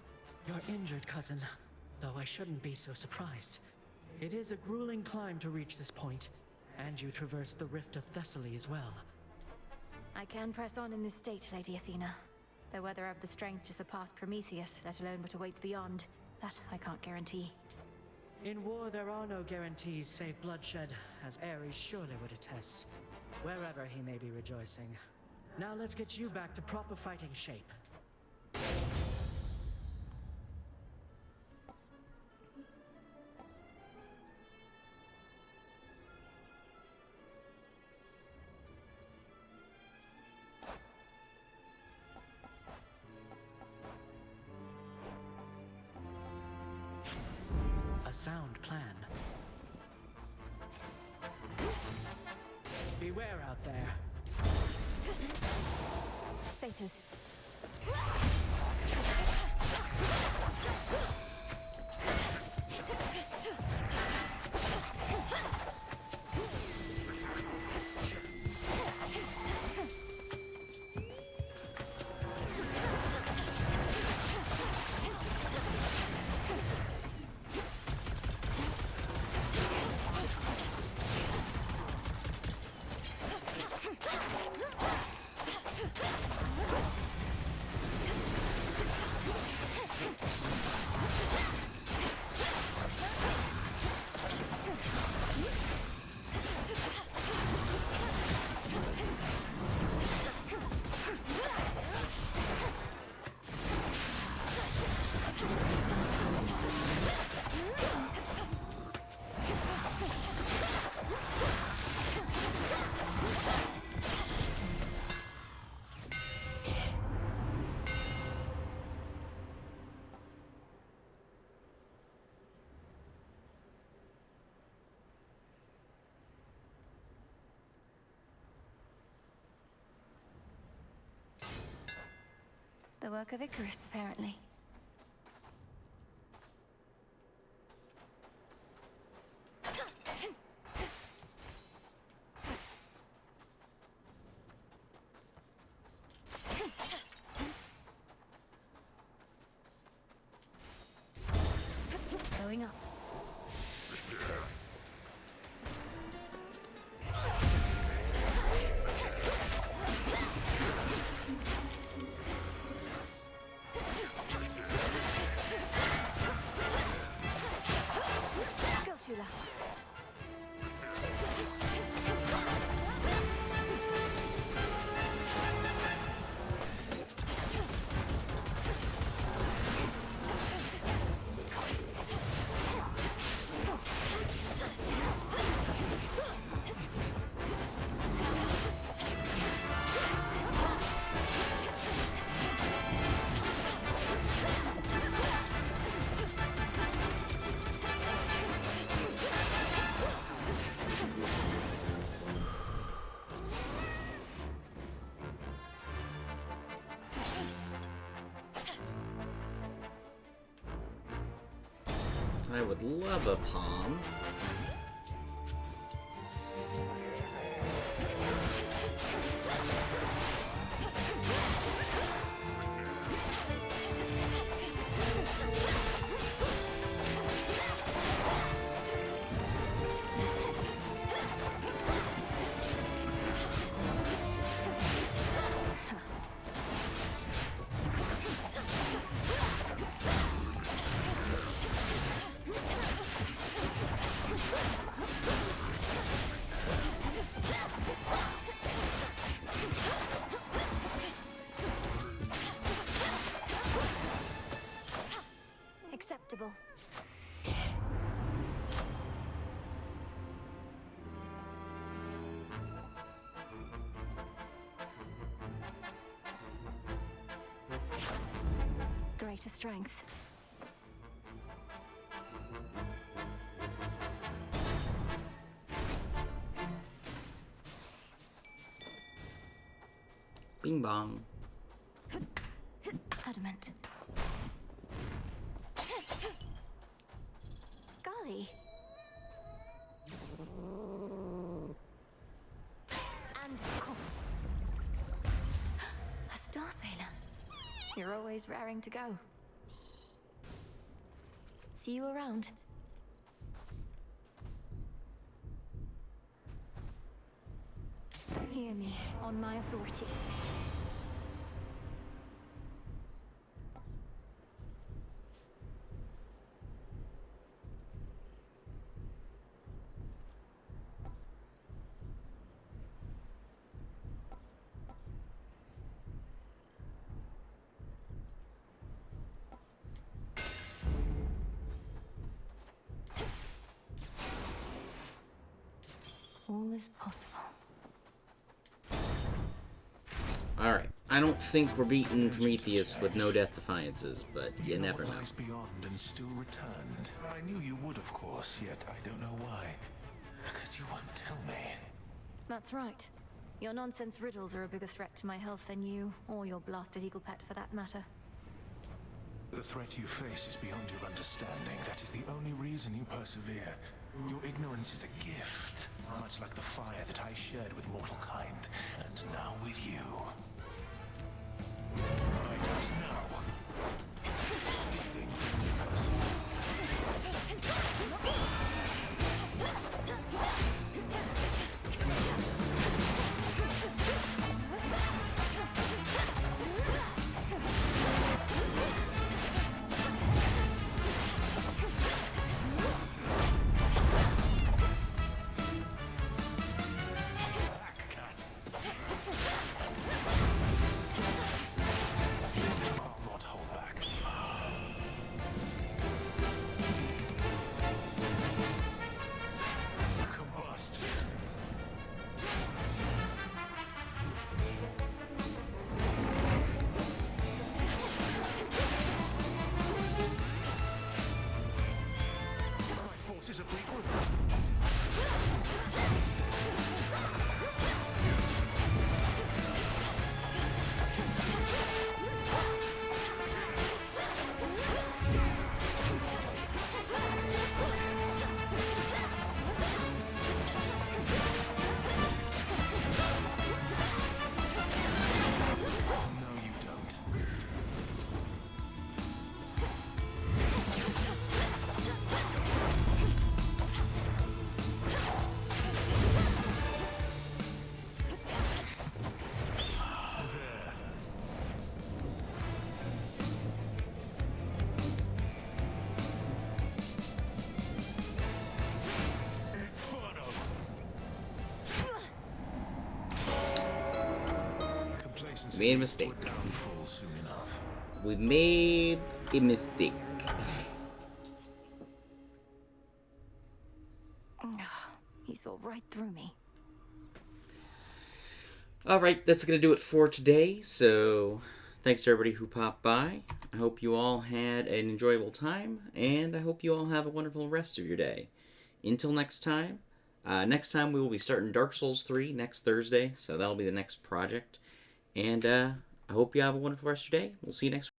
You're injured, cousin. Though I shouldn't be so surprised. It is a grueling climb to reach this point, and you traversed the Rift of Thessaly as well. I can press on in this state, Lady Athena. Though whether I have the strength to surpass Prometheus, let alone what awaits beyond, that I can't guarantee. In war, there are no guarantees save bloodshed, as Ares surely would attest, wherever he may be rejoicing. Now let's get you back to proper fighting shape. A sound plan. Beware out there. Satyrs. The work of Icarus, apparently. Going up. Go, Tula. I would love a palm. Acceptable. Greater strength. Bing bong. Adamant. Golly. And caught. A star sailor. You're always raring to go. See you around. Hear me, on my authority. All is possible. Alright, I don't think we're beating Prometheus with no death defiances, but you never know. Lies beyond and still returned. I knew you would, of course, yet I don't know why. Because you won't tell me. That's right. Your nonsense riddles are a bigger threat to my health than you, or your blasted eagle pet for that matter. The threat you face is beyond your understanding. That is the only reason you persevere. Your ignorance is a gift, much like the fire that I shared with mortal kind, and now with you. Right us now. Stealing from We made a mistake. Your downfall soon enough. We made a mistake. He saw right through me. Alright, that's going to do it for today. So, thanks to everybody who popped by. I hope you all had an enjoyable time, and I hope you all have a wonderful rest of your day. Until next time we will be starting Dark Souls 3 next Thursday, so that'll be the next project. And I hope you have a wonderful rest of your day. We'll see you next week.